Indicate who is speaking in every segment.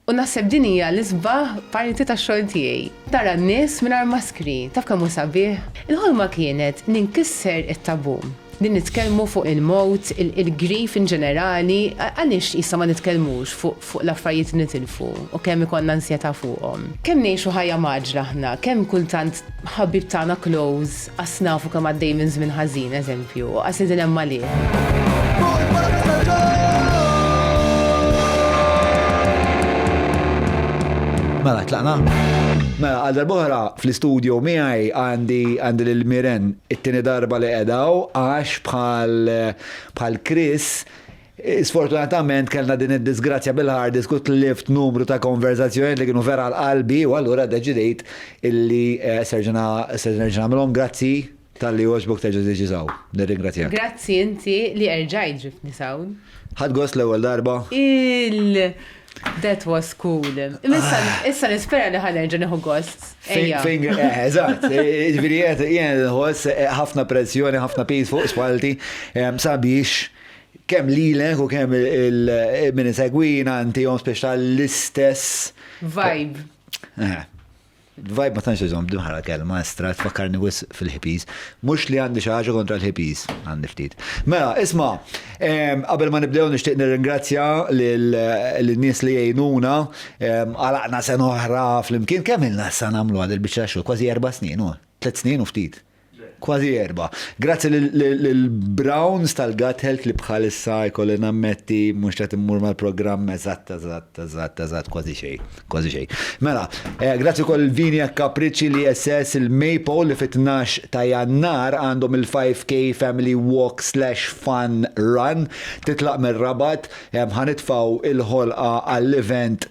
Speaker 1: U naħseb din hija l-isbaħ parti tax-xogħol tiegħi. Tara n-nies mingħajr maskri, taf kemm hu sabiħ. Il-ħolma kienet ninkisser it-tabu. Din nitkellmu fuq il-mowt, il-grief in ġenerali, għaliex issa ma nitkellmux fuq l-affarijiet nitilfu u kemm ikollna ansjetà fuqhom. Kemm ngħixu ħajja maġra aħna, kemm kultant ħabib tagħna close qas nafu kemm għaddej minn żmien ħażin eżempju, u qas idin hemm għalih.
Speaker 2: Mela, tlaqna? Mela, għal-darbohra fl-studio miħaj għandi l-Miren it-tini darba li għedaw għax bħal Chris sfortunatament kellna din id-disgrazzja bil-hard disk u tlift numru ta' konverzazzjoni li kienu vera għal-qalbi u għallura deċidejt illi serġana milom grazzi tal-li uġbuk teġu diġizaw. Nirringrazzjak.
Speaker 1: Grazzi inti li erġajt ġifni sawn.
Speaker 2: Ħad gost l-ewwel darba?
Speaker 1: That was cool. Issa nispera li ħanerġa' nieħu gost.
Speaker 2: Eżatt, ġifieri jien nħoss ħafna pressjoni, ħafna pis fuq spalti sabiex kemm lilek u kemm min isegwina intihom speċjal l-istess
Speaker 1: vibe.
Speaker 2: Vibe ma tantx iżomm dimħara kelma estra tfakkarni wis fil-hippies. Mhux li għandi xi ħaġa kontra l-hippies, għandi ftit. Mela, isma' qabel ma nibdew nixtieq nirringrazzja lin-nies li jgħinuna għalaqna sen oħra flimkien kemm ilna issa nagħmlu għad il-biċċa xogħol kważi 4 snin, 3 snin u ftit. Kważi 4. Grazzi lil-Browns tal-Gut Health li bħalissa jkolli nammetti mhux qed immur mal-programm eżatt kważi xejn. Mela, grazzi wkoll il-Vini Capricci li SS il-Maple li fit-12 ta' Jannar għandhom il-5K Family Walk /Fun Run titlaq mir-Rabat ħanitfgħu il-ħolqa għall-event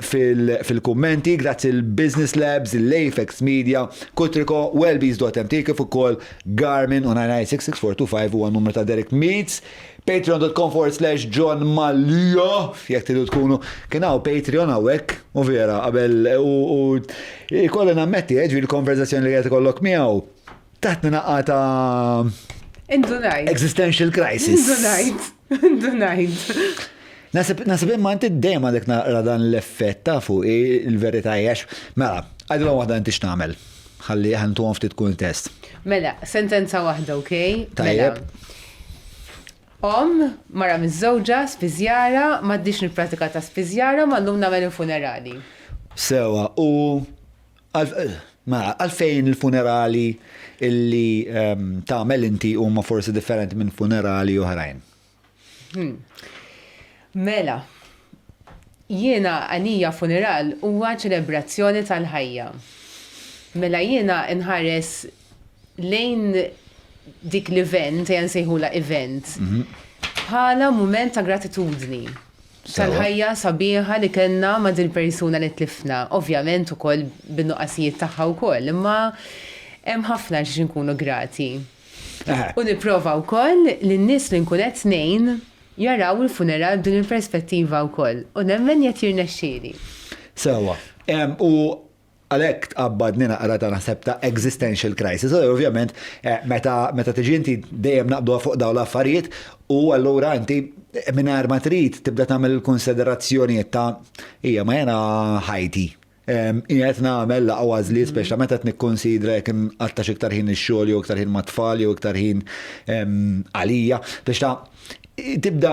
Speaker 2: fil-kummenti grazzi il-Business Labs, il-Lafex Media, Kutriko, Wellbees.mt kif ukoll Garmin u 9966425 huwa n-numru ta' Derek Meets, patreon.com/John Mallia, jekk tridu tkunu kien hawn Patreon hawnhekk u vera qabel u jkolli nammetti ġifieri l-konverzazzjoni li qed ikollok miegħu taħt naqata
Speaker 1: Indunajt.
Speaker 2: Existential crisis.
Speaker 1: Indunajt.
Speaker 2: Nasib imma inti d-dejjem għadek naqra dan l-effett ta' fuq il-verità hija mela, għadilhom waħda inti x'tagħmel. Ħalli ħantuhom ftit kuntest.
Speaker 1: Mela, sentenza waħda, okej?
Speaker 2: Tajjeb.
Speaker 1: Mara miż-żewġa spiżjara, m'għaddix nippratika ta' spiżjara, ma llum nagħmel il-funerali.
Speaker 2: Sewa, u għalfejn il-funerali illi tagħmel inti huma forsi differenti minn funerali oħrajn.
Speaker 1: Mela, jiena għalija funeral huwa ċelebrazzjoni tal-ħajja. Mela jiena nħares lejn dik l-event, jan sejħula event, bħala mument ta' gratitudni. Tal-ħajja sabiħa li kellna ma' dil-persuna li tlifna. Ovvjament ukoll bin-nuqqasijiet tagħha wkoll, imma hemm ħafna xi nkunu grati. U nipprova wkoll li n-nies li nkun qed ngħin jaraw il-funeral b'din il-perspettiva wkoll. U nemmen qed jirnexxieli.
Speaker 2: Sewa. U għalhekk tqabbadni naqra ta' naħseb ta' existential crisis. Ovvjament, meta tiġi inti dejjem naqbdu fuq dawn l-affarijiet u allura inti mingħajr ma trid tibda tagħmel il-konsiderazzjonijiet ta' hija ma jena ħajti. Qiegħed nagħmel għażliet speċjalment meta qed nikkonsidra jekk inqattax iktar ħin ix-xogħol jew iktar ħin mat-tfal jew iktar ħin għalija biex ta' tibda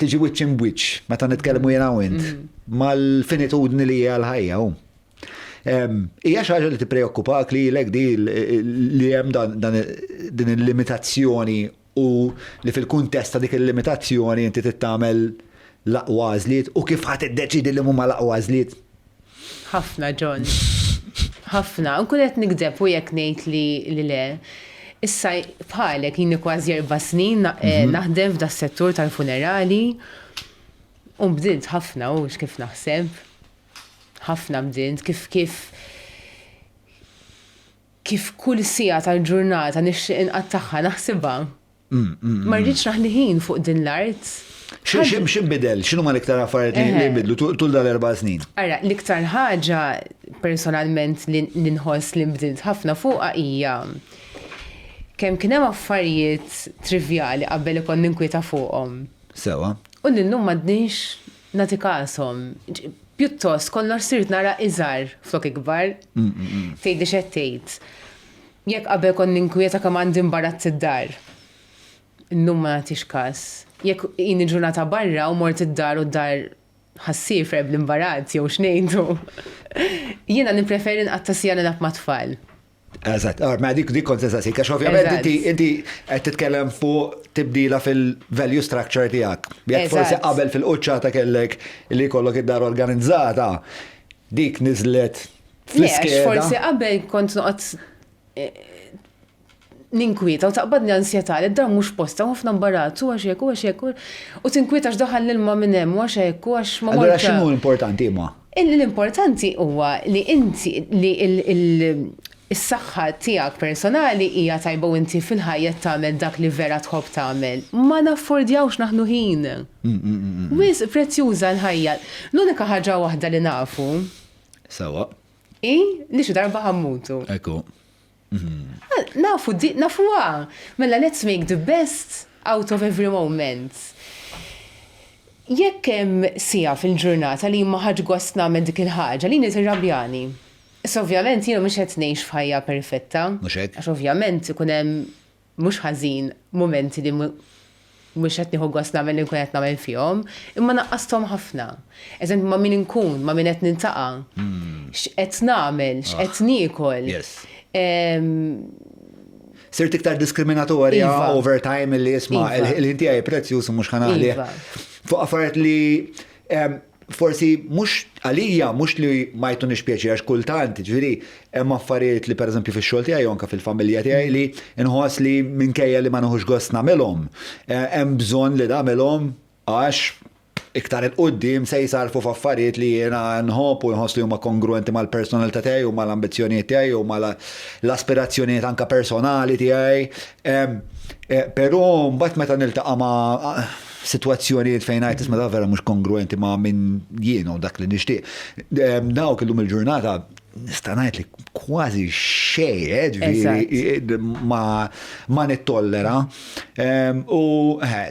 Speaker 2: tiġi wiċċ in wiċċ meta nitkellmu jiena u int mal-finitudni li hija l-ħajja hu. Hija xi ħaġa li tippreokkupak lilek li hemm din il-limitazzjoni u li fil-kuntest ta' dik il-limitazzjoni inti tittamel l-aqwa għażliet u kif ħadd iddeċidi li huma l-aqwa għażliet?
Speaker 1: Ħafna, John. Ħafna. Nkun qed nikdeb u jekk ngħid li le. Issa bħalek jien kważi 4 snin naħdem f'da settur tal-funerali u bdiet ħafna u kif naħseb. Ħafna bdiet kif kull sija tal-ġurnata nixtieq inqattaħħa naħsibha. Ma rridx naħli ħin fuq din l-art.
Speaker 2: X'inbidel? X'inhu ma l-iktar affarijiet li nbidlu tul dal-4 snin?
Speaker 1: Ara, l-iktar ħaġa personalment li nħoss li nbdilt ħafna fuqha hija kemm kien hemm affarijiet trivjali qabel ikun ninkwieta fuqhom.
Speaker 2: Sewa.
Speaker 1: U llum m'għadniex nagħti kasom. pjuttost kollox sirt nara iżar flok ikbar. Tgħidli x'qed tgħid. Jekk qabel kon ninkwieta kemm għandi imbarazz id-dar. Innum ma nagħtix każ. Jekk jini ġurnata barra u mort id-dar u d-dar ħassifre bl-imbarazz jew x'ngħidu. Jiena nippreferi nqattasija nilab ma' tfal.
Speaker 2: Eżatt, ma dik konsensasi, għax ovvjament inti qed titkellem fuq tibdila fil-value structure tiegħek. Jekk forsi qabel fil-quċċata kellek li jkollok id-dar organizzata, dik niżlet fl-iskeda.
Speaker 1: Forsi qabel kont noqgħod ninkwieta u taqbadni ansjetà li d-dar mhux posta ħafna imbarazz u għax hekk u tinkwieta x'daħal l-ilma minn hemm u għax hekk u għax ma
Speaker 2: Allura x'inhu l-importanti ma?
Speaker 1: L-importanti huwa li inti li is-saħħa tiegħek personali hija tajba u inti fil-ħajja tagħmel dak li vera tħobb tagħmel. Ma naffordjawx naħnu ħin. Wis prezzjuża l-ħajja. L-unika ħaġa waħda li nafu.
Speaker 2: Sewa.
Speaker 1: Li xi darba ħammutu.
Speaker 2: Ekku.
Speaker 1: Nafuha. Mela let's make the best out of every moment. Jekk hemm sija fil-ġurnata li ma ħaġ gost nagħmel dik il-ħaġa li nirrabjani. Issa ovvjament jiena mhux qed ngħix f'ħajja perfetta.
Speaker 2: Mhux hekk.
Speaker 1: Għax ovvjament ikun hemm mhux ħażin momenti li mhux qed nieħu gost nagħmel li nkun qed nagħmel fihom, imma naqqasthom ħafna. Eżempju ma' min inkun, ma' min qed nintaqa'. X'qed nagħmel, x'qed niekol.
Speaker 2: Sirt iktar diskriminatorja over time li jisma' il-ħinti għaj prezzjuż mhux ħanaħli. Fuq affarijiet li forsi mhux għalija mhux li ma jtunix pjaċir għax kultant, ġifieri hemm affarijiet li pereżempju fix-xogħol tiegħi anke fil-familja tiegħi li inħoss li minkejja li ma nħux gost nagħmilhom. Hemm bżonn li nagħmilhom għax iktar il-qoddim se jsarfu f'affarijiet li jiena nħobb u nħoss li huma kongruenti mal-personalità tiegħi u mal-ambizzjonijiet tiegħi u mal-aspirazzjonijiet anke personali tiegħi. Però mbagħad meta niltaqa' ma' situazzjonijiet fejn għajt isma da vera mhux kongruenti ma' minn jien u dak li nixtieq. Dawk illum il-ġurnata nista' ngħid li kważi xejn ma nittollera. U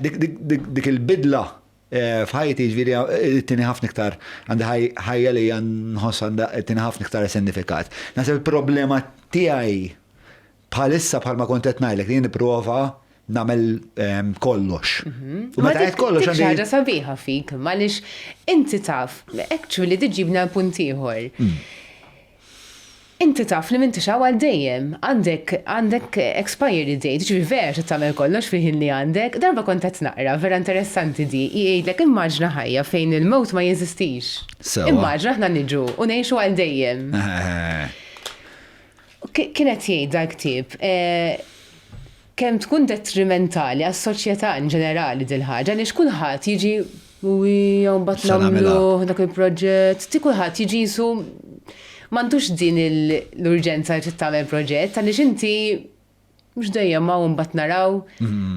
Speaker 2: dik il-bidla f'ħajti ġifieri tieni ħafna iktar għandi ħajja li nħoss għandha tieni ħafna iktar sinifikat. Naħseb il-problema tiegħi bħalissa bħalma kont qed ngħidlek li nipprova nagħmel kollox. U meta qed kollox
Speaker 1: għandi ħaġa sabiħa fik, għaliex inti taf, actually tiġibna punt ieħor. Inti taf li m'intix għal dejjem, għandek expiry date, ġifi ver tagħmel kollox fil-ħin li għandek, darba kont qed naqra, vera interessanti di, jgħidlek immaġna ħajja fejn il-mewt ma jeżistix. Immaġna aħna niġu u ngħixu għal dejjem. Kienet jgħid dak tip, kemm tkun detrimentali għas-soċjetà in ġenerali dil-ħaġa, għaliex kulħadd jiġi jew mbagħad nagħmlu dak il-proġett, kulħadd jiġi jisu m'għandux din l-urġenza li tagħmel proġett, għaliex inti mhux dejjem ma mbagħad naraw.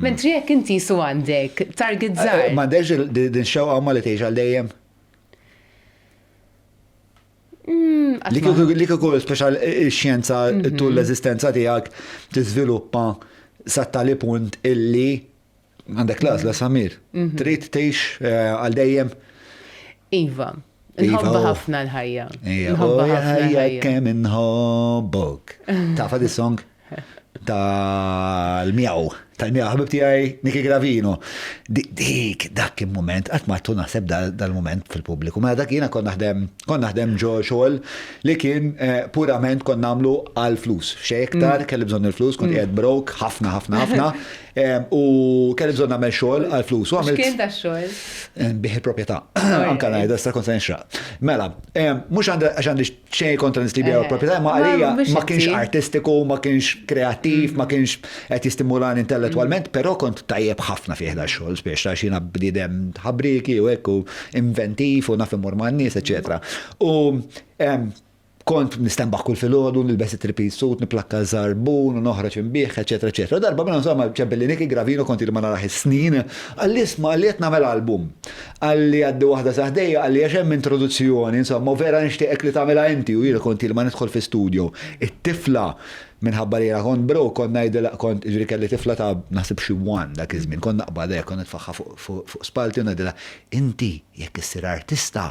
Speaker 1: Mentri jekk inti jisu għandek target żgħar.
Speaker 2: M'għandekx din xewqa ma li tgħix għal dejjem? Li kieku speċjal ix-xjenza tul l-eżistenza tiegħek tiżviluppa sa tali punt illi għandek la Samir. Trid tgħix għal dejjem.
Speaker 1: Iva. Nħobba ħafna l-ħajja. Nħobba ħafna l-ħajja.
Speaker 2: Kemm inħobbok. Tafa di song tal-mjaw. Tal-mjaw ħabib tiegħi Niki Gravino. Dak kien moment qatt ma tu naħseb dal-moment fil-pubbliku. Ma dak jiena kon naħdem ġo xogħol li kien purament kon nagħmlu għal flus. Xejn iktar kelli bżonn il-flus, kont qiegħed broke ħafna. U kelli bżonn nagħmel xogħol għal flus.
Speaker 1: X'kien tax-xogħol?
Speaker 2: Bih il-proprjetà. Anke ngħid issa kont se nixraq. Mela, mhux għandi xejn kontra nies li bjew il-proprjetà, ma għalija ma kienx artistiku, ma kienx kreattiv, ma kienx qed jistimulani intellettwalment, però kont tajjeb ħafna fih da xogħol, speċa xina bdiedem ħabriki u hekk u inventiv u naf imur man nies, eċetera. U kont nistembaħ kull filgħodu, nilbes it-tripis suit, niplakka żarbun u noħroġ imbieħ, eċetera, eċetera. Darba minn insomma ċempilli Niki Gravino kont il ma naraħ is-snin, għalli isma' li qed nagħmel album. Għalli għaddi waħda saħdejja, għalli għax hemm introduzzjoni, insomma, u vera nixtieqek li tagħmilha inti u jiena kont il ma nidħol fi studio. It-tifla minħabba li kont bro, konna jidela, kont ġiri kelli tifla ta' naħseb xi wan dak iż-żmien, konna qbadek, konna tfaħħa fuq spalti u ngħidilha, inti jekk issir artista,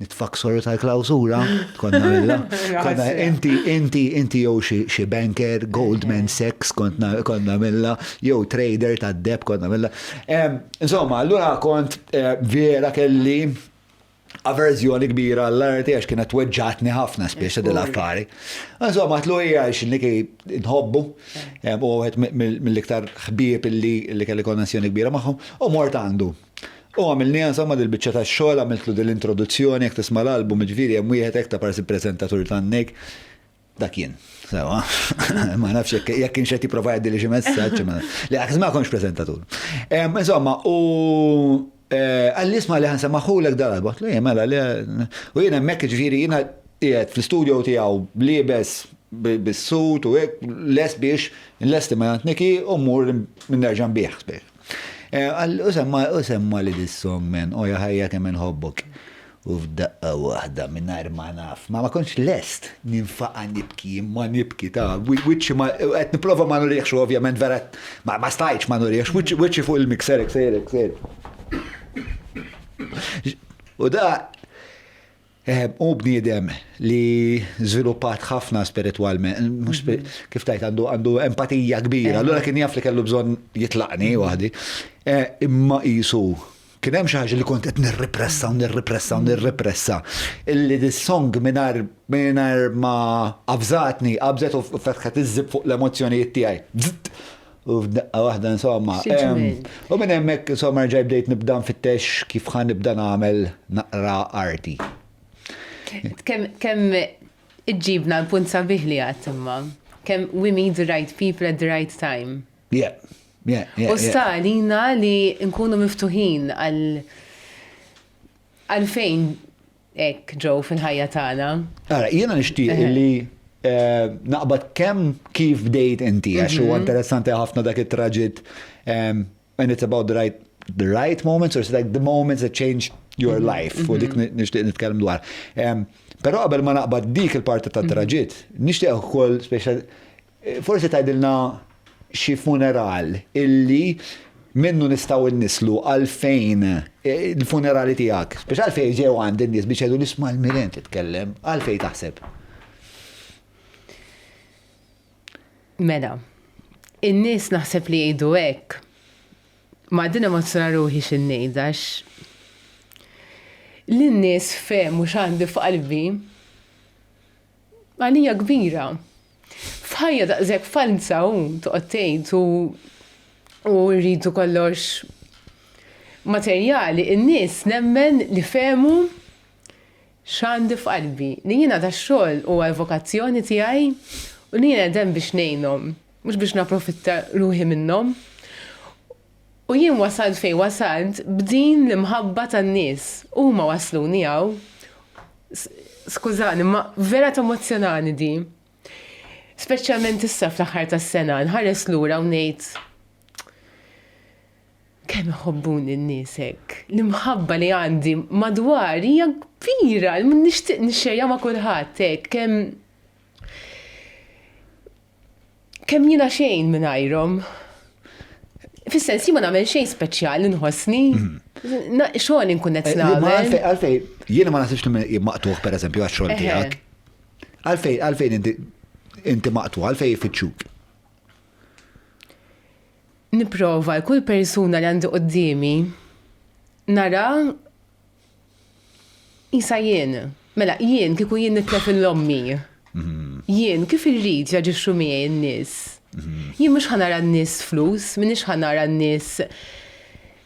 Speaker 2: nitfak soru tal-klawsura, konna nagħmilha. Konna inti jew xi banker, Goldman Sachs konna nagħmilha, jew trader tad-deb konna nagħmilha. Insomma, allura kont vera kelli averzjoni kbira għall-arti għax kienet weġġatni ħafna spiex dil-affari. Insomma, tlu għax li nħobbu, u għet mill-iktar ħbieb li kelli konnessjoni kbira maħħom, u mort għandu. U għamilni insomma dil-bicċa ta' xogħol, għamiltlu dil-introduzzjoni, jek tisma l-album, ġviri, hemm wieħed hekk ta' parsi prezentatur tan-nek, dak jien. Sewa, ma nafx jekk kien xed jipprova jgħiddi li xi messaġġ, li għak ma konx prezentatur. Insomma, għall-isma li ħansamaħulek dal-album, u jena mekk ġviri jena jgħed fil-studio tijaw libes bis-sut u għek les biex l-esti ma jantniki u mur minn nerġan bieħ spiex. Usemma li dis-song men, o jaħajja kemm nħobbok. U f'daqqa waħda minnar ma naf. Ma konx lest ninfaqa nibki, ma nibki ta' wiċċi ma qed nipprova ma nuriex ovvjament vera ma stajtx ma nuriex, wiċċi fuq il-mikser ksejr. U da u bniedem li żviluppat ħafna spiritualment, kif tajt għandu empatija kbira, allura kien jaf li kellu bżonn jitlaqni waħdi, imma qisu kien hemm xi ħaġa li kont qed nirrepressa. Illi dis-song mingħajr ma qabżatni, qabżet u fetħet iżżib fuq l-emozzjonijiet tiegħi. U f'daqqa waħda insomma. U minn hemmhekk insomma rġaj bdejt nibda nfittex kif ħan nibda nagħmel naqra arti.
Speaker 1: Kemm iġġibna l-punt sabiħ li għadt imma. Kemm we meet the right people at the right time.
Speaker 2: Yeah.
Speaker 1: U sta għalina li nkunu miftuħin għalfejn hekk ġew fil-ħajja tagħna.
Speaker 2: Ara, jiena nixtieq li naqbad kemm kif bdejt inti, għax huwa interessanti ħafna dak it-traġit, and it's about the right moments, or it's like the moments that change your life, u dik nixtieq nitkellem dwar. Però qabel ma naqbad dik il-parti tat-traġit, nixtieq ukoll speċjal forsi tgħidilna xi funeral illi minnu nistgħu nislu għalfejn il-funerali tiegħek. Speċjal fejn ġew għand in-nies biex jgħidu l-isma' l-mirien titkellem, għalfejn taħseb. Mela,
Speaker 1: in-nies naħseb li jgħidu hekk. Ma din emozzjona ruħi x'ingħidax. Lin-nies fehmu x'għandi f'qalbi għalija kbira. F'ħajja daqshekk falsa toqgħod tgħid u rridu kollox materjali, in-nies nemmen li fehmu x'għandi f'qalbi. Li jiena tax-xogħol huwa l-vokazzjoni tiegħi u li jiena dem biex ngħinhom, mhux biex napprofitta ruħi minnhom. U jien wasalt fejn wasalt b'din l-imħabba tan-nies. Huma wasluni hawn. Skużani, ma vera emozjonani di. Speċjalment issa fl-aħħar tas-sena nħares lura u ngħid kemm iħobbuni n-nies hekk. L-imħabba li għandi madwar hija kbira, nixtieq nixxejja ma' kulħadd hekk kemm jiena xejn mingħajrhom. Fis-sens ma nagħmel xejn speċjali nħossni. Xogħol inkun qed nagħmel.
Speaker 2: Għalfejn jiena ma nasibx li maqtuħ pereżempju għax-xogħol tiegħek. Għalfejn inti maqtuħ, għalfejn jfittxuk.
Speaker 1: Nipprova kull persuna li għandi qudiemi nara isa jien. Mela jien kieku jien nitlef il-ommi. Jien kif irrid jaġixxu miegħi n-nies. Jien mhux ħanara n-nies flus, minix ħanara n-nies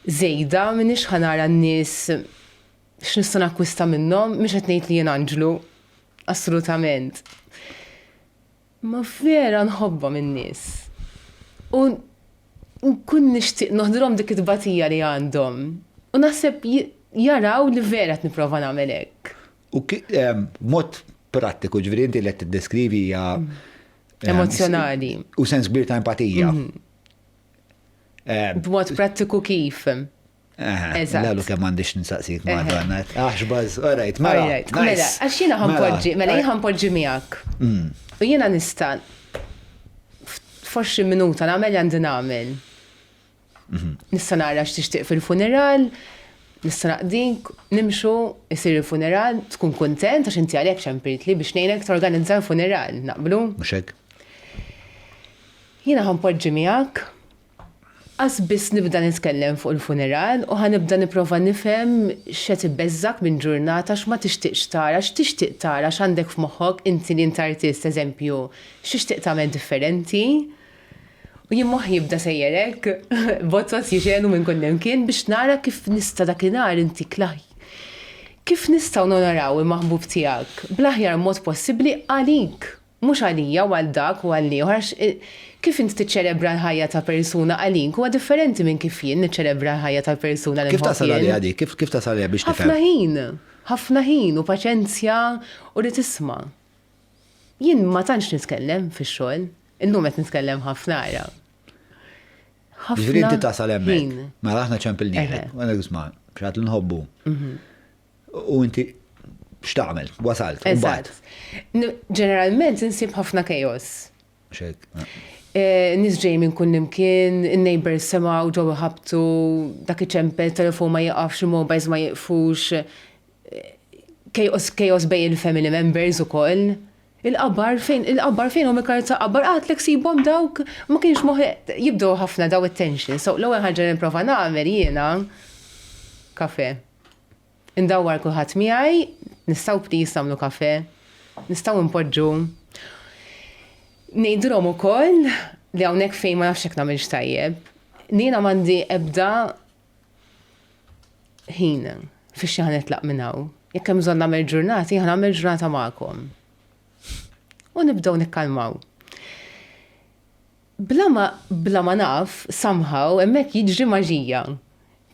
Speaker 1: żejda, minix ħanara n-nies x'nista' nakkwista minnhom, mhux qed ngħid li jien anġlu. Assolutament. Ma vera nħobbhom in-nies. U nkun nixtieq noħdilhom dik it-tbatija li għandhom. U naħseb jaraw li vera qed nipprova nagħmel hekk.
Speaker 2: U mod prattiku ġifieri inti li qed tiddeskrivi hija
Speaker 1: emozjonali.
Speaker 2: U sens kbir ta' empatija.
Speaker 1: B'mod prattiku kif? Eżatt.
Speaker 2: L-għallu kemm m'għandix nisaqsik ma' donna. Xbaż, alright, mela.
Speaker 1: Mela, għax jiena ħanpoġġi, mela jien ħanpoġġi miegħek. U jiena nista' f'20 minuta nagħmel għandi nagħmel. Nista' nara x'tixtieq fil-funeral, nista' naqdik, nimxu, isir il-funeral, tkun kuntent għax inti għalhekk xempirtli biex ngħinek torganizza l-funeral, naqblu?
Speaker 2: Mhux hekk?
Speaker 1: Jiena ħanpoġġi miegħek, qas biss nibda nitkellem fuq il-funeral u ħanibda nipprova nifhem x'qed ibbeżżak minn ġurnata x'ma tixtieqx tara, x'tixtieq tara x'għandek f'moħħok inti li int artist eżempju, x'tixtieq tagħmel differenti. U jien moħħi jibda sejjerek, bozzos jiġenu minn kull imkien biex nara kif nista' dakinhar inti klaj. Kif nistgħu nonoraw il-maħbub tiegħek bl-aħjar mod possibbli għalik, mhux għalija u għal dak u għal ieħor. Kif inti tiċċelebra l-ħajja ta' persuna għalik huwa differenti minn kif jien niċċelebra l-ħajja ta' persuna li
Speaker 2: Kif tasal għalija dik? Kif tasal għalija biex
Speaker 1: tifhem? Ħafna ħin u paċenzja u li tisma'. Jien ma tantx nitkellem fix-xogħol, illum qed nitkellem ħafna ara.
Speaker 2: Ġifieri inti tasal hemmhekk. Mela aħna ċempilnielek, u għandek isma' x'għad nħobbu. U inti x'tagħmel? Wasalt.
Speaker 1: Eżatt. Ġeneralment insib ħafna kejos. Nis ġej minn kull imkien, in-neighbors semgħu ġew ħabtu, dak iċempel, telefon ma jaqafx, il-mobiles ma jiqfux, kejos bej il-family members ukoll. Il-qabbar fejn u mikarta qabbar għatlek sibhom dawk ma kienx jibdew ħafna daw it-tension. So l-ewwel ħaġa nipprova nagħmel jiena kafe. Indawwar kulħadd miegħi, nistgħu please nagħmlu kafe, nistgħu npoġġu. Ngħidulhom ukoll li hawnhekk fejn ma nafx hekk nagħmilx tajjeb. Jiena m'għandi ebda ħin fiex xi ħanetlaq minn hawn. Jekk hemm bżonn nagħmel ġurnati, ħa nagħmel ġurnata magħkom. U nibdew nikkalmaw. Bla ma naf, somehow, hemmhekk jiġri maġija.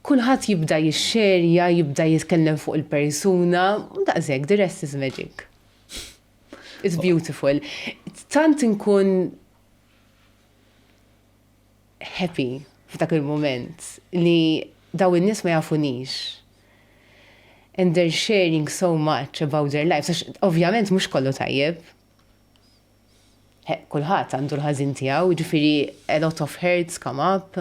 Speaker 1: Kulħadd jibda jixxerja, jibda jitkellem fuq il-persuna, u daqshekk, the rest is magic. It's beautiful. Tant inkun happy f'dak il-moment li daw in-nies ma jafunix. And they're sharing so much about their lives. Ovvjament mhux kollu tajjeb. Kulħadd għandu l-ħażin tiegħu, jiġifieri a lot of hurts come up.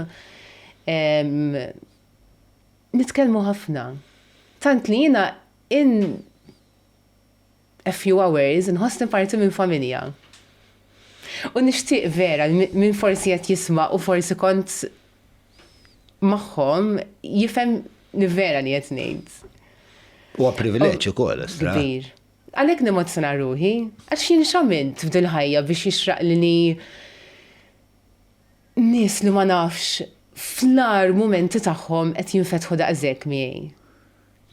Speaker 1: Nitkellmu ħafna. Tant li jiena in a few hours nħossni parti minn familja. U nixtieq vera minn forsi qed jisma' u forsi kont magħhom jifhem li vera li qed ngħid.
Speaker 2: Huwa privileġġ ukoll,
Speaker 1: kbir. Għalhekk nimmozzjona ruħi, għax jien x'għamilt f'dil ħajja biex jixraq li nies li ma nafx fl-ar momenti tagħhom qed jinfetħu daqshekk miegħi.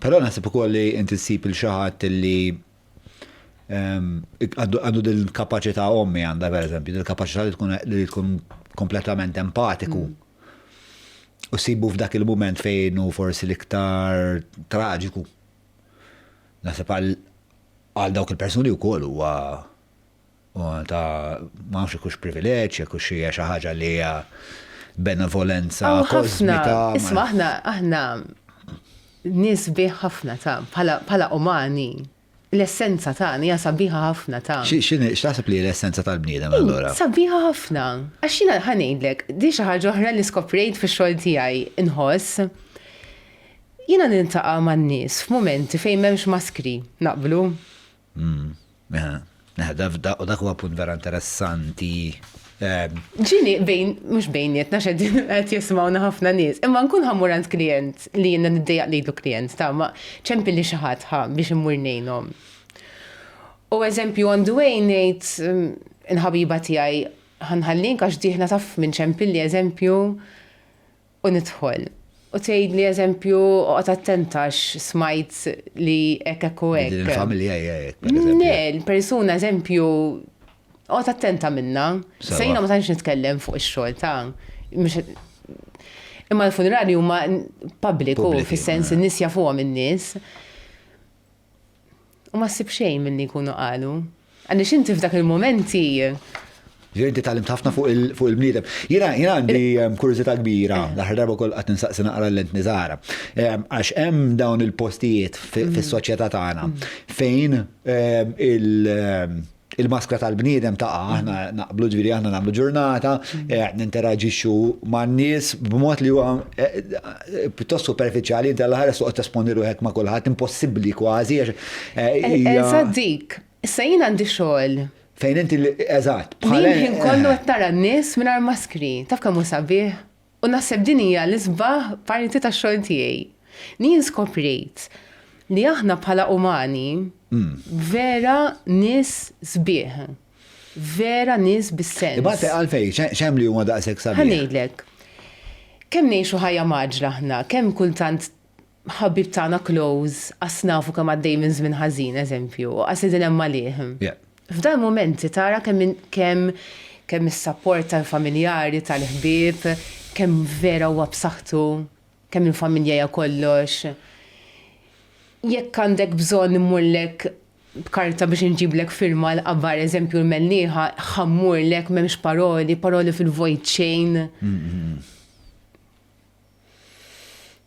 Speaker 2: Però naħseb ukoll li inti ssib il xi ħadd li għandu dil-kapaċità ommi għandha pereżempju, dil-kapaċità li tkun kompletament empatiku. U sibu f'dak il-mument fejn hu forsi l-iktar traġiku. Naħseb għal dawk il-persuni wkoll huwa ta' ma nafx ikux privileġġ, ikux hija xi ħaġa li hija benevolenza kosmika.
Speaker 1: Isma' aħna nies bih ħafna ta' bħala umani. L-essenza tagħni hija sabiħa ħafna ta'.
Speaker 2: X'taħseb li l-essenza tal-bniedem allura?
Speaker 1: Sabiħa ħafna. Għax jiena ħanejdlek, di xi ħaġa oħra li skoprejt fix-xogħol tiegħi inħoss. Jiena nintaqa' man-nies f'mumenti fejn m'hemmx maskri, naqblu.
Speaker 2: Dak huwa punt vera interessanti.
Speaker 1: Ġini mhux bejnietna x'qegħdin qed jismawna ħafna nies, imma nkun ħammur għand klient li jiena niddejjaq lejlu klient ta' ma ċempilli xi ħadd biex immur ngħinhom. U eżempju on the way ngħid inħabiba tiegħi ħanħallink għax dieħla taf minn ċempilli eżempju u nidħol. U tgħidli eżempju oqgħod attentax smajt li hekk u hekk.
Speaker 2: Il-familja hekk.
Speaker 1: Ne, l-persuna eżempju għot attenta minna, sejna ma tanx nitkellem fuq ix-xogħol ta' imma l-funerali huma pubbliku fis-sens in-nies jafuhom in-nies. U ma ssib xejn milli jkunu qalu. Għandix inti f'dak il-momenti.
Speaker 2: Inti tgħallimt ħafna fuq il-bniedem. Jiena għandi kurżità kbira, l-aħħar darba wkoll qed ninsaqsi naqra l-lent niżara. Għax hemm dawn il-postijiet fis-soċjetà tagħna fejn il-maskra tal-bniedem aħna naqblu ġviri aħna nagħmlu ġurnata, ninteraġixxu man-nies b'mod li huwa pjuttost superfiċjali inti l-ħares toqgħod tespondi ruħek ma' kulħadd impossibbli kważi
Speaker 1: Eżatt dik, issa jien għandi xogħol.
Speaker 2: Fejn inti eżatt.
Speaker 1: Ħin kollu qed tara n-nies mingħajr maskri, taf kemm hu sabiħ? U naħseb din hija l-isbaħ parti tax-xogħol tiegħi. Nien skoprejt li aħna bħala umani vera nies sbieħ. Vera nies bis-sens.
Speaker 2: Ibate għalfej, xem li huma daqshekk sabiħ?
Speaker 1: Ħanejdlek. Kemm ngħixu ħajja maġra aħna, kemm kultant ħabib tagħna close, asnafu kemm għaddej minn żmien ħażin eżempju, qasidin hemm għalih. F'dan momenti tara kemm is-sapport tal-familjari, tal-ħbieb, kemm vera huwa b'saħħtu, kemm il-familja hija kollox. Jekk għandek bżonn immurlek b'karta biex inġiblek firma l-qabbar eżempju l-mellieħa, ħammurlek m'hemmx paroli fil-void chain.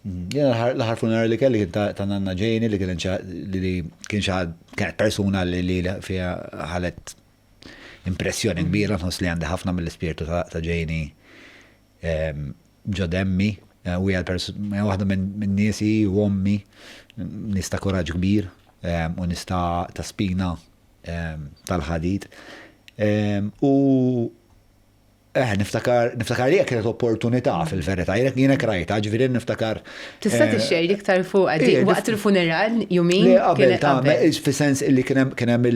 Speaker 2: Jena l-ħar funerar li kelli kien ta' Nanna Ġejni li kienet persuna li fija ħalet impressjoni kbira nħoss li għandi ħafna mill-ispirtu ta' Ġejni ġodemmi, u waħda minn niesi u ommi, nista' koraġġ kbir u nista' ta' spina tal-ħadid. U niftakar li kienet opportunità fil-verità, jiena krajta, ġifieri niftakar.
Speaker 1: Tista' tixxejn iktar fuq għadi waqt il-funeral jumin
Speaker 2: kien qabel. Fis-sens illi kien hemm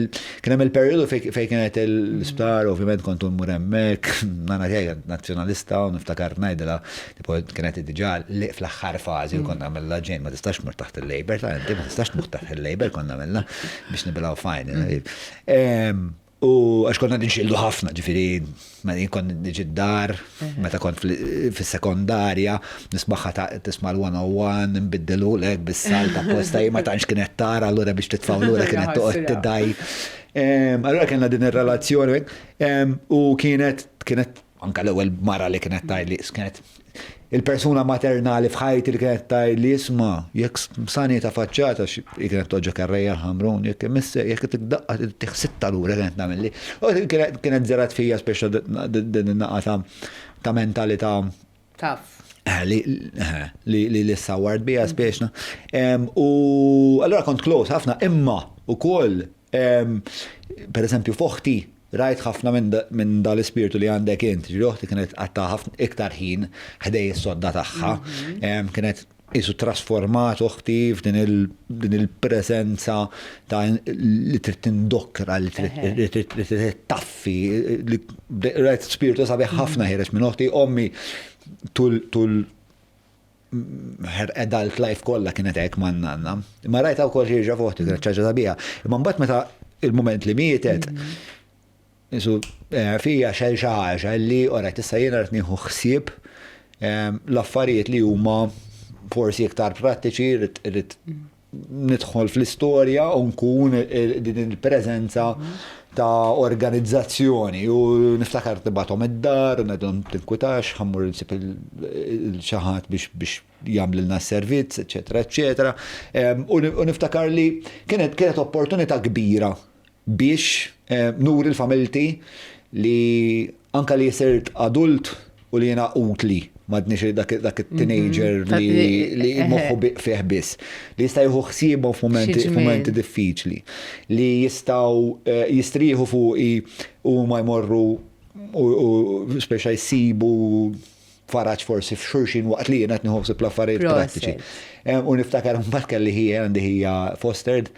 Speaker 2: il-perjodu fejn kienet il-sptar, ovvjament kont mmur hemmhekk, nana tiegħi nazzjonalista u niftakar ngħidilha tipo kienet diġà fl-aħħar fażi u konna nagħmilha ġejn ma tistax tmur taħt il-Labor, inti ma tistax tmur taħt il-Labor konna nagħmilha biex nibilgħu fajn. U għax konna nġildu ħafna, ġifiri, ma kon nġi d-dar, meta kont fil-sekondarja, tisma l-101, nbiddilu l-ek bis-sal ta' posta, ma tanx kienet tara, allura biex titfaw l-ura kienet toqgħod tiddaj. Allura kienna din ir-relazzjoni, u kienet anka l-ewwel mara li kienet tajli, kienet il-persuna maternali fħajti li kienet tajli isma, jekk sani ta' faċċata, kienet toġġa karreja l-ħamrun, jekk t-daqqa t-tiħsitta l-ura kienet namilli. U kienet zerat fija speċa din naqqa ta' mentalita.
Speaker 1: Taf.
Speaker 2: Li s-saward bija speċna. U allora kont close ħafna, imma u koll, per esempio, foħti, rajt ħafna minn dal-ispirtu li għandek inti, ġiroħti kienet għatta ħafna iktar ħin ħdej s-sodda taħħa, kienet jisu trasformat uħti f'din il-prezenza ta' li trid tindokra, li trid taffi, rajt spiritu sabiħ ħafna ħirex minn uħti, ommi tul her adult life kollha kienet hekk man nanna. Ma rajt hawn kol ħirġa fuħti kienet ċaġa sabiħa. Imma mbagħad meta il-mument li mietet, nisu fija xel xaħġa li orajt issa jiena qed nieħu ħsieb l-affarijiet li huma forsi iktar prattiċi, rrid nidħol fl-istorja u nkun din il-preżenza ta' organizzazzjoni u niftakar tibatom id-dar, ngħidhom tinkwitax, ħammur nsib il-xaħat biex jagħmlilna s-servizz, eċetera, eċetera. U niftakar li kienet opportunità kbira biex nuri l-familti li anka li jisirt adult u li jena utli madnix dak il-teenager li moħħu fih biss, li jistaw jħu ħsibu f'momenti diffiċli, li jistaw jistriħu fuqi u ma jmorru u speċa jisibu faraċ forsi f'xurxin waqt li jena t-nħobsu pl-affarijiet prattiċi. U niftakar mbagħad kelli hija fostered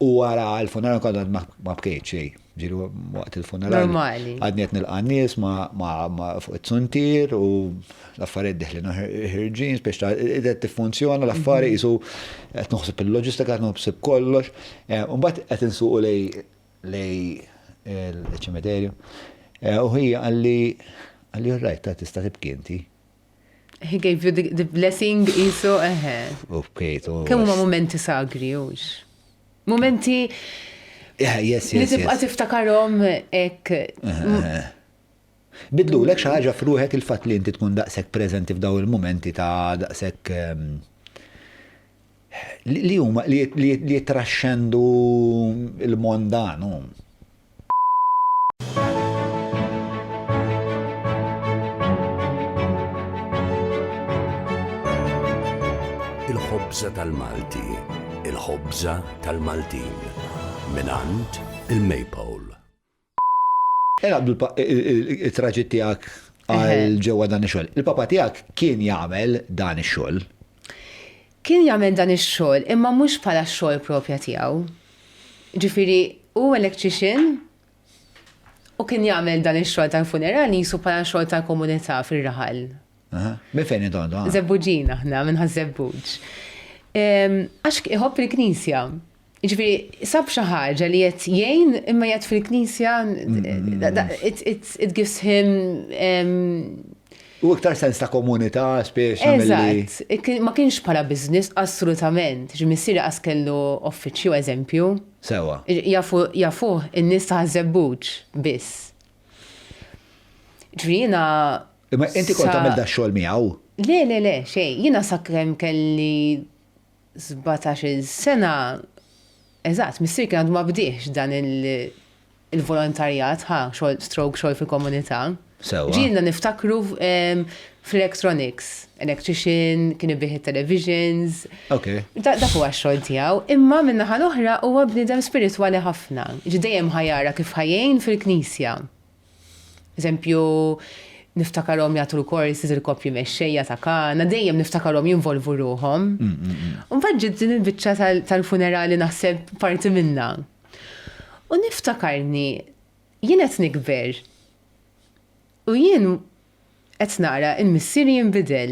Speaker 2: u wara l-funeral kondat ma bkejt xej. Ġiru waqt il-funeral.
Speaker 1: Normali.
Speaker 2: Għadni qed nilqa' nies ma fuq it-suntir u l-affarijiet diħlinu ħirġin, speċa qed tiffunzjona l-affarijiet isu qed noħseb il-loġistika, qed noħseb kollox. U mbagħad qed insuqu lej il-ċimiterju. U hija għalli rajt ta' tista' tibki inti.
Speaker 1: He gave you the blessing isu
Speaker 2: Okay,
Speaker 1: kemm huma momenti sagri hux. Momenti
Speaker 2: yes.
Speaker 1: li tibqa' tiftakarhom hekk.
Speaker 2: Bidlu lek xi ħaġa f'ruħek il-fatt li inti tkun daqshekk preżenti f'daw il-momenti ta' daqshekk li huma li jitraxxendu il-mondanu.
Speaker 3: il-ħobża tal-Malti, il-ħobża tal-Maltin, minant il-Maypole.
Speaker 2: Il-traġit tiegħek għal ġewwa dan ix-xogħol. Il-papa tiegħek kien jagħmel dan ix-xogħol.
Speaker 1: Kien jagħmel dan ix-xogħol, imma mhux bħala x-xogħol propja tiegħu. Ġifieri hu electrician u kien jagħmel dan ix-xogħol tal-funerali jisu bħala xogħol tal-komunità fir-Raħal.
Speaker 2: Min fejn intom?
Speaker 1: Zebbuġin aħna minn ħaż-Zebbuġ. Għax iħobb il-Knisja. Ġifieri sab xi ħaġa li qed jgħin imma jgħid fil-Knisja it gives him
Speaker 2: U iktar sens ta' komunità spiex
Speaker 1: Eżatt, ma kienx bħala business assolutament. Ġimissieri qas kellu uffiċċju eżempju.
Speaker 2: Sewa.
Speaker 1: Jafuh in-nies ta' Zebbuġ biss. Ġifieri jiena
Speaker 2: Imma inti kont tagħmel da xogħol miegħu?
Speaker 1: Le, xejn. Jiena sakemm kelli 17 sena, eżatt, missier kien għandu ma bdiex dan il-volontarjat, xogħol fil-komunità.
Speaker 2: Sewa.
Speaker 1: Ġiena niftakru fl-electronics, electrician, kien ibih televisions.
Speaker 2: Okay.
Speaker 1: Dak huwa x-xogħol tiegħu, imma min-naħa l-oħra huwa bniedem spiritwali ħafna. Dejjem ħajjara kif ħajjejn fil-Knisja. Eżempju, niftakarhom jagħtu l-korsis il-koppji mexxejja ta' kana, dejjem niftakarhom jinvolvu ruhom. Mbagħad ġiet din il-biċċa tal-funerali naħseb parti minnha. U niftakarni jien qed nikber. U jien qed nara il-missier jinbidel.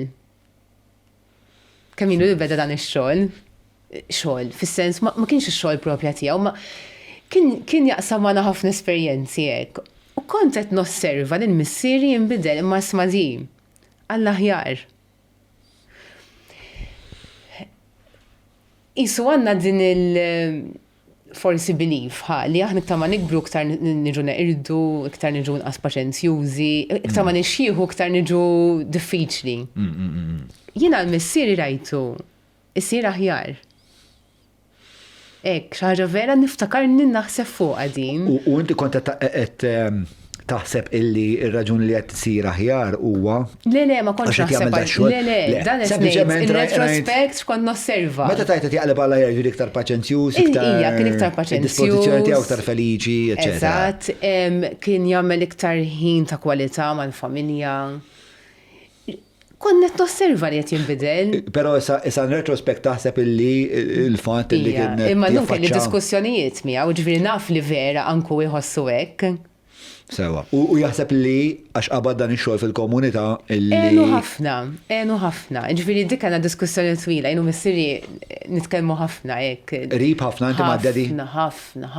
Speaker 1: Kemm ilu beda dan ix-xogħol. Xogħol, fis-sens ma kienx ix-xogħol propja tiegħu, ma kien jaqsam magħna ħafna esperjenzi hekk. U kont qed nosserva li l-missieri jinbidel imma smadi għall-aħjar. Isu għandna din forsi belief li aħna iktar ma nikbru iktar niġu neqirdu, iktar niġu nqas paċenzjużi, iktar ma nixxieħu iktar niġu diffiċli. Jiena l-missieri rajtu isir aħjar. Ek, xaħġa vera niftakarni naħseb fuq għadin.
Speaker 2: U inti kont qed taħseb illi ir-raġun li qed tsir aħjar huwa.
Speaker 1: Le, ma kontx naħseb. Le, dan qed retrospect kont nosserva.
Speaker 2: Meta tajt qed jaqleb għal aħjar juri iktar paċenzjuż,
Speaker 1: kien iktar paċenzjuż.
Speaker 2: Dispożizzjoni tiegħu iktar feliċi, eċetera.
Speaker 1: Eżatt, kien jagħmel iktar ħin ta' kwalità mal-familja. Konnet tosserva li qed jinbidel.
Speaker 2: Però issa retrospekt taħseb illi il-font li kien.
Speaker 1: Imma nun kelli diskussjonijiet miegħu, ġifieri naf li vera anku jħossu hekk.
Speaker 2: Sewa. U jaħseb li għax qabad dan ix-xogħol fil-komunità illi.
Speaker 1: Enu ħafna. Ġifieri dik għandna diskussjoni twila, jienu missieri nitkellmu ħafna hekk.
Speaker 2: Rib ħafna inti maddedi?
Speaker 1: Ħafna.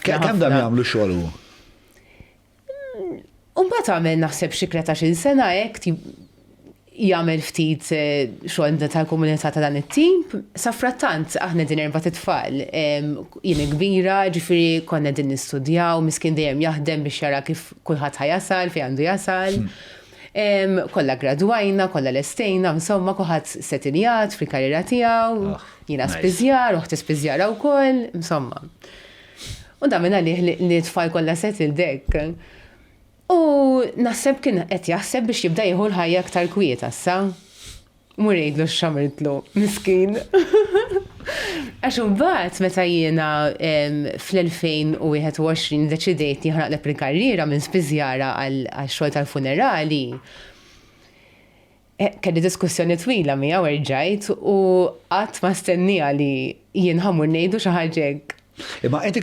Speaker 2: Kemm dan jagħmlu xogħol hu?
Speaker 1: Mbagħad għamel naħseb xi 13 sena hekk jagħmel ftit xogħol tal-komunità ta' dan it-tip. Sa frattant aħna din 4 tfal. Jien kbira, ġifieri konna din nistudjaw, miskin dejjem jaħdem biex jara kif kulħadd ħajasal, fejn għandu jasal. Kollha gradwajna, kollha lestejna, insomma kulħadd setiljat fil-karriera tiegħu. Jiena spiżjar, uħti spiżjara wkoll, insomma. U da minn għalih li tfal kollha setildek. U naħseb kien qed jaħseb biex jibda jieħu l-ħajja aktar kwieta issa. Mur jgħidlu x'xamritlu, miskin. Għax imbagħad meta jiena fl-2021 deċidejt nieħraq il-karriera minn spiżjara għal xogħol tal-funerali. Kelli diskussjoni twila miegħu rġajt u qatt ma stennija li jien ħammur ngħidu xi ħaġa hekk.
Speaker 2: Imma inti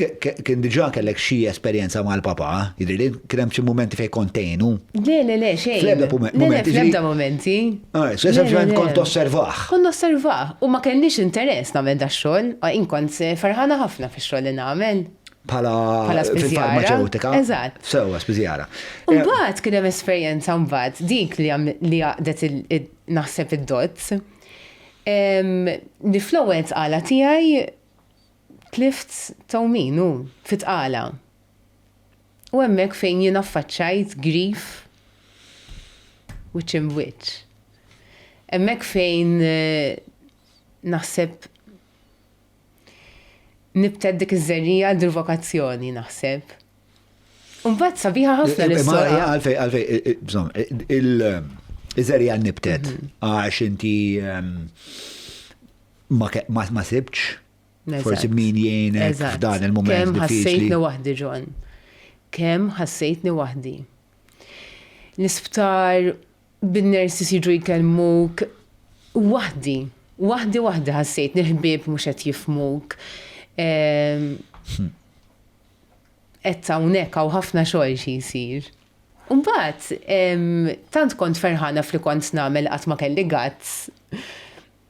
Speaker 2: kien diġà kellek xi esperjenza mal-papa, jidhirli kien hemm xi mumenti fejn kontejnu.
Speaker 1: Le, xejn. Fl-ebda momenti.
Speaker 2: So eżempju kont osservah.
Speaker 1: Kont osservah u ma kellix interess nagħmel da xogħol, inkont farħana ħafna fix-xogħol li nagħmel.
Speaker 2: Bħala fil-farmaceutika.
Speaker 1: Eżatt.
Speaker 2: Sewwa spiżjara.
Speaker 1: Mbagħad kien hemm esperjenza mbagħad dik li għaqdet naħseb id-dots. Li fl-ewwel tqala tiegħi tlift tawminu fit-qala. U hemmhekk fejn jien affaċċajt grief wiċċ imwiċċ. Hemmhekk fejn naħseb nibted dik iż-żerrija l-vokazzjoni naħseb. U mbagħad sabiħa ħafna l-istorja.
Speaker 2: Għalfej, il-żerrija nibted għax inti ma sibx.
Speaker 1: Eżatt.
Speaker 2: Forsi min jgħinek
Speaker 1: Eżatt.
Speaker 2: f'dan il-moment
Speaker 1: Kemm
Speaker 2: diffiċli.
Speaker 1: ħassejtni waħdi, John. Kemm ħassejtni waħdi. L-isptar bin-nersi jiġu jkellmuk waħdi ħassejtni l-ħbieb mhux qed jifhmuk. Qed hawnhekk hawn ħafna xogħol xi jsir. Mbagħad tant kont ferħana fli kont nagħmel qatt ma kelli gazz.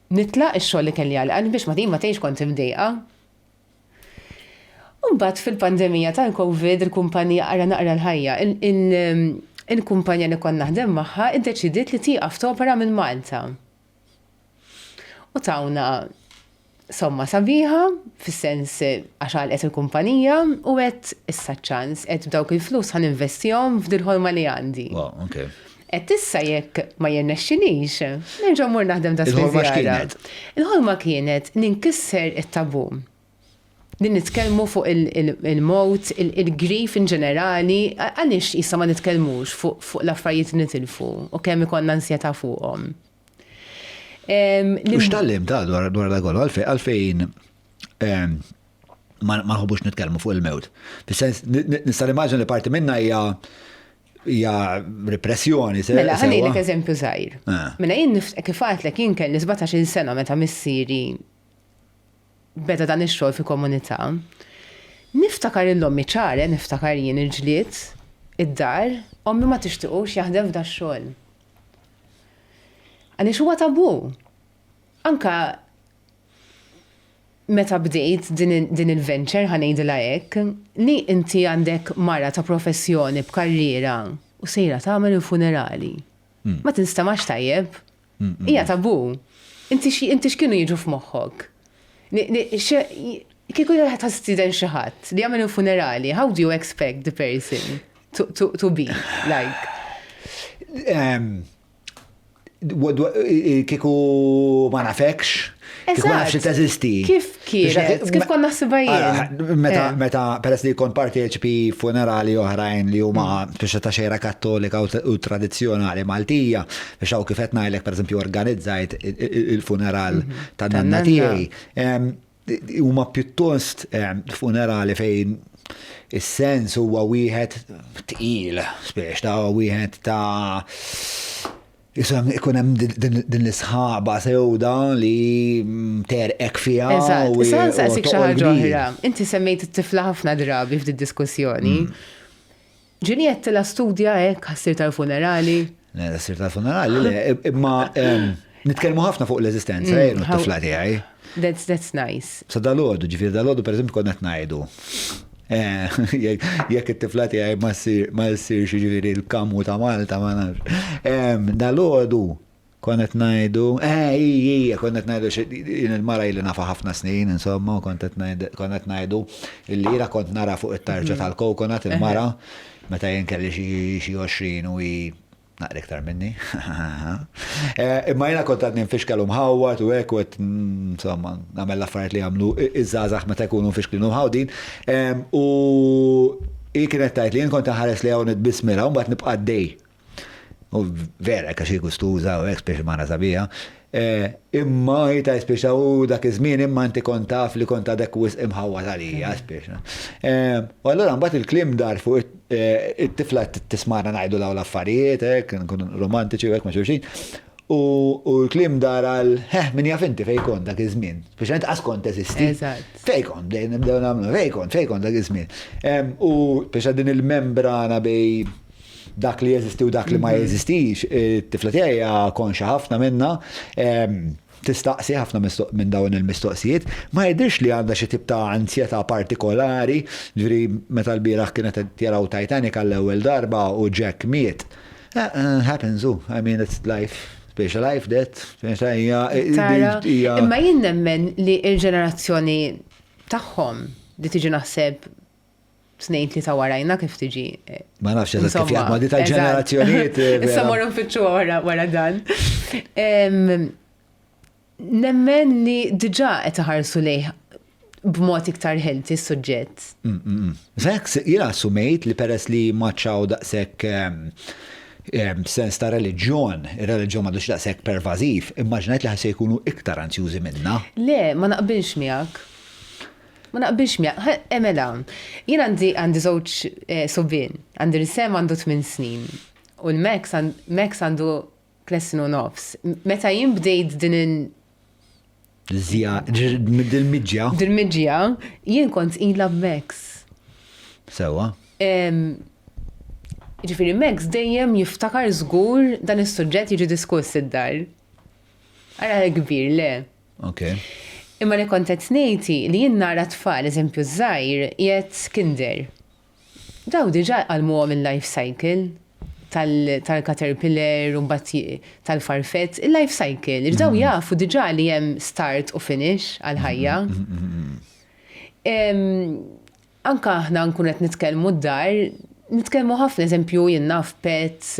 Speaker 1: Nitlaq ix-xogħol li kelli għalqan biex ma tgħix kont imdejqa. Mbagħad fil-pandemija tal-COVID il-kumpanija qara naqra l-ħajja. Il-kumpanija li konna naħdem magħha iddeċidiet li tieqaf topera minn Malta. U tawna somma sabiħa, fis-sens għax għalqet il-kumpanija u qed issa ċans qed b'dawk il-flus ħaninvestihom f'dil ħolma li għandi.
Speaker 2: Wow, okay.
Speaker 1: Et issa jekk ma jirnexxinix, nerġa' mmur naħdem ta'
Speaker 2: Il-ħolma x'kienet?
Speaker 1: Il-ħolma kienet ninkisser it-tabu. Li nitkellmu fuq il-mowt, il-grief in ġenerali, għaliex issa ma nitkellmux fuq l-affarijiet nitilfu u kemm ikonna ansjetà fuqhom.
Speaker 2: U x'tallim ta' dwar da kollu għalfejn ma nħobbux nitkellmu fuq il-mewt. Fis-sens nista' nimmaġina li parti minnha hija repressjoni.
Speaker 1: Mela, ħanejlek eżempju żgħir. Mela jien kif għadlek jien kelli 17-il sena meta missieri beda dan ix-xogħol fi komunità. Niftakar il-ommi ċare, niftakar jien il-ġlied, id-dar, ommi ma tixtiequx jaħdem f'da x-xogħol. Għaliex huwa tabu. Anka meta bdejt din il-venture ħanejdilha hekk, li inti għandek mara ta' professjoni b'karriera u sejra tagħmel il-funerali. Ma tinstamax tajjeb. Hija tabu. Inti x'kienu jiġu f'moħħok? Kieku qed ħastiden xi ħadd li jagħmel il-funerali, how do you expect the person to be like? Kieku
Speaker 2: ma nafekx. Kif ma nafx teżisti.
Speaker 1: Kif konna naħsibha jien?
Speaker 2: Meta peress li jkun parteċipi funerali oħrajn li huma biex ta' xejra kattolika u tradizzjonali Maltija, biex hawn kif qed ngħidlek pereżempju organizzajt il-funeral tan-nanna tiegħi. Huma pjuttost funerali fejn is-sens huwa wieħed tqil, spiex ta' wieħed ta' ikun hemm din l-isħaba sewda li terqek fiha.
Speaker 1: Eżatt, issa nsaqsik xi ħaġa oħra. Inti semmejt it-tifla ħafna drabi f'din diskussjoni. Ġieli qed tilha studja hekk ħassir tal-funerali.
Speaker 2: Le, ħassir tal-funerali, imma nitkellmu ħafna fuq l-eżistenza t-tifla tiegħi.
Speaker 1: That's nice.
Speaker 2: Sa dal-għodu, ġifieri dal-għodu pereżempju konna qed ngħidu. Jekk it-tifla tiegħi ma ssirx jiġifieri l-kamu ta' Malta ma nafx. Dal-għodu kont qed ngħidu, kont qed ngħidu il-mara li nafa ħafna snin, insomma, kont qed ngħidu il-lira kont nara fuq it-tarġa tal-kokonat il-mara meta jien kelli xi 20 u naqra iktar minni. Imma jiena kont qed ninfixkel mħawwat u hekk qed insomma nagħmel l-affarijiet li jagħmlu iż-żgħażagħ meta jkunu mfixklin u mħawdin. U kienet tgħid li jien kont ħares li hawn nitbismilha u mbagħad nibqa' għaddej. U vera kaxi gustuża u hekk spiex ma sabiħa. Imma jita jispiexa u dak iż-żmien imma inti kont taf li kont għadek wisq imħawwat għalija spiex. U allura mbagħad il-kliem dar fuq it-tifla tismara ngħidu law l-affarijiet hekk, nkunu romantiċi u hekk ma xulxin. U l-kliem dar għal min jaf inti fejn kont dak iż-żmien. Speċjalment qas kont teżisti. Fejn kont dejjem nibdew nagħmlu fejn kont dak iż-żmien. U speċa din il-membrana bej dak li jeżisti u dak li ma jeżistix, it-tifla tiegħi konxa ħafna minnha, tistaqsi ħafna minn dawn il-mistoqsijiet, ma jidhirx li għandha xi tip ta' ansjetà partikolari, ġifieri meta l-bieraħ kienet jaraw Titanic għall-ewwel darba u Jack miet. Happens, I mean it's life. Special life, that.
Speaker 1: Imma jien nemmen li l-ġenerazzjoni tagħhom li tiġi naħseb snejn li ta' warajna kif tiġi.
Speaker 2: Ma nafx kif jgħadma di tal-ġenerazzjonijiet.
Speaker 1: Issa morru nfittxu wara dan. Nemmen li diġà qed iħarsu lejh b'mod iktar healthy s-suġġett.
Speaker 2: Jiena assumejt li peress li maċċaw daqshekk sens ta' reliġjon, ir-reliġjon m'għandux daqshekk pervażiv, immaġinajt li ħase jkunu iktar anzjużi minna.
Speaker 1: Le, ma naqbilx miegħek. Ma naqbilx miegħek. Emela, jien għandi żewġ sobien, għandi Risem għandu 8 snin u l-Max għandu 3 snin u nofs. Meta jien bdejt din
Speaker 2: Dil-midġja.
Speaker 1: Dil-midġja, jien kont ila Max.
Speaker 2: Sewa.
Speaker 1: Ġifiri, Max dejjem jiftakar żgur dan is-suġġett jiġi diskuss id-dar. Ara kbir, le.
Speaker 2: Ok.
Speaker 1: Imma li kont qed ngħidi li jien nara tfal, eżempju żgħir, qiegħed kinder. Daw diġà għalmuhom il-life cycle tal-caterpillar u mbagħad tal-farfet, il-life cycle. Daw jafu diġà li hemm start u finish għal-ħajja. Anka aħna nkun qed nitkellmu d-dar, nitkellmu ħafna eżempju jien naf pets,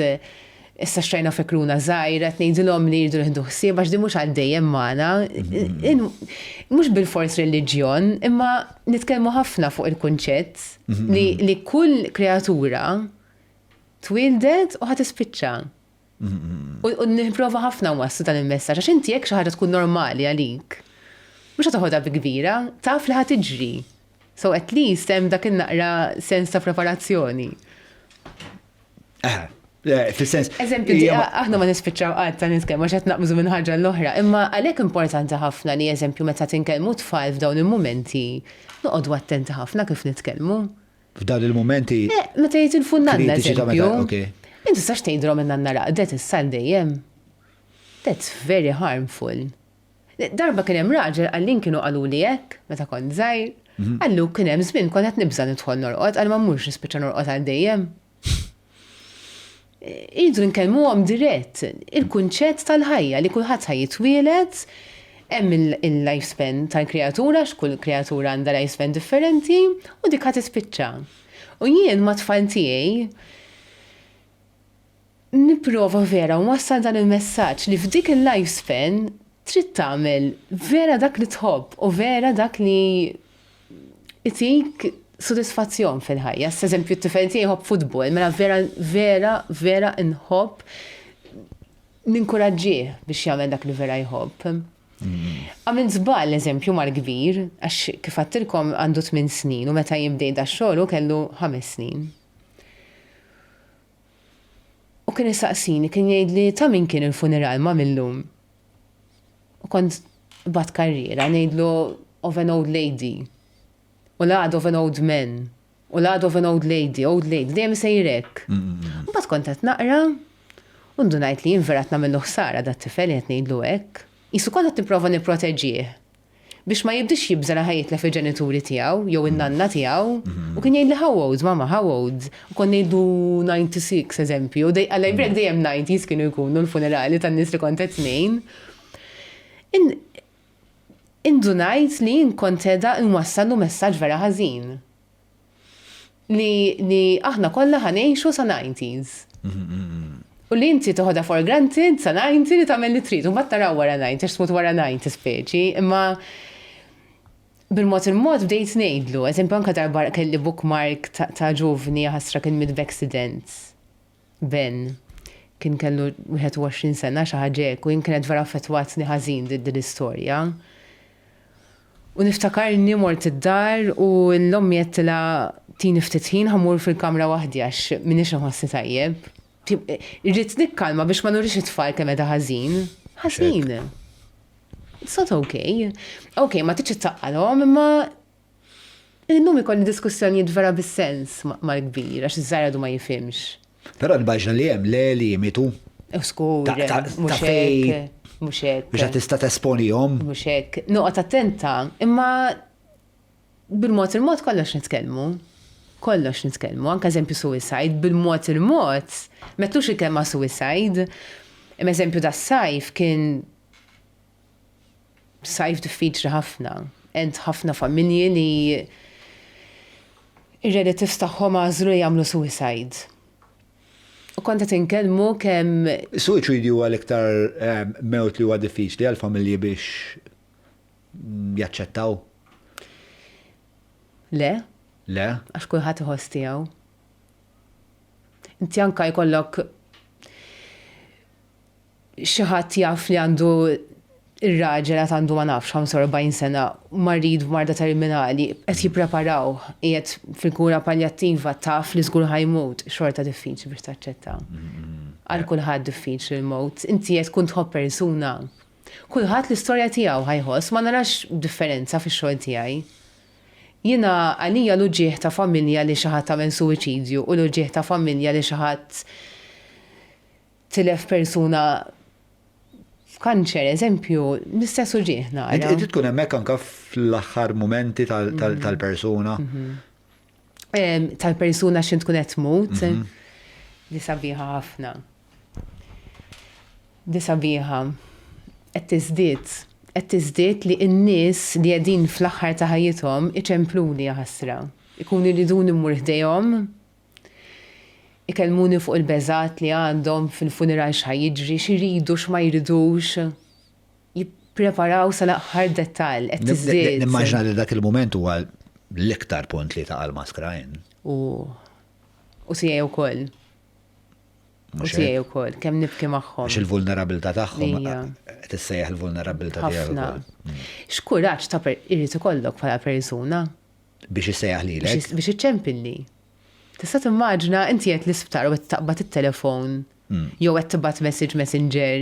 Speaker 1: issa xtrajna fekruna żgħira, qed ngħidilhom li jridu jieħdu ħsieb għax di mhux għaddejjem magħna. Mhux bil-fors reliġjon, imma nitkellmu ħafna fuq il-kunċett li kull kreatura twildet u ħat ispiċċa. U nipprova ħafna wassu dan il-messaġġ għax inti jekk xi ħaġa tkun normali għalik. Mhux ħadd bi kbira, taf li ħad tiġri. So at least hemm dak in-naqra sens ta' preparazzjoni.
Speaker 2: Fil-sens.
Speaker 1: Eżempju, aħna ma nispiċċaw qatt ta' nitkellmu għax qed naqbżu minn ħaġa l-oħra, imma għalhekk importanti ħafna li eżempju meta tinkellmu tfal f'dawn il-mumenti noqogħdu attenti ħafna kif nitkellmu.
Speaker 2: F'dawn il-momenti.
Speaker 1: Meta jitilfu n-nanna eżempju. Inti sax tgħidilhom in-nanna raqdet issa dejjem. That's very harmful. Darba kien hemm raġel għallin kienu qalu li hekk meta kont żgħir, għallu kien hemm żmien kont qed nibża nidħol norqod għal ma mmurx nispiċċa norqod għal dejjem. Idu nkellmuhom dirett il-kunċett tal-ħajja li kulħadd ħajjitwieled hemm il-lifespan tal-kreatura x'kull kreatura għandha lifespan differenti u dik ħadd tispiċċa. U jien ma' tfal tiegħi nipprova vera nwassal dan il-messaġġ li f'dik il-lifespan trid tagħmel vera dak li tħobb u vera dak li itik sodisfazzjon fil-ħajja. Eżempju, t-tifel tiegħi jħobb futbol, mela vera nħobb ninkoraġġih biex jagħmel dak li vera jħobb. Għamil żball eżempju mal-kbir, għax kif għattilkom għandu 8 snin u meta jimbdej da xogħol kellu 5 snin. U kien isaqsini, kien jgħidli ta' min kien il-funeral ma' millum. U kont bat karriera, ngħidlu of an old lady. U lad of an old man. U lad of an old lady, dejjem sejrek. U bat kont qed naqra, u ndunajt li jinverat nagħmlu ħsara dat tifel qed ngħidlu hekk. Isu kont qed nipprova nipproteġġih biex ma jibdix jibżala ħajjitla fil-ġenituri tiegħu jew in-nanna tiegħu. U kien jgħidli how old, mama, how old? U kon ngħidu 96 eżempju. Għallaj brek dejjem 90s kienu jkunu l-funerali tan-nies li kont qed ngħin. Indunajt li kont edha nwassallu messaġġ vera ħażin. Li aħna kollha ħanejxu sa 90s. U li inti toħodha for granted sa 90 li tagħmel li trid, u mbagħad taraw wara 90 għax tmut wara 90 speċi, imma bil-mod il-mod bdejt ngħidlu, eżempju anke darba kelli bookmark ta' ġuvni ħasra kien mid-accidents. Ben kien kellu 21 sena xi ħaġek u jien kienet vera affettwatni ħażin din l-istorja. U niftakarni mort id-dar u l-ommi jettila tini ftit ħin ħamur fil-kamra waħdi għax minix nħossi tajjeb. Irrid nikkalma biex ma nurix it-tfal kemm edha ħażin. Ħażin. It's not okay. Okay, ma tiġi taqqalhom imma illum ikolli diskussjonijiet vera bis-sens mal-kbir għax iż-żgħar ma jifhimx.
Speaker 2: Però l-baġna li hemm le li jimitu.
Speaker 1: Skur, mhux hekk. Mhux hekk.
Speaker 2: Biex tista' tesponihom.
Speaker 1: Mhux hekk. Noqgħod attenta, imma bil-mod il-mod kollox nitkellmu. Kollox nitkellmu, anke eżempju suicide, bil-mod il-mod, mettux il-kelma suicide, imma eżempju da' sajf kien sajf diffiċli ħafna. Ent ħafna familji li ir-relatives tagħhom għażlu jagħmlu suicide. U kont qed inkellmu kemm
Speaker 2: suicide huwa l-iktar mewt li huwa diffiċli għall-familji biex jaċċettaw.
Speaker 1: Le?
Speaker 2: Le?
Speaker 1: Għax kulħadd iħoss tiegħu. Inti anke jkollok xi ħadd jaf li għandu ir-raġel għat għandu ma nafx 45 sena marid b'marda terminali qed jippreparaw qiegħed fil-kura paljattiva taf li żgur ħajmut xorta diffiċli biex taċċetta. Għal kulħadd diffiċli l-mowt. Inti qed tkun tħobb persuna. Kulħadd l-istorja tiegħu ħajħoss ma narax differenza fix-xogħol tiegħi. Jiena għalija l-uġieħ ta' familja li xi ħadd tagħmel suwiċidju u l-uġieħ ta' familja li xi ħadd tilef persuna f'kanċer, eżempju, l-istess uġieħ nara.
Speaker 2: Inti tkun hemmhekk anke fl-aħħar momenti tal-persuna.
Speaker 1: Tal-persuna x'int tkun qed tmut. Di sabiħa ħafna. Di sabiħa qed tiżdied li n-nies li qegħdin fl-aħħar ta' ħajjithom iċempluni ħasra. Ikunu jriduni mmur ħdejhom, ikellmuni fuq il-beżat li għandhom fil-funeral x'ħajjiġri, x'iridu x'ma jridux, jippreparaw sal-aħħar dettall qed tiżdied.
Speaker 2: Nimmaġna li dak il-mument huwa l-iktar punt li taqal maskrajn.
Speaker 1: U tiegħi wkoll. U tiegħi wkoll, kemm nibki magħhom.
Speaker 2: Biex il-vulnerabilità tagħhom qed issejjaħ il-vulnerabilità tiegħek ukoll.
Speaker 1: X'kuraġġ ta' irid ikollok bħala persuna.
Speaker 2: Biex issejjaħ lilek.
Speaker 1: Biex iċċempilli. Tista' timmaġna inti qed l-isptar u qed taqbad it-telefon jew qed tibgħat message messenger.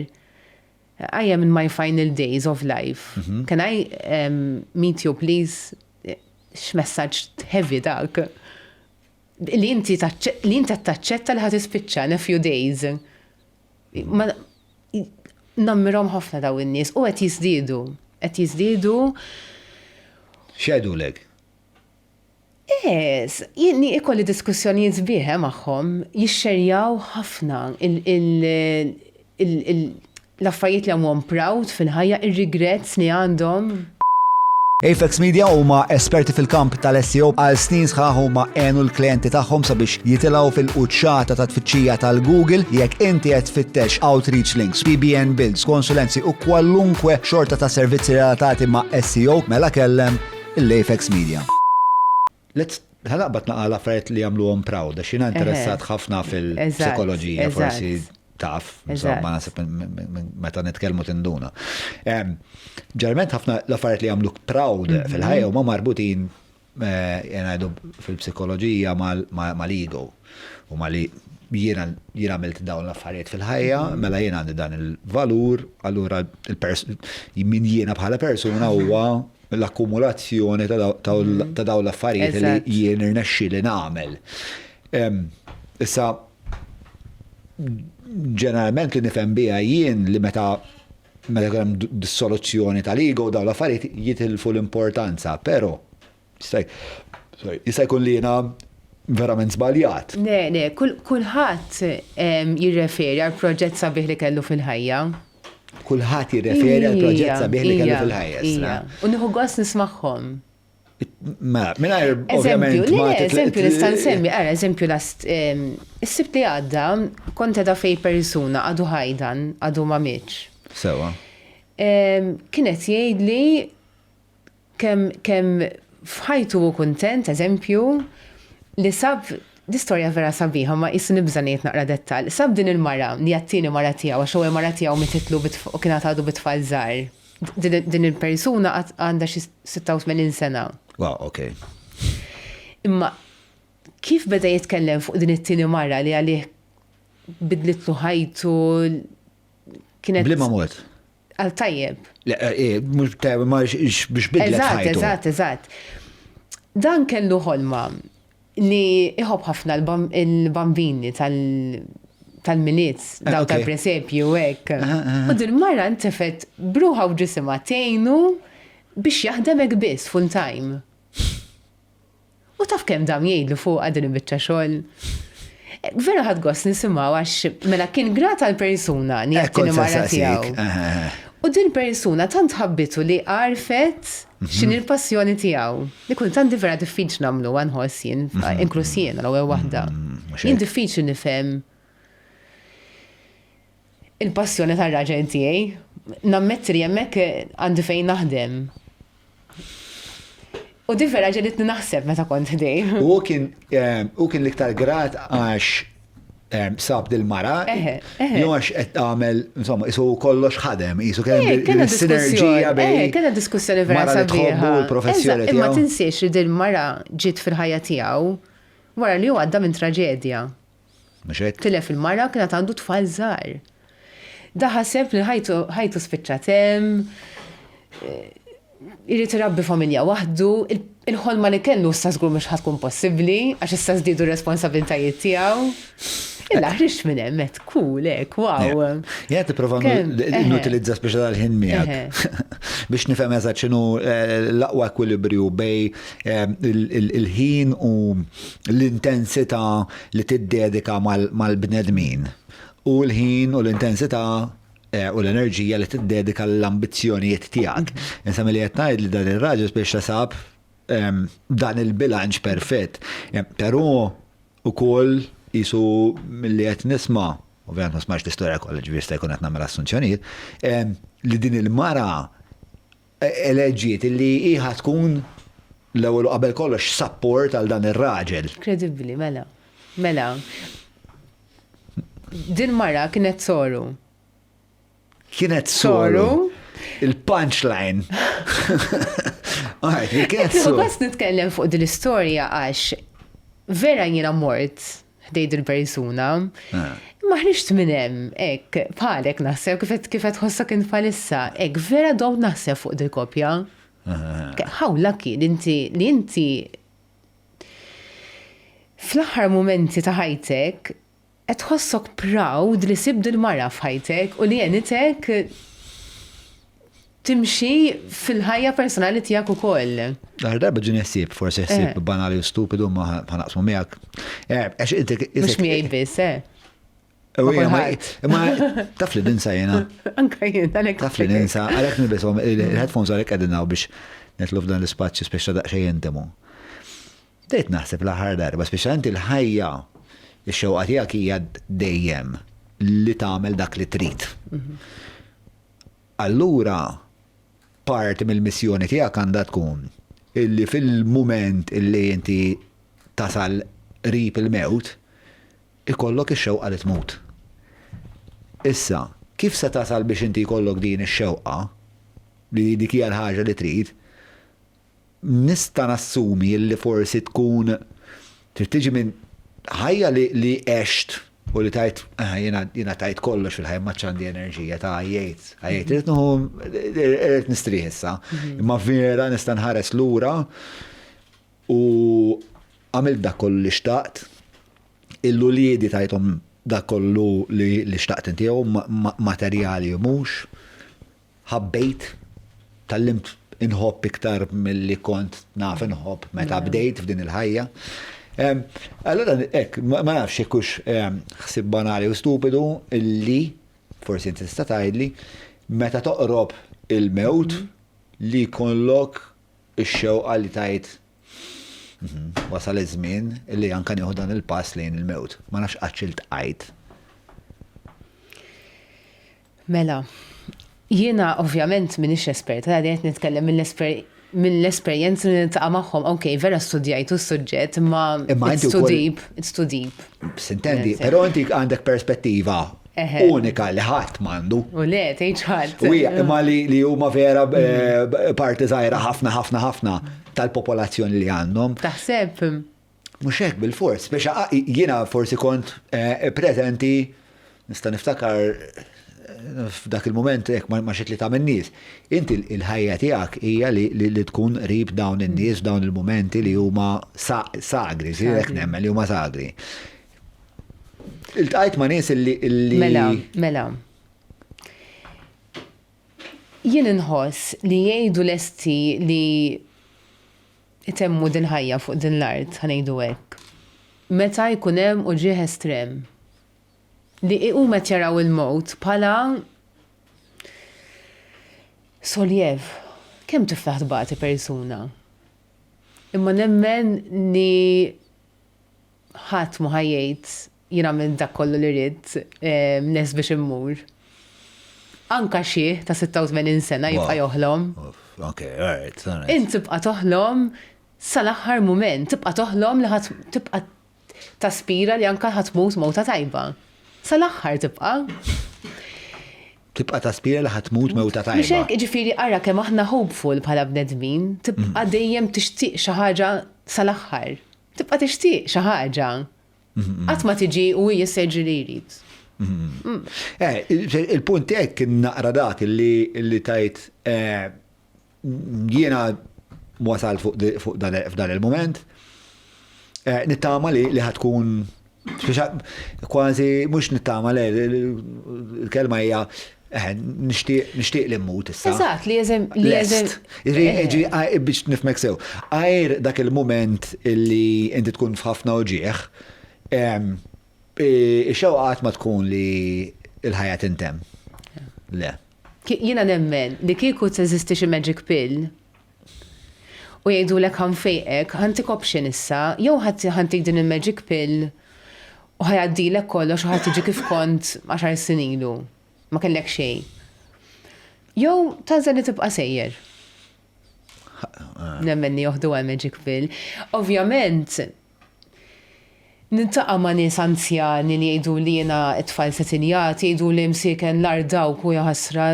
Speaker 1: I am in my final days of life. Can I meet you please? X'messaġġ heavy dak. Li inti taċċetta li ħad ispiċċa in a few days. Nammirhom ħafna daw in-nies u qed jiżdiedu.
Speaker 2: X'għidulek?
Speaker 1: Jieni ikolli diskussjonijiet sbieħ magħhom jixxerjaw ħafna l-affarijiet li għamhom proud fil-ħajja, ir-regrets li għandhom.
Speaker 2: Apex Media huma esperti fil-kamp tal-SEO għal snin sħaħ huma għenu l-klijenti tagħhom sabiex jitilgħu fil-quċċata ta' tfittxija tal-Google jekk inti qed tfittex outreach links, PBN builds, konsulenzi u kwalunkwe xorta ta' servizzi relatati ma' SEO mela kellem l-Apex Media. Ħalaqbat naqal affarijiet li jagħmluhom proud, għax jiena interessat ħafna fil-psikoloġija, forsi taf, ma nasib meta nitkellmu tinduna. Ġeneralment ħafna l-affarijiet li jagħmluk proud fil-ħajja huma marbutin ngħidu fil-psikoloġija mal-ego u li jiena għamilt dawn l-affarijiet fil-ħajja, mela jiena għandi dan il-valur, allura min jiena bħala persuna huwa l-akkumulazzjoni ta' daw l-affarijiet li jien irnexxi li nagħmel. Issa ġeneralment li nifhem biha jien li meta hemm dis-soluzzjoni tal-ego daw l-affarijiet jitilfu l-importanza, però jista' jkun li jiena verament żbaljat.
Speaker 1: Ne, kulħadd jirreferi għal proġett sabiħ li kellu fil-ħajja.
Speaker 2: Kulħadd jirreferi għal proġett sabiħ li kellu fil-ħajja.
Speaker 1: U nieħu gost nismagħhom.
Speaker 2: Mingħajr ovvjament ma
Speaker 1: eżempju nista' nsemmi, eżempju is-sibt li għadda kont qiegħda fejn persuna għadu ħajdan, għadu ma mitx.
Speaker 2: Sewa.
Speaker 1: Kienet jgħidli kemm f'ħajtu u kuntent, eżempju, li sab l-istorja vera sabiħa ma jisni bżaniet naqra dettal. Sab din il-mara li għattini mara tiegħu għax huwa mara tiegħu mititlu u kienet għadu bit-tfal żgħar. Din il-persuna għandha xi 86 sena.
Speaker 2: Wow, okay.
Speaker 1: Imma kif beda jitkellem fuq din it-tieni mara li għalih bidlitlu ħajtu kienet.
Speaker 2: Blima mod.
Speaker 1: Għal tajjeb.
Speaker 2: Mhux biex bidlet ħajtu.
Speaker 1: Eżatt. Dan kellu ħolma li iħobb ħafna il-bambini tal-miliz, daw tal-presepju hekk. U din marra ntefet bruħa u ġisimha tgħinu biex jaħdemek biss full time. U taf kemm dam jgħidlu fuq għadin biċċa xogħol. Vera ħadd gost nisimgħu għax mela kien grat għall-persuna li jaħtini marra tiegħu. U din persuna tant ħabbitu li għarfet x'in il-passjoni tiegħu. Li kultant vera diffiċli nagħmlu nħoss jien, inklus jien l-ewwel waħda. Jien diffiċli nifhem il-passjoni tar-raġel tiegħi. Nammetti li hemmhekk għandi fejn naħdem. U di vera ġelitni naħseb meta kont dej.
Speaker 2: U kien l-iktar grat għax sab dil-mara,
Speaker 1: Eħe.
Speaker 2: jew għax qed tagħmel, insomma, isu kollox ħadem, isu kemm
Speaker 1: Kena
Speaker 2: sinerġija bejn
Speaker 1: kena diskussjoni vera
Speaker 2: mara li tħobbu
Speaker 1: sabiħa.
Speaker 2: l-professjoni
Speaker 1: Imma
Speaker 2: tiegħu.
Speaker 1: tinsiex li din mara ġiet fil-ħajja tiegħu wara li huwa għadda minn traġedja.
Speaker 2: Mhux hekk?
Speaker 1: Tilef il-mara kienet għandu tfal żgħar. Da ħaseb li ħajtu spiċċatem, irrid irabbi familja waħdu, il-ħolma li kellu issa żgur mhux ħatkun possibbli għax issa żdiedu r-responsabbiltajiet tiegħu. Illa ħriġ minn hemmhekk cool hekk, wow.
Speaker 2: Jgħid tipprova nutilizza speċa tal-ħin miegħek biex nifhem eżatt x'inhu l-aqwa ekwilibrju bej il-ħin u l-intensità li tiddedika mal-bnedmin u l-ħin u l-intensità u l-enerġija li tiddedika l-ambizzjonijiet tiegħek. Insomma li qed ngħid li dan ir-raġel speċa sab dan il-bilanċ perfett. Però ukoll jisu mill-li qed nisma', ovvjament ma smax l-istorja kollha ġifieri sta jkun qed nagħmel assunzjonijiet, li din il-mara eleġġiet li hija tkun l-ewwel qabel kollox support għal dan ir-raġel.
Speaker 1: Kredibbli, mela. Mela. Din mara kienet soru.
Speaker 2: Kienet soru. Il-punchline. Kienet soru.
Speaker 1: Bas nitkellem fuq din l-istorja għax vera jiena mort ħdejt il-persuna. Ma ħriġt minn hemm hekk bħalek naħseb kif qed ħossok infalissa, hekk vera dom naħseb fuq dil-kopja. How lucky li inti fl-aħħar momenti ta' ħajtek qed tħossok proud li sib dil-mara f'ħajtek u li għenitek timxi fil-ħajja personali tiegħek ukoll.
Speaker 2: Daħar darba ġuni ħsieb, forsi ħsieb banali u stupidu ma ħanaqsmu miegħek.
Speaker 1: Mhux miegħi biss,
Speaker 2: Ma taf li ninsa jena.
Speaker 1: Anka jien, għalek.
Speaker 2: Taf li ninsa, għalek nibisom, il-headphones għalek għedinaw biex netlu f'dan l-spazju speċa daqxej jintemu. Dejt naħseb l-ħar darba, speċa inti l-ħajja, il-xewqa tijak hija dejjem li tagħmel dak li trid. Allura, parti mill-missjoni tijak għandha tkun illi fil-moment illi inti tasal rip il-mewt, ikollok ix-xewqa li tmut. Issa, kif se tasal biex inti jkollok din ix-xewqa li dik hija l-ħaġa li trid, nista' nassumi li forsi tkun trid tiġi minn ħajja li għext u li tajt jiena tajt kollox fil-ħajja ma ċandi enerġija ta' ħajjejt irid nistrieħ issa. Imma vera nista' nħares lura u għamil dak kollu li xtaqt, illu li jedi tajtom dak kollu li xtaqt inti jew materjali u mhux, ħabbejt, tallimt inħobb iktar mill-li kont naf inħobb meta bdejt f'din il-ħajja. Allora, ma nafx jekkux ħsib banali u stupidu illi, forsi inti tista' tgħidli, meta toqrob il-mewt li jkollok ix-xewqa li tajt wasal iż-żmien illi anke nieħu dan il-pass lejn il-mewt. Ma nafx qaċċilt qajt.
Speaker 1: Mela, jiena ovvjament m'iniex esperta, qed nitkellem mill-esperjenza li niltaqa' magħhom, okej, vera studjajtu s-suġġett, ma it's too deep.
Speaker 2: Sintendi, però inti għandek perspettiva unika li ħadd m'għandu.
Speaker 1: U le, tgħid ħadd.
Speaker 2: Imma li huma vera parti żgħira ħafna tal-popolazzjoni li għandhom.
Speaker 1: Taħseb?
Speaker 2: Mhux hekk bil-fors, speċa jiena forsi kont preżenti, nista' niftakar f'dak il-moment hekk ma xi tlieta min-nies. Inti l-ħajja tiegħek hija li tkun qrib dawn in-nies f'dawn il-momenti li huma sagri, hekk nemmen li huma sagri. Iltqajt ma' nies illi
Speaker 1: Mela. Jien inħoss li jgħidu lesti li itemmu din ħajja fuq din l-art ħanejdu hekk. Meta jkun hemm uġieħ estrem li huma jaraw il-mowt bħala soljev. Kemm tiflaħ tbagħti persuna? Imma nemmen li ħadd ma ħajjejt jiena minn dak kollu li rid nes biex immur. Anka xi ta' 86 sena jibqa' joħlom.
Speaker 2: Okay, all right.
Speaker 1: Inti tibqa' toħlom sal-aħħar mument, tibqa' toħlom li ħadd tibqa' taspira li anka ħatmut mowta tajba. Sal-aħħar tibqa'.
Speaker 2: Tibqa taspira li ħatmut mewta tajba.
Speaker 1: Mhux hekk ġifieri ara kemm aħna hopeful bħala bnedmin, tibqa' dejjem tixtieq xi ħaġa sal-aħħar. Tibqa' tixtieq xi ħaġa. Qatt ma tiġi u jisseġri li jrid.
Speaker 2: Il-punt tiegħek kien naqra dak li tajt jiena wasal fuq dan il-moment. Nittama li ħatkun kważi mhux nittama il-kelma hija nixtieq li mmut issa.
Speaker 1: Eżatt, li
Speaker 2: biex nifmek sew. Għajr dak il-moment li inti tkun f'ħafna uġieħ, ix-xewqat ma tkun li l-ħajja tintemm. Le.
Speaker 1: Jiena nemmen li kieku teżisti xi magic pill u jgħidulek ħanfejqek, ħantik option issa, jew ħantik din il-magic pill u ħajaddilek kollox u ħatiġi kif kont 10 snin ilu. Ma kellek xejn. Jew tażel li tibqa' sejjer. Nemmen li joħdu għal magic pill. Ovvjament, nintaqa' ma' nies anzjani li jgħidu li jiena t-tfal setinjati, jgħidu li msieken l-ardawk u jaħasra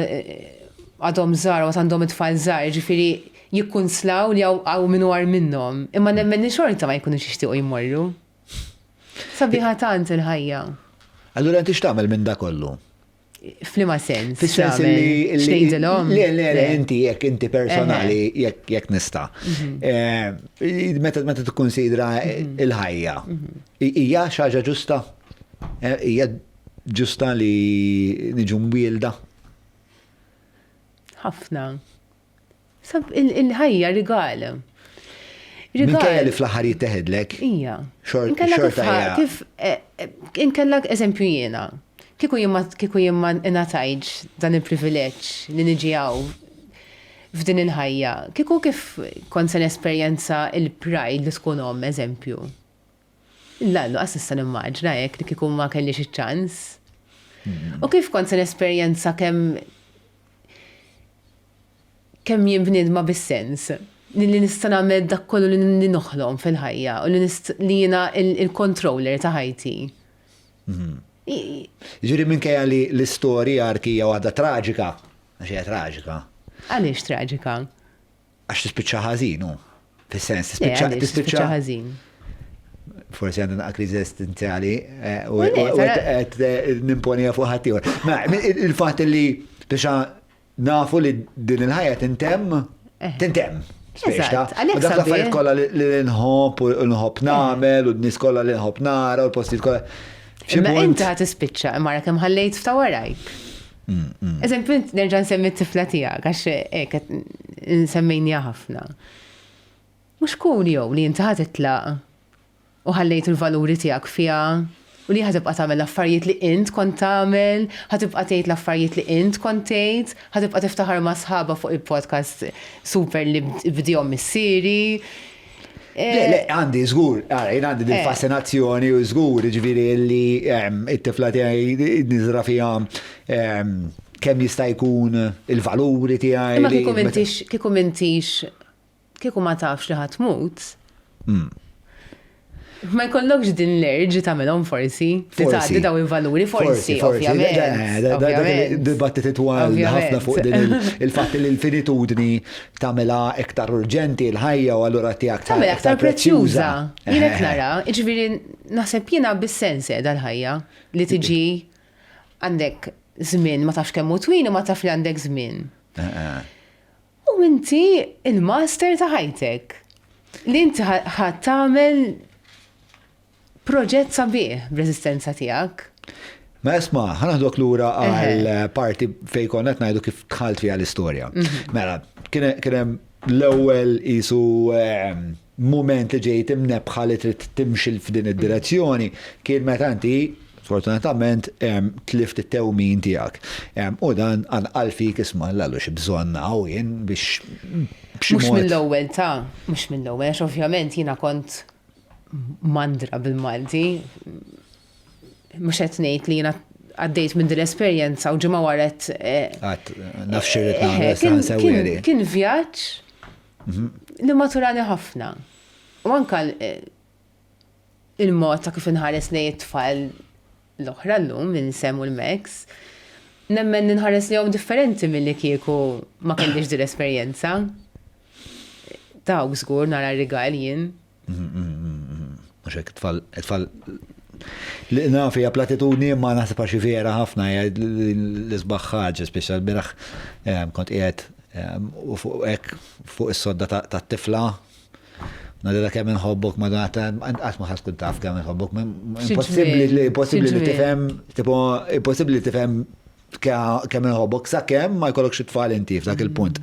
Speaker 1: għadhom żgħar u għandhom it-tfal żgħar, ġifieri jikkunslaw li għaw minnu għar minnhom. Imma nemmen li xorta ma jkunux jixtiequ jmorru. Sabiħa tant il-ħajja.
Speaker 2: Allura inti x'tagħmel minn da kollu?
Speaker 1: Flima sens.
Speaker 2: Fis-sens li
Speaker 1: xnejdilhom.
Speaker 2: Le, jekk inti personali jekk nista'. Meta tikkunsidra il-ħajja. Hija xi ħaġa ġusta? Hija ġusta li niġu mwielda?
Speaker 1: Ħafna. Sab il-ħajja rigal.
Speaker 2: Minkejja li fl-aħħar jitteħedlek.
Speaker 1: Ija.
Speaker 2: Xorta
Speaker 1: kif inkellak eżempju jiena. Kieku jimma inatajġ dan il-privileġġ li niġijaw f'din il-ħajja. Kieku kif kont se nesperjenza il-pride li tkun om eżempju. Lallu għasissa nimmaġna jek li kieku ma kellix iċ-ċans. U kif kont se nesperjenza kemm jimbnid ma bis-sens. Li nista' nagħmel dak kollu li noħlom fil-ħajja u li jiena il-controller ta' ħajti.
Speaker 2: Ġiri minkejja li l-istorja arkija waħda traġika, għax hija traġika.
Speaker 1: Għaliex traġika?
Speaker 2: Għax tispiċċa ħażinu. Fis-sens
Speaker 1: tispiċċa ħażin.
Speaker 2: Forsi għandna kriżi esistenzjali u qed nimponija fuq ħadd ieħor. Ma il-fatt li biex nafu li din il-ħajja tintemm.
Speaker 1: Eżatt,
Speaker 2: għalhekk dak l-affarijiet kollha li nħobb u nħobb nagħmel u n-nies kollha li nħobb nara u l-postijiet kollha.
Speaker 1: Imma inti ħad tispiċċa imma kemm ħallejt f'ta warajk. Eżempju, nerġa' nsemmi t-tifla tiegħek għax hekk nsemmejniha ħafna. Mhux kun jew li inti ħad titlaq u ħallejt il-valuri tiegħek fiha u li ħatibqa' tagħmel l-affarijiet li int kont tagħmel, ħatibqa' tgħid l-affarijiet li int kont tgħid, ħatibqa' tiftaħar ma' sħaba fuq il-podcast super li bdihom missieri.
Speaker 2: Le, għandi żgur, jien għandi din fascinazzjoni u żgur jiġifieri li t-tifla tiegħi niżra fiha kemm jista' jkun il-valuri tiegħi.
Speaker 1: Imma kieku m'intix kieku ma tafx li ħatmut. Ma jkollokx din l-erġi tagħmelhom forsi. Titgħaddi daw il-valuri forsi, ovvjament.
Speaker 2: Dibattit itwal ħafna fuq din il-fatt li l-finitudni tagħmilha iktar urġenti l-ħajja u allura tiegħek
Speaker 1: tagħmel aktar prezzjuża. Jien hekk nara, jiġifieri naħseb jiena bis-sens qiegħda l-ħajja li tiġi għandek żmien ma tafx kemm hu twil u ma taf li għandek żmien. U inti il-master ta' ħajtek. Li inti ħadd tagħmel proġett sabiħ b'reżistenza tiegħek.
Speaker 2: Ma isma' ħanaħdok lura għal parti fejn konna qed ngħidu kif dħalt fiha l-istorja. Mela, kien hemm l-ewwel qisu mument li ġejt imnebħa li trid timxi f'din id-direzzjoni kien meta inti sfortunatament tlift it-tewmin tiegħek. U dan għal fik isma' lallu xi bżonn hawn jien biex
Speaker 1: mhux mill-ewwel mhux mill-ewwel għax ovvjament jiena kont mandra bil-Malti. Mhux qed ngħid li jiena għaddejt minn din l-esperjenza u ġimgħa waret.
Speaker 2: Nafxiret nagħmel
Speaker 1: kien vjaġġ li maturani ħafna. U anke il-mod ta' kif inħares lejn it-tfal l-oħra llum li nsemmu l-Max, nemmen ninħares lejhom differenti milli kieku ma kellix din l-esperjenza. Dawk żgur nara rigal jien.
Speaker 2: Mhux hekk it-tfal li nafija platitudni ma naħseb xi vera ħafna l-isbaħ ħaġa speċjal biraħ kont qiegħed u fuq is-sodda tat-tifla nadila kemm inħobbok ma qatt ma ħadd tkun taf kemm inħobbok impossibbli li tifhem impossibbli li tifhem kemm inħobbok sakemm ma jkollokx it-tfal inti f'dak il-punt.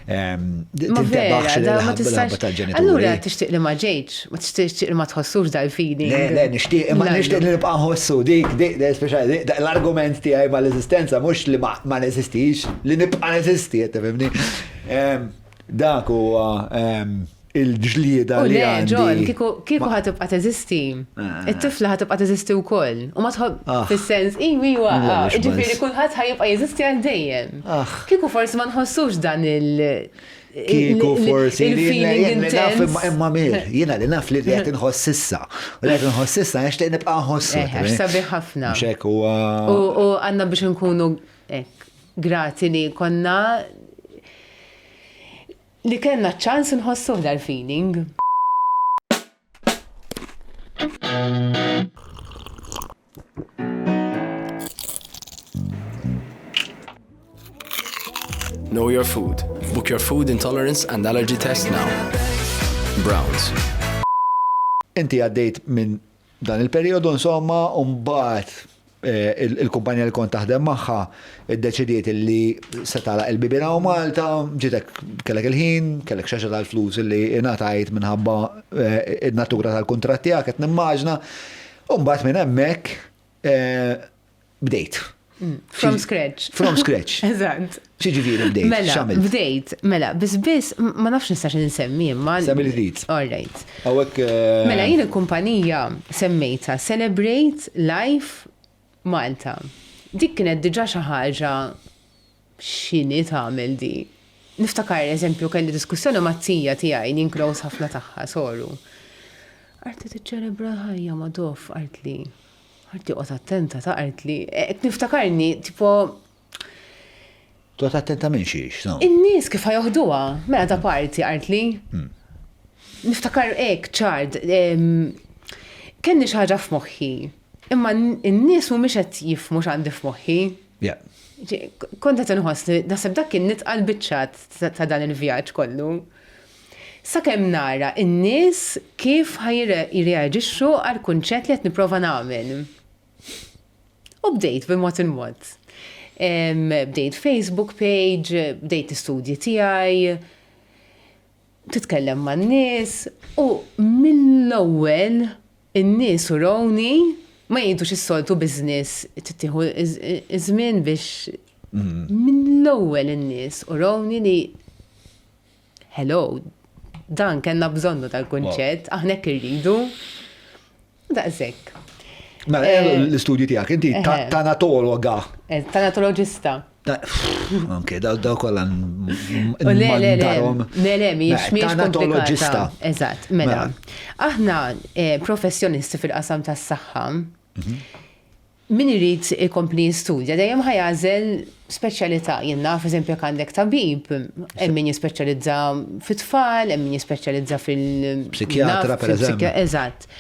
Speaker 1: Ma vera, ma tistax. Allura tixtieq li ma ġejtx, ma tixtieq li ma tħossux dal-feeling.
Speaker 2: Le, nixtieq li nibqa' nħossu dik speċjali l-argument tiegħi mal-eżistenza mhux li ma neżistix, li nibqa' neżisti, tifhimni. Dak huwa il-ġlieda li għandi.
Speaker 1: Ġon, kieku ħatibqa' teżisti. It-tifla ħatibqa' teżisti wkoll. U ma tħobb fis-sens ġifieri kulħadd ħajibqa' jeżisti għal dejjem. Kieku forsi ma nħossux dan
Speaker 2: Kieku forsi
Speaker 1: il-feeling intense.
Speaker 2: Imma jiena li naf li qed inħoss issa. U li qed inħoss issa nixtieq nibqa' nħossu.
Speaker 1: Sabiħ ħafna.
Speaker 2: Mhux hekk huwa.
Speaker 1: U għandna biex nkunu grati li konna li kellna ċans nħossu dal-feeling.
Speaker 4: Know your food. Book your food intolerance and allergy test now. Browns.
Speaker 2: Inti għaddejt minn dan il-periodu insomma u mbagħad il-kumpanija li kont taħdem magħha iddeċidiet li se tagħlaq il-bibina u Malta, ġitek kellek il-ħin, kellek xaxa tal-flus li ingħatajt minħabba in-natura tal-kuntratt tiegħek qed nimmaġna. U mbagħad minn hemmhekk bdejt.
Speaker 1: From scratch.
Speaker 2: From scratch.
Speaker 1: Eżatt.
Speaker 2: Xiġifieri bdejt.
Speaker 1: Bdejt, biss ma nafx nistax insemmi imma.
Speaker 2: Semmi li trid.
Speaker 1: All right.
Speaker 2: Hawnhekk
Speaker 1: Mela jien il-kumpanija semmejta Celebrate Life Malta. Dik kienet diġà xi ħaġa x'inhi tagħmel di. Niftakar eżempju kelli diskussjoni mat-tija tiegħi ninklows ħafna tagħha soru. Arti tiċċelebra ħajja ma dof qartli. Arti qod attenta ta' qartli. Niftakarni tipo
Speaker 2: Tot attenta minn xiex, no?
Speaker 1: In-nies kif ħajoħduha, mela ta' parti qartli. Niftakar hekk ċard, kenni xi ħaġa f'moħħi. Imma n-nies mhumiex qed jifhmu x'għandi f'moħħi. Kont qed inħoss li naħseb dak kien nitqal biċċat ta' dan il-vjaġġ kollu. Sakemm nara n-nies kif jirreaġixxu għal kunċett li qed nipprova nagħmel. U bdejt b'mod il-mod. Bdejt Facebook page, bdejt istudji tiegħi, titkellem man-nies u mill-ewwel in-nies urawni ma jgħidux is-soltu business tittieħu iż-żmien biex mill-ewwel in-nies urawni li hello, dan kellna bżonnu tal-kunċett, aħna hekk irridu. Daqshekk.
Speaker 2: Mela l-istudju tiegħek inti tanatologa.
Speaker 1: Tanatologista.
Speaker 2: Anke daw kollha
Speaker 1: Le, mhijiex komplikata. Eżatt, mela. Aħna professjonisti fil-qasam tas-saħħa. Min irid ikompli jistudja dejjem ħajażel speċjalità. Jien naf eżempju jekk għandek tabib, hemm min jispeċjalizza fit-tfal, hemm min jispeċjalizza
Speaker 2: Psikjatra pereżempju.
Speaker 1: Eżatt.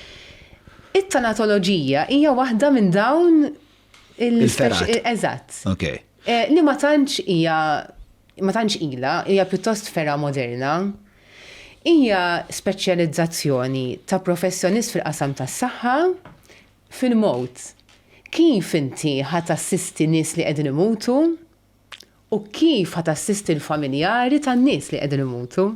Speaker 1: It-tanatoloġija hija waħda minn dawn
Speaker 2: il-ferat.
Speaker 1: Eżatt.
Speaker 2: Okay.
Speaker 1: Li ma tantx ilha, hija pjuttost fera moderna. Hija speċjalizzazzjoni ta' professjonist fil-qasam tas-saħħa fil-mod. Kif inti ħatassisti nies li qegħdin imutu u kif ħatassisti l-familjari tan-nies li qegħdin imutu.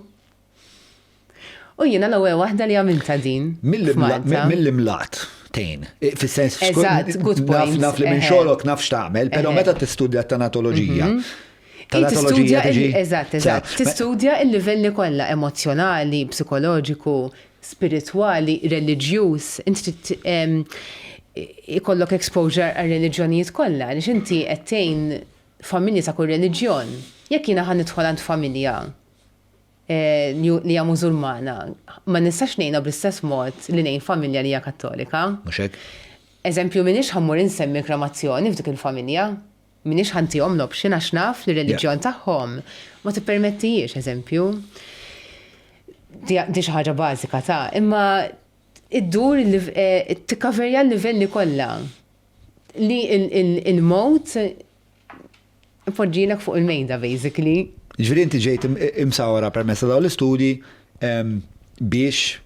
Speaker 1: U jiena l-ewwel waħda li għamilta din.
Speaker 2: Mill-imlat tejn. Fis-sens naf li minn xogħolok naf x'tagħmel, però meta tistudja t-tanatoloġija.
Speaker 1: Tanatoloġija tiġi. Eżatt. Tistudja l-livelli kollha emozjonali, psikoloġiku, spiritwali, reliġjuż. Inti ikollok exposure għal reliġjonijiet kollha, għaliex inti qed tgħin familji ta' kull reliġjon. Jekk jiena ħan nidħol għand familja li hija mużulmana, ma nistax ngħinha bl-istess mod li ngħin familja li hija kattolika.
Speaker 2: Mhux hekk?
Speaker 1: Eżempju, minix ħammur insemmi kremazzjoni f'dik il-familja, minix ħantihom l-option għax naf li reliġjon tagħhom ma tippermettijiex, eżempju. Di xi ħaġa bażika ta' imma iddur tikkaverja l-livelli kollha li il-mowt ipoġġilek fuq il-mejda basically.
Speaker 2: Ġifieri inti ġejt imsawra permezz dawn l-istudji biex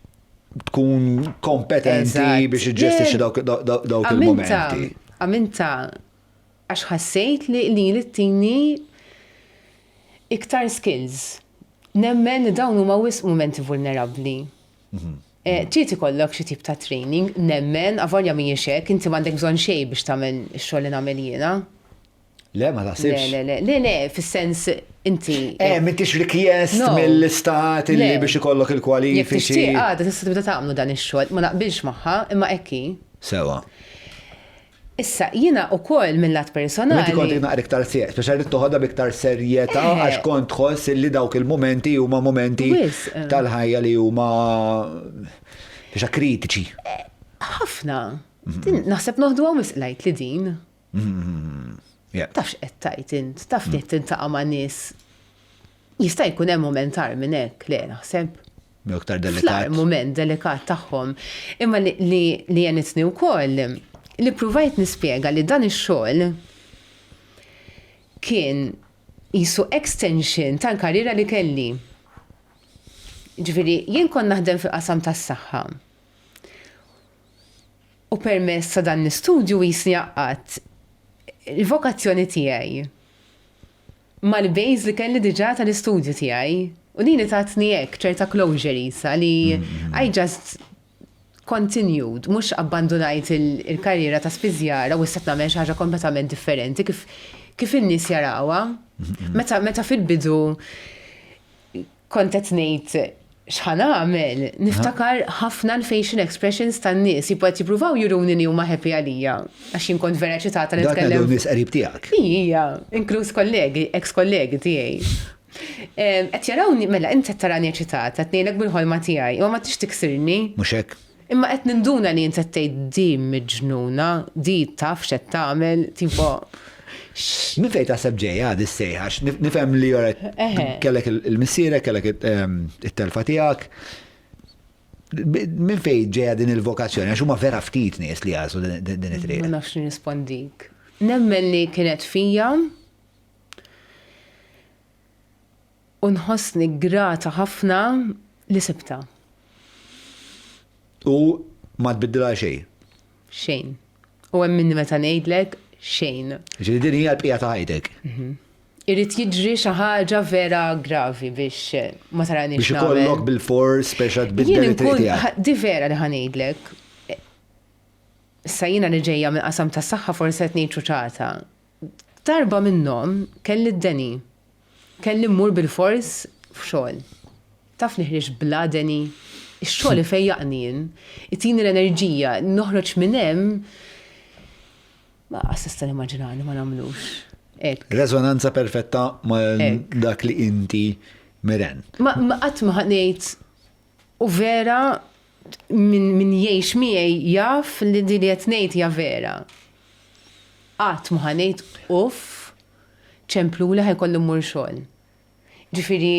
Speaker 2: tkun kompetenti biex iġġestixxi dawk il-momenti.
Speaker 1: Għaminta għax ħassejt li tini iktar skills. Nemmen li dawn huma wisq momenti vulnerabbli. Ċiti kollok xi tip ta' training, nemmen avolja mhijiex hekk, inti m'għandek bżonn xejn biex tagħmel ix-xogħol li nagħmel jiena.
Speaker 2: Le, ma taħsibx.
Speaker 1: Le, fis-sens inti.
Speaker 2: M'intix rikjest mill-istat li biex ikollok il-kwalifiċi.
Speaker 1: Jekk tixtieq għada tista' tibda tagħmlu dan ix-xogħol, ma naqbilx magħha, imma hekk.
Speaker 2: Sewa.
Speaker 1: Issa, jiena wkoll mill-lat personali.
Speaker 2: Inti kont naqra iktar serjet, speċjali toħodha biktar serjetà għax kont tħoss li dawk il-momenti huma momenti tal-ħajja li huma biex kritiċi.
Speaker 1: Ħafna. Naħseb noħdu għaw misqlajt li din. Tafx qed tajt int, taf li tintaqa' ma' nies. Jista' jkun hemm moment tar minn hekk, le naħseb.
Speaker 2: Iktar delikat.
Speaker 1: Moment delikat tagħhom. Imma li jenitni wkoll li provajt nispjega li dan ix-xogħol kien jisu extension tal-karriera li kelli. Ġifieri, jien kon naħdem fil-qasam tas-saħħa. U permezz ta' dan l-istudju jisni jaqqat il-vokazzjoni tiegħi mal-bejż li kelli diġà tal-istudju tiegħi. U dini tatni hekk ċerta closure jisa li I just continued, mux abbandonajt il-karriera ta' spiżjara u s-set nagħmel xi ħaġa kompletament differenti kif in-nies jarawha. Meta fil-bidu kont qed ngħid x'ħan nagħmel, niftakar ħafna l-facial expressions tan-nies jippruvaw juruni li huma happy għalija għax jien kont vera ċitata li
Speaker 2: nitkellem. Dak nies qrib tiegħek.
Speaker 1: Hija, inkluż kollegi, ex-kollegi tiegħi. Qed jarawni mela inti qed tarani ċitata, qed ngħidlek bil-ħolma tiegħi, u ma tix tiksirni.
Speaker 2: Mhux hekk.
Speaker 1: Imma qed ninduna li inti tgħid di miġnuna, di taf x'qed tagħmel, tipo.
Speaker 2: Min fejn taħseb ġejja di sejħax, nifhem li joret kellek il-missiera, kellek it-telfa tiegħek. Min fejn ġejja din il-vokazzjoni, għax huma vera ftit nies li għażu din it-triq.
Speaker 1: Ma nafx nirrispondik. Nemmen li kienet fija u nħossni grata ħafna li sibta.
Speaker 2: U ma tbiddilha xejn.
Speaker 1: Xejn. U hemm minni meta ngħidlek xejn.
Speaker 2: Ġieli din hija l-bqija ta' ħajtek.
Speaker 1: Irid jiġri xi ħaġa vera gravi biex ma taranix
Speaker 2: biex ikollok bil-fors biex tbiddel it-triq tiegħek.
Speaker 1: Di vera li ħanejdlek. Issa jiena li ġejja minn qasam tas-saħħa forsi qed ngħid ċuċata. Darba minnhom kelli d-deni. Kelli mmur bil-fors f'xogħol. Taf niħriġ bla deni. Ix-xogħol li fejjaqni jien, itini l-enerġija, noħroġ minn hemm ma assista immaġinani ma nagħmlux.
Speaker 2: Rezonanza perfetta ma' dak li inti miren.
Speaker 1: Ma qatt ma ngħid u vera min jgħix miegħi jaf li di li qed ngħid hija vera. Qatt ma ngħid uff ċempluli ħajkollu mmur xogħol. Ġifieri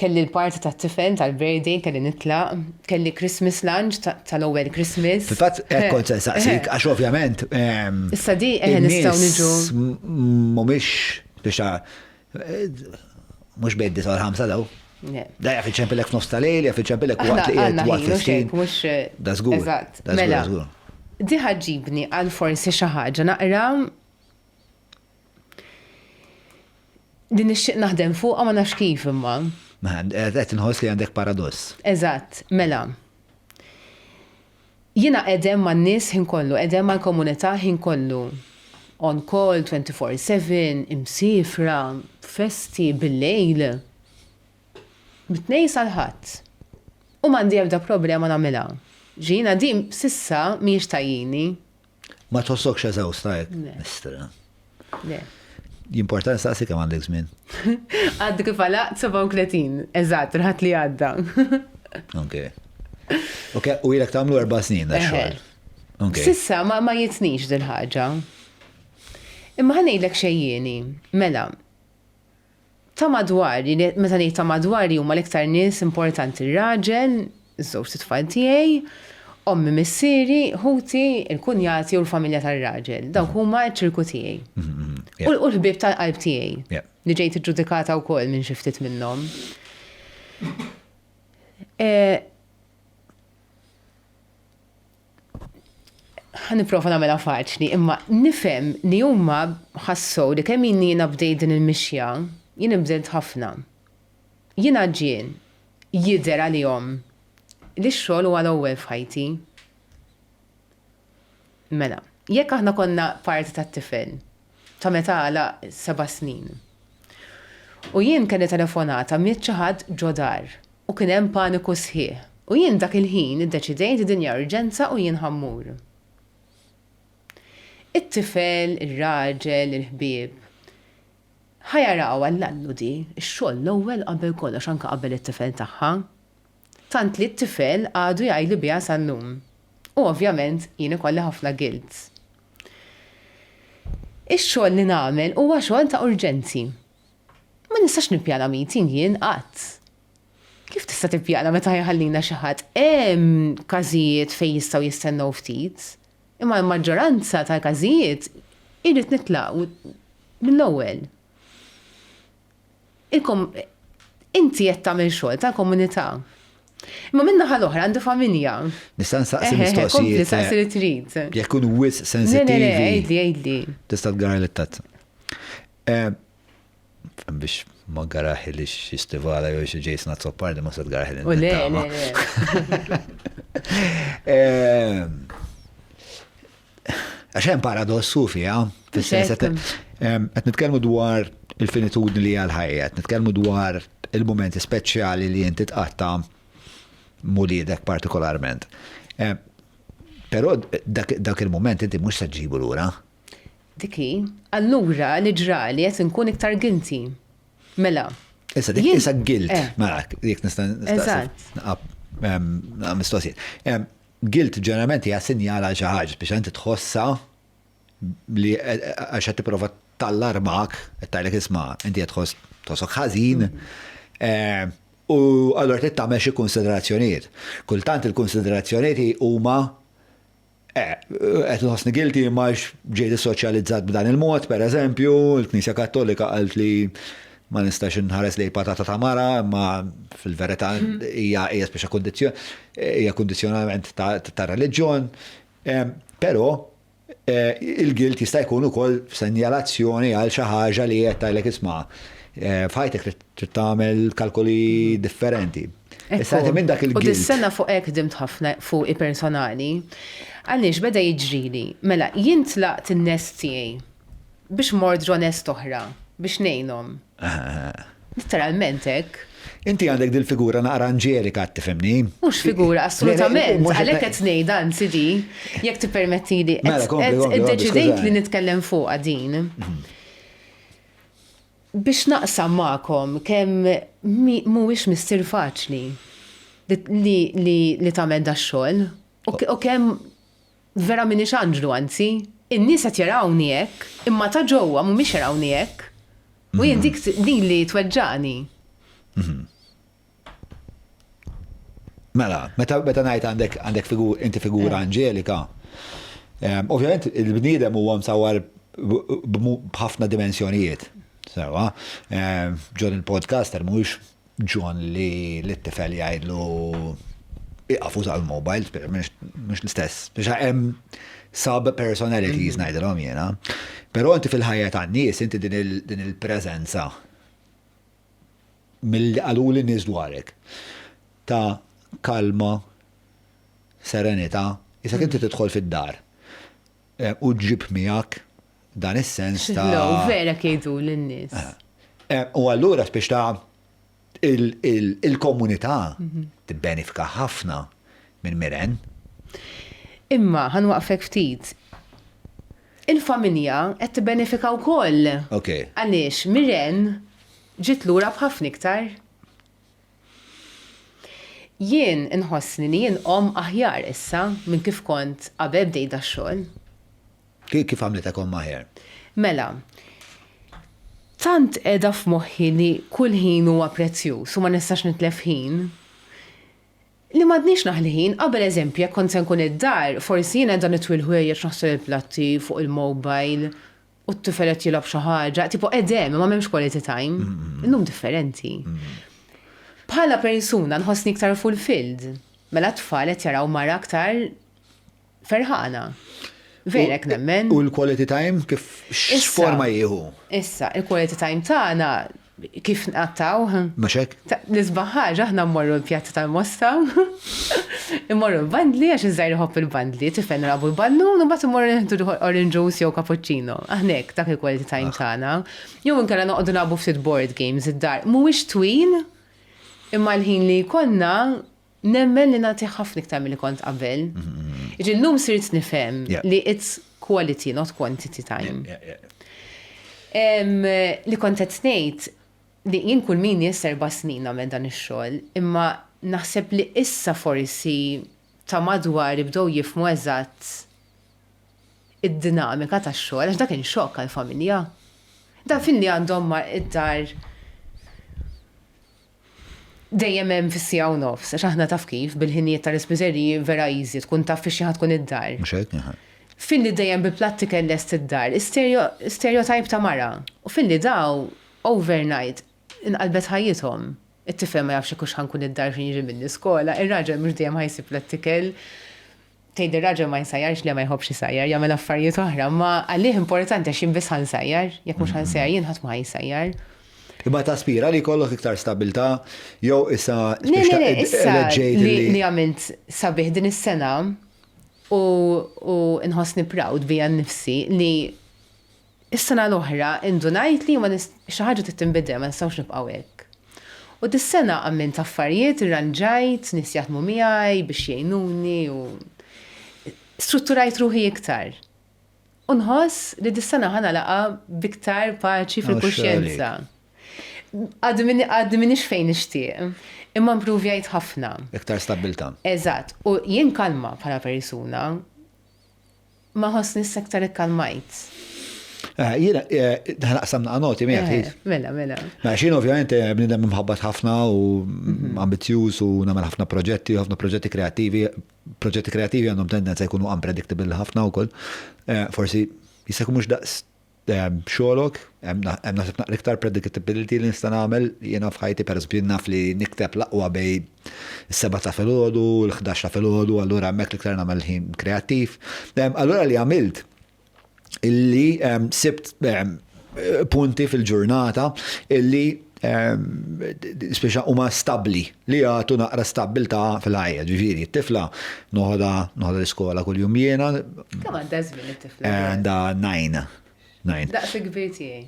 Speaker 1: kelli l-parti ta' tifel tal-birthday, kelli nitlaq, kelli Christmas lunch tal-ewwel Christmas.
Speaker 2: Fil-fatt kont se nsaqsik għax ovvjament.
Speaker 1: Issa di nistgħu niġu.
Speaker 2: Mhumiex biex mhux bejn sa' 5 daw. Da jaf iċempilek f'nofs tal-lejl, jaf iċempilek waqt li qiegħed waqt 15. Da żgur.
Speaker 1: Eżatt. Mela. Di ħaġġibni għal forsi xi ħaġa naqra din nixtieq naħdem fuqha ma nafx kif imma.
Speaker 2: Qed inħoss li għandek paradoss.
Speaker 1: Eżatt, mela. Jiena qegħdem man-nies ħin kollu, qegħdem mal-komunità ħin kollu. On call 24/7, imsifra, festi bil-lejl. Bitnej sal-ħadd. U m'għandi ebda problema nagħmilha. Ġina di sissa mhijiex tajjini.
Speaker 2: Ma tħossokx eżawstajek. Le. Jimportan saqsi kemm għandek żmien.
Speaker 1: Għaddi kif għalaq 37, eżatt, rħat li għadda.
Speaker 2: Ok, u ilek tagħmlu 4 snin da xogħol.
Speaker 1: Sissa ma jitnix dil-ħaġa. Imma ħanejlek xejjieni, mela, ta' madwari, meta ngħid ta' madwari huma l-iktar nies importanti r-raġel, iż-żewġ titfal tiegħi, ommi missieri, ħuti, il-kunjati u l-familja tar-raġel. Dawk huma ċ-ċirku tiegħi. U l-ħbieb tal-qalb tiegħi. Li ġejt iġġudikata wkoll minn xi ftit minnhom. Ħaniprofa nagħmilha faċli, imma nifhem li huma ħassew li kemm jiena bdejt din il-mixja, jien bdejt ħafna. Jiena ġien jidher għalihom li x-xogħol huwa l-ewwel f'ħajti. Mela, jekk aħna konna parti tat-tifel ta' meta għala 7 snin. U jien kien telefonata miet xi ħadd ġo dar u kien hemm paniku sħiħ. U jien dak il-ħin iddeċidejt dinja urġenza u jien ħammur. It-tifel, ir-raġel, il-ħbieb. Ħajaraw għall-allu di, x-xogħol l-ewwel qabel kollox anke qabel it-tifel tagħha. Tant li t-tifel għadu jgħajli biha sal-lum. U ovvjament jien ikolli ħafna guilt. Ix-xogħol li nagħmel huwa xogħol ta' urġenzi. Ma nistax nippjana meeting jien qatt. Kif tista' tippjana meta jħallina xi ħadd? Hemm każijiet fejn jistgħu jistennew ftit. Imma l-maġġoranza tal-każijiet irid nitlaq mill-ewwel. Inti qed tagħmel xogħol tal-komunità. Imma min-naħa l-oħra għandi familja.
Speaker 2: Nista' nsaqsi mistoqsijiet.
Speaker 1: Nistaqsi li trid.
Speaker 2: Jekk ikunu wis sensittivi.
Speaker 1: Għidli.
Speaker 2: Tista' tgara lit-tazza. Biex ma garaħi li x'Istivala jew xi Jason Azzopardi ma se tgaraħi
Speaker 1: U le.
Speaker 2: Għaxem paradossu fija, fil-sens qed nitkellmu dwar il-finitudni li għal-ħajja, qed nitkellmu dwar il-momenti speċjali li inti tqatta muliedek partikolarment. Però dak il-moment inti mhux se ġġibu lura.
Speaker 1: Diki, allura li ġrali qed inkun iktar guilty. Mela.
Speaker 2: Issa dik issa guilt, mela, jekk nista' mistoqsijiet. Guilt ġeneralment hija sinjala xi ħaġa biex inti tħossa li għax qed tipprova tallarmak, qed tgħidlek isma' inti qed tħossok ħażin. U allura trid tagħmel xi konsiderazzjonijiet. Kultant il-konsiderazzjonijiet huma qed nħossni guilty ma ġejt issoċjalizzat b'dan il-mod, pereżempju, il-Knisja Kattolika qalt li ma nistax nħares li patata ta' mara, ma fil-verità hija speċa hija kondizzjonament ta' reliġjon, però il-guilt jista' jkun ukoll senjalazzjoni għal xi ħaġa li qed tgħidlek isma' f'ħajtek trid tagħmel kalkoli differenti. Issa minn dak il-guilt.
Speaker 1: U dis-sena fuq hekk dimt ħafna fuq personali. Għaliex beda jiġrili, mela jien tlaqt in-nest tiegħi biex mordru nest oħra, biex ngħinhom. Literalment hekk.
Speaker 2: Inti għandek dil-figura naqra anġelika tifhimni?
Speaker 1: Mhux figura, assolutament. Għalhekk qed ngħidha anzi di, jekk tippermettili. Iddeċidejt li nitkellem fuqha din. Biex naqsam magħkom kemm mhuwiex missier faċli li tagħmel da xogħol u kemm vera minix anġlu anzi. In-nies qed jarawni hekk, imma ta' ġewwa mhumiex jarawni hekk. U jien dik din li tweġġani.
Speaker 2: Mela, meta ngħid għandek inti figura anġelika, ovvjament il-bniedem huwa msawwar b'ħafna dimensjonijiet. Sewa, John il-podcaster mhuwiex John li t-tifel jgħidlu iqafu sal-mobile, mhux l-istess. Biex hemm sub-personalities ngħidilhom jiena. Però inti fil-ħajja tan-nies inti din il-preżenza mill-qaluli nies dwarek ta' kalma, serenità, issa inti tidħol fid-dar u ġib miegħek dan is-sens ta'
Speaker 1: vera jgħidu lin-nies.
Speaker 2: U allura biex ta' il-komunità tibbenefika ħafna minn miren.
Speaker 1: Imma ħanwaqfek ftit. il-familja qed tibbenefika wkoll.
Speaker 2: Okay.
Speaker 1: Għaliex Miren ġiet lura b'ħafna iktar. Jien inħossni li jien aħjar issa minn kif kont qabel bdejda x-xogħol.
Speaker 2: Kif għamletek maħjar?
Speaker 1: Mela, tant edha f'moħħi li kull ħin huwa prezzjuż u ma nistax nitlef ħin. Li m'għadniex naħli ħin, qabel eżempju, jekk kont se nkun id-dar, forsi jien qiegħda nitwil ħwejjeġ naħsel il-platti fuq il-mobile u t-tifel qed jilgħab xi ħaġa, tipo qegħdem ma m'hemmx quality time. Innhom differenti. Bħala persuna nħossni iktar fulfilled. Mela t-tfal qed jaraw mara aktar ferħana. Verek nemmen.
Speaker 2: U l-quality time kif x'forma jieħu?
Speaker 1: Issa, il-quality time tagħna kif nqattaw.
Speaker 2: Maċek?
Speaker 1: Nisbaħ ħaġa aħna mmorru l-pjazza tal-Mosta. Immorru l-bandli għax iż-żgħir iħobb il-bandli, tifel nrabu l-ballun u mbagħad immorru nieħdu orange juice jew cappuccino. Aħnek dak il-quality time tagħna. Jew inkella noqogħdu nagħbu ftit board games id-dar. Mhuwiex twil, imma l-ħin li konna nemmen li nagħti ħafna iktar milli kont qabel. Llum sirt nifhem li it's quality, not quantity time. Li kont qed ngħid li jien kull min jesserba snin għamel dan ix-xogħol, imma naħseb li issa forsi ta' madwar ibdew jifhmu eżatt id-dinamika tax-xogħol għax dak kien xokk għall-familja. Da fin li għandhom ma id-dar dejjem hemm fis-sija u nofs, għax aħna taf kif bil-ħinijiet tal-ispiżerji vera easy tkun taf fix xi ħadd tkun id-dar.
Speaker 2: Mhux hekk,
Speaker 1: Fin li dejjem bil-platti kell lest id-dar, stereotype ta' mara. U fin li daw overnight inqalbet ħajjithom. It-tifel ma jafx kux ħankun id-dar fin jiġi minn iskola, ir-raġel mhux dejjem ħajsib platti kell. Tgħid ir-raġel ma jsajjarx li ma jħobbx isajjar, jagħmel affarijiet oħra, ma għalih importanti għax jien biss ħansajjar, jekk mhux ħansajjar jien ħadd ma ħajsajjar.
Speaker 2: Imma taspira li kollok iktar stabilta, jew issa
Speaker 1: issa li għamilt sabiħ din is-sena u nħossni proud bija nnifsi li is-sena l-oħra indunajt li xi ħaġa tittinbidel ma nistgħux nibqgħu hekk. U dis-sena għamilt affarijiet, irranġajt, nies jaħdmu miegħi biex jgħinuni u strutturajt ruħi iktar. U nħoss li dis-sena ħana laqa biktar paċi fil-kuxjenza. Għaddi minix fejn nixtieq, imma improvjajt ħafna.
Speaker 2: Iktar stabilta.
Speaker 1: Eżatt, u jien kalma bħala persuna, ma ħossni s-sektar ikkalmajt.
Speaker 2: Jiena, ħanaqsam naqnoti miegħek.
Speaker 1: Mela.
Speaker 2: Ma xin ovvjament bnidem mħabbat ħafna u ambizjuż u nagħmel ħafna proġetti kreattivi. Proġetti kreattivi għandhom tendenza jkunu unpredictable ħafna wkoll. Forsi jista' jkun mhux daqs xogħolok, hemm naħseb naqra iktar predictability li nista' nagħmel jiena f'ħajti pereżempju naf li nikteb l'aqwa bej is-7 ta' filgħodu, l-11 ta' filgħodu, allura hemmhekk iktar nagħmel ħin kreattiv. Allura li għamilt illi sibt punti fil-ġurnata illi speċa huma stabbli li għatu naqra stabilta fil-ħajja, ġifieri t-tifla noħodha l-iskola kuljum jiena.
Speaker 1: Kemm għandha żmien it-tifla?
Speaker 2: Għandha 9.
Speaker 1: Daqs il-kbir tiegħi.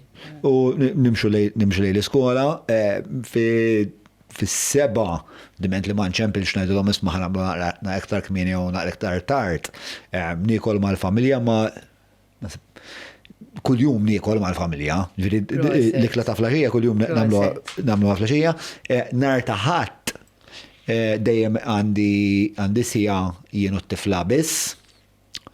Speaker 2: U nimxu lej l-iskola fis-7 diment li ma nċempilx ngħidulhom isma' naqra iktar kmieni u naqra iktar tard. Nikol mal-familja ma kuljum nikol mal-familja. L-ikla ta' flaxija kuljum nagħmluha flaxija. Nar ta' ħadd dejjem għandi sija jien u t-tifla biss.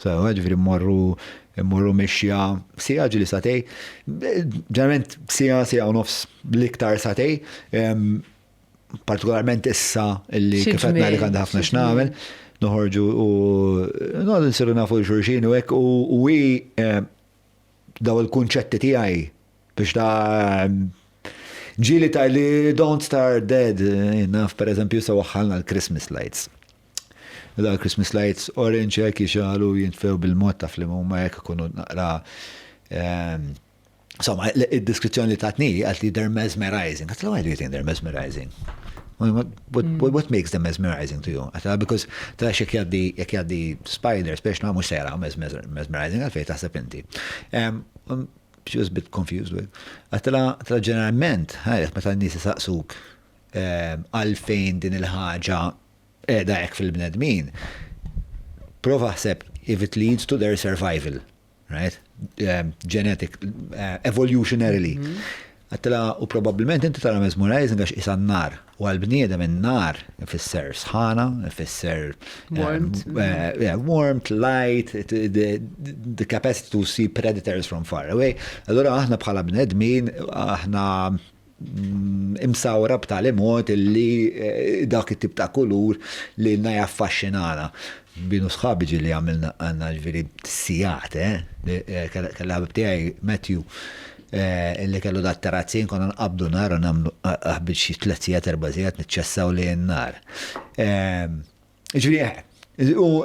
Speaker 2: Ġifieri mmorru mexja sija ġili satej, ġeneralment sija u nofs l-iktar satej, partikolarment issa illi kifetna li kanda ħafna x'namel, noħorġu u noħdu nsiru nafu xurxin u hekk u daw il-kunċetti tiegħi biex ta' ġili ta' li don't start dead, naf per eżempju sawaħħalna l-Christmas lights. Da Christmas lights orange jek jixalu jintfew bil-mod taf li mumma jek kunu naqra. Insomma, il-deskrizzjoni li tatni għat li they're mesmerizing. Għat why do you think they're mesmerizing? What makes them mesmerizing to you? Because ta' xek jaddi spider, speċna mux sejra mesmerizing, għalfej taħseb inti. She was a bit confused with. Għatla ġeneralment, meta n-nisi saqsuk għalfejn din il-ħaġa dajek fil-bnedmin, prova ħseb if it leads to their survival. right? Genetic, evolutionarily. Għattela, u probabilment inti tara mesmerizing għax isan nar. U għal-bniedem in-nar ifisser sħana, ifisser warmth, light, the capacity to see predators from far away. Allora aħna bħala bnedmin, aħna imsawra b'tali mod illi dak it-tip ta' kulur li na jaffaxxinana. Binu sħabi ġili għamilna għanna ġviri t-sijat, kalla b'tijaj Matthew, illi kellu da terrazzin konna nqabdu nar u namlu ħabbil xi 3-4 sijat nitċessaw li n-nar. Ġviri,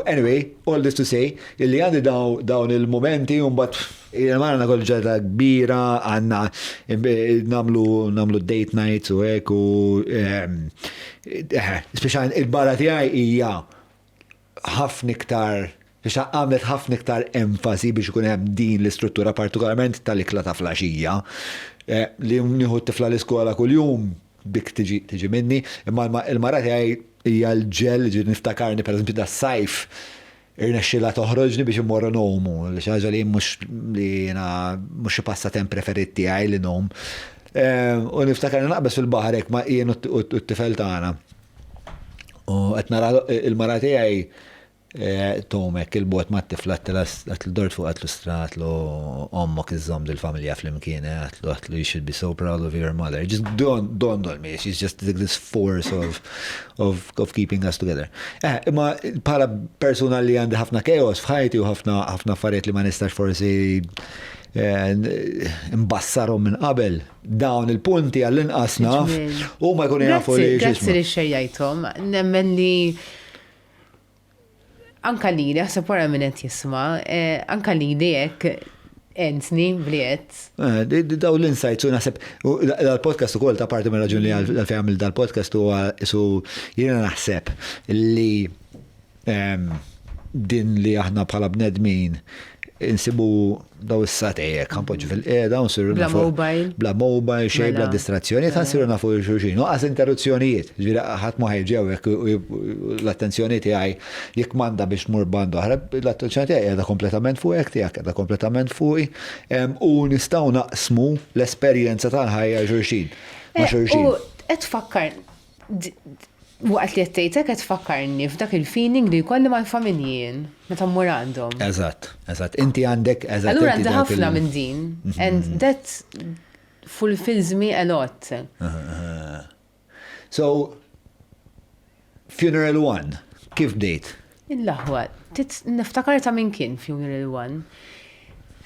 Speaker 2: anyway, all this to say, illi għandi dawn il-momenti un-bat il-marna kol ġarta kbira, għanna namlu date nights u eku, speċan il-barra tijaj ija ħafna iktar, biex għamlet ħafna iktar enfasi biex ikun hemm din l-istruttura partikolarment tal-ikla ta' flaxija li nieħu t-tifla l-iskola kuljum bik tiġi minni, imma il-mara tiegħi hija l-ġel ġi niftakarni pereżempju das-sajf irnexxilha toħroġni biex immorru nomu, li xi ħaġa li mhux passatemp preferit tiegħi li nom. U niftakarni naqbes fil-baħar hekk ma' jien u t-tifel tagħna. U qed nara il-mara tiegħi Tomek, il-bot ma t-tifla għatlu-dort fuq għatlu-stra, għatlu ommok iż-żom dil-familja fl-imkien, għatlu you should be so proud of your mother. Just don't me, she's just this force of keeping us together. Imma bħala persona li għandi ħafna chaos f'ħajti u ħafna affarijiet li ma nistax forsi imbassarom minn qabel dawn il-punti għall-inqas naf u ma jkun jafu li
Speaker 1: Grazzi li xejjajtom, nemmen li anka li ħseb wara minn qed jisma', anka li jek entni bliet.
Speaker 2: Daw l-insights u naħseb dal-podcast ukoll ta' parti minn raġuni għal-fejn għamil dal-podcast huwa jiena naħseb li din li aħna bħala bnedmin insibu daw is-satejek, ħanpoġġu fil-qiegħda u nsiru bla mobile, xej bla distrazzjoni, ta' nsiru nafu xulxin. Nuqqas interruzzjonijiet, ġifieri ħadd ma ħejġew l-attenzjoni tiegħi jekk m'għandha biex tmur band oħra, l-attenzjoni tiegħi qiegħda kompletament fuqek, tiegħek qiegħda kompletament fuqi u nistgħu naqsmu l-esperjenza tal-ħajja xulxin ma' xulxin.
Speaker 1: U qed tfakkar waqt li jettejtek qed tfakkarni f'dak il-feeling li jkolli mal-familjien meta mmur għandhom.
Speaker 2: Eżatt. Inti għandek eżatt.
Speaker 1: Allura għandi ħafna minn din. And that fulfills me a lot.
Speaker 2: So, funeral 1, kif bdejt?
Speaker 1: Il-laħwa, niftakar ta' minn kien funeral 1.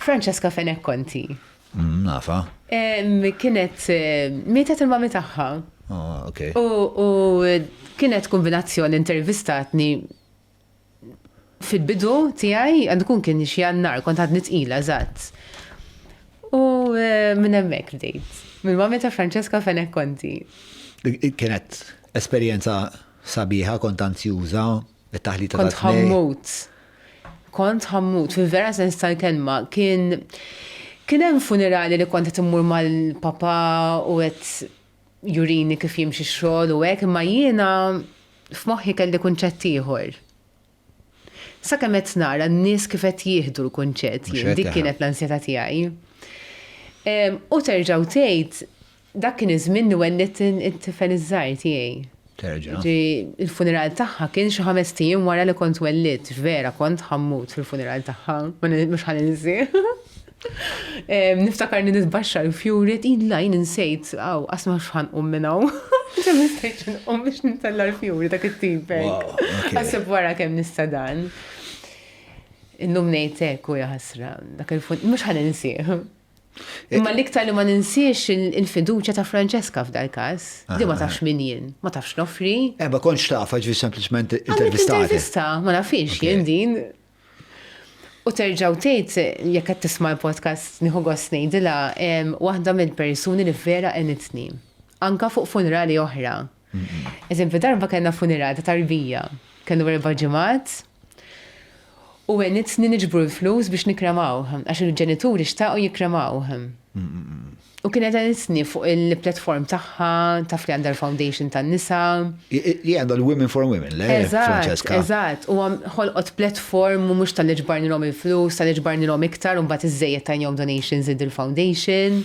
Speaker 1: Francesca Fenek Conti.
Speaker 2: Nafa.
Speaker 1: Kienet mietet il-mami tagħha.
Speaker 2: Okay.
Speaker 1: U kienet kombinazzjoni intervistatni fil-bidu tiegħi għandkun kien xi jannar kont għad nitqila żatt. U minn hemmhekk bdejt. Mill-mami ta' Francesca Fenek Conti.
Speaker 2: Kienet esperjenza sabiħa, kont anzjuża, it-taħlita
Speaker 1: ta' Kont ħammut, fil-vera sens tal-kelma, kien hemm funerali li kont qed immur mal-papa u qed jurini kif jimxi x-xogħol u hekk, imma jiena f'moħħi kelli kunċett ieħor. Sakemm qed nara n-nies kif qed jieħdu l-kunċett jien, dik kienet l-ansjetà tiegħi. U terġgħu tgħid dak kien iż-żmien li wellet it-tifel iż-żgħir tiegħi.
Speaker 2: Terġa'.
Speaker 1: Il-funeral tagħha kien xi 5 ijiem wara li kont wellidt, vera kont ħammut fil-funeral tagħha, mhux ħaninsi. Niftakarni nitbaxxa l-fjuriet, illa jien insejt, asma xħan minnaw. Nistajċ biex nitalla l-fjuri dak it-tipek. Għasib wara kem nista dan. Innum nejtek u jaħasra, dak il-fun, mux ħan ninsieħ. Imma l-iktar li ma ninsiex il-fiduċa ta' Francesca f'dal-kas, di ma tafx min jien, ma tafx nofri.
Speaker 2: Ma konx tafa ġvi sempliciment intervistati.
Speaker 1: Intervista, ma nafix jien din. U terġaw tgħid jekk qed tisma' l-podcast nieħu gost ngħidilha waħda mill-persuni li vera għenitni. Anka fuq funerali oħra. Eżempju darba kellna funeral ta' tarbija. Kellu 4 ġimgħat u għenitni niġbru l-flus biex nikramawhom, għax il-ġenituri xtaqgħu jikramawhom. U kienet nisni fuq il-platform tagħha, taf li għandha l-foundation tan-nisa.
Speaker 2: Għandha l-Women for Women, le? Francesca.
Speaker 1: Eżatt. U ħolqot platform u mhux tal-li ġbarnilhom il-flus, tal-li ġbarnilhom iktar, u mbagħad iżejjed tajnihom donations id il-foundation.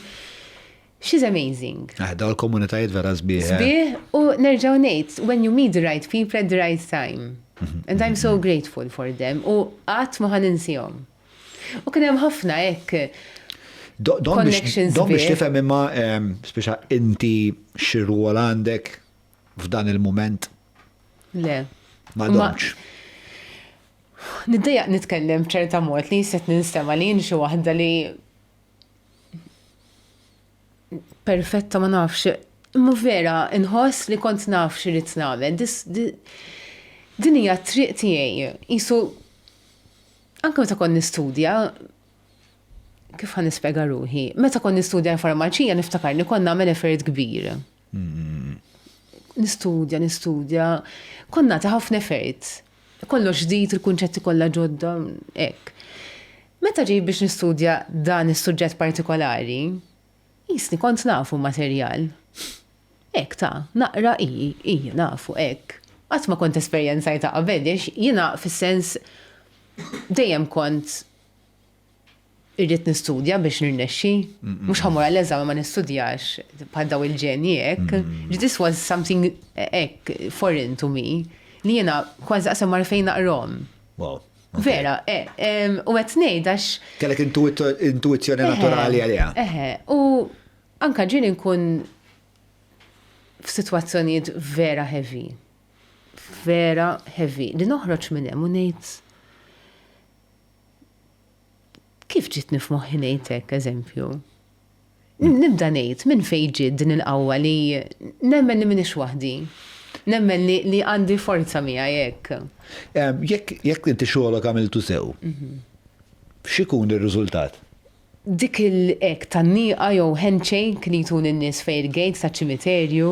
Speaker 1: She's amazing.
Speaker 2: Daw l-komunitajiet vera sbieħ.
Speaker 1: Sbieħ, u nerġgħu ngħid, when you meet the right people at the right time. And I'm so grateful for them. U qatt ma ħaninsihom. U kien hemm ħafna hekk connections
Speaker 2: biex tifhem imma speċa inti xi rwol għandek f'dan il-mument.
Speaker 1: Le.
Speaker 2: Ma domx.
Speaker 1: Niddejjaq nitkellem ċerta mod li jisset ninstema li xi waħda li perfetta ma nafx. Imma vera, inħoss li kont naf x'rid nagħmel. Din hija triq tiegħi. Isu anke meta kont nistudja, kif ħan nispjega ruħi, meta kont nistudja farmaċija niftakarni kont nagħmel effort kbir. Nistudja, konna ta' ħafna effort. Kollox ġdid, il-kunċetti kollha ġodda, hekk. Meta ġej biex nistudja dan is-suġġett partikolari, jisni kont nafu materjal. Hekk ta' naqra nafu hekk. Qatt ma kont esperjenzajta qabel, jiena fis-sens dejjem kont irrid nistudja biex nirnexxi, mhux ħamur għall-eżam ma nistudjax bħal daw il-ġeni hekk. This was something hekk foreign to me li jiena kważi qasem mar fejn naqrom.
Speaker 2: Wow.
Speaker 1: Vera, u qed ngħid għax
Speaker 2: kellek intuizzjoni naturali għaliha.
Speaker 1: U anke ġieli nkun f'sitwazzjonijiet vera heavy. Vera heavy. Li noħroġ minn hemm u ngħid kif ġiet nifmoħħi ngħidlek eżempju? Nibda ngħid minn fejn ġiet din il-qawwa li nemmen li m'iniex waħdi. Nemmen li għandi forza miegħi hekk.
Speaker 2: Jekk inti xogħolok għamiltu sew, x'ikun ir-riżultat?
Speaker 1: Dik il-hekk tan-nieqa jew handshake li jtun in-nies fejn il-gate taċ-ċimiterju,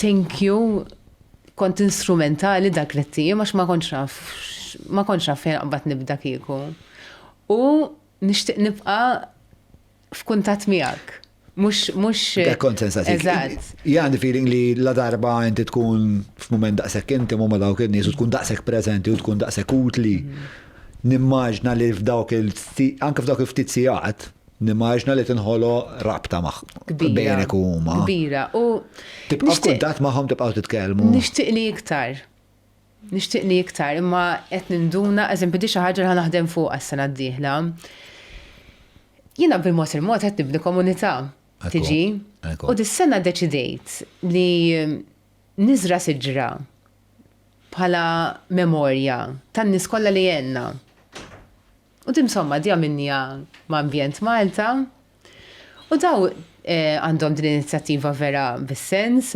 Speaker 1: thank you, kont instrumentali dak l-tiem għax ma kontx naf fejn qabad nibda kieku. U nixtieq nibqa' f'kuntatt miegħek. Mhux
Speaker 2: kont sensazzjoni.
Speaker 1: Eżatt.
Speaker 2: Għandi feeling li la darba inti tkun f'mument daqshekk inti ma dawk in-nies u tkun daqshekk preżenti u tkun daqshekk utli. Nimmaġna li anke f'dawk il-ftit sigħat, nimmaġna li tinħolo rabta bejnek u huma.
Speaker 1: Kbira. U
Speaker 2: tibqa' f'kuntatt magħhom tibqgħu titkellmu.
Speaker 1: Nixtieq li iktar, imma qed ninduna, eżempju di xi ħaġa li naħdem fuqha s-sena d-dieħla. Jiena bil-mod il-mod qed nibni komunità tiġi. U dis-sena ddeċidejt li niżra siġra bħala memorja tan-nies kollha li għenna. U insomma di għamilnija ma' Ambjent Malta. U daw għandhom din l-inizjattiva vera bis-sens.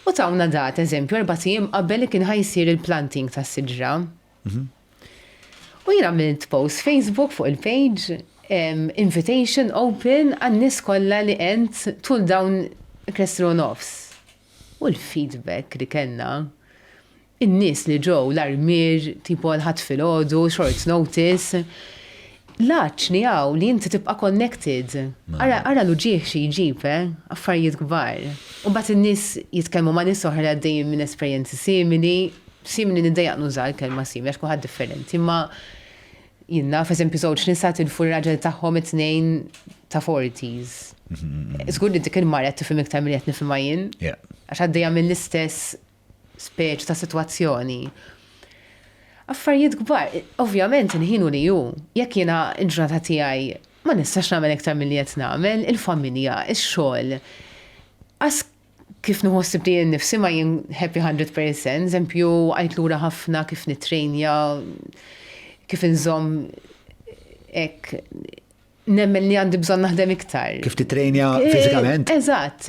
Speaker 1: U tawna dat, eżempju, 4 ijiem qabel li kien ħajsir il-planting ta' siġra. U jiena għamilt post Facebook fuq il-page, invitation open għan-nies kollha li għent tul dawn Krestru Nofs. U l-feedback li kellna, in-nies li ġew l-armir, tipo l-ħadd filgħodu, short notice, laċni għaw li inti tibqa' connected. Ara l-ġieħ xi jġib, affarijiet kbar. U bat in-nies jitkellmu ma' nies oħra għaddejjin minn esperjenzi simili niddejjaq nuża l-kelma simili għax kulħadd differenti, imma jiena f'eżempju żewġ nisa tilfu r-raġel tagħhom it-tnejn ta' 40s. Żgur li dik il-marja tifhem iktar milli qed nifhimha jien. Għax għaddejja mill-istess speċ ta' sitwazzjoni. Affarijiet kbar, ovvjament inħinu li ju, jekk jiena il-ġurnata tiegħi ma nistax nagħmel iktar milli qed nagħmel, il-familja, ix-xogħol. Għas kif nħossib li nnifsi ma jien happy 100%, eżempju għajt lura ħafna kif nitrejnja, kif inżomm hekk nemmen li għandi bżonn naħdem iktar.
Speaker 2: Kif titrejnja fiżikament?
Speaker 1: Eżatt,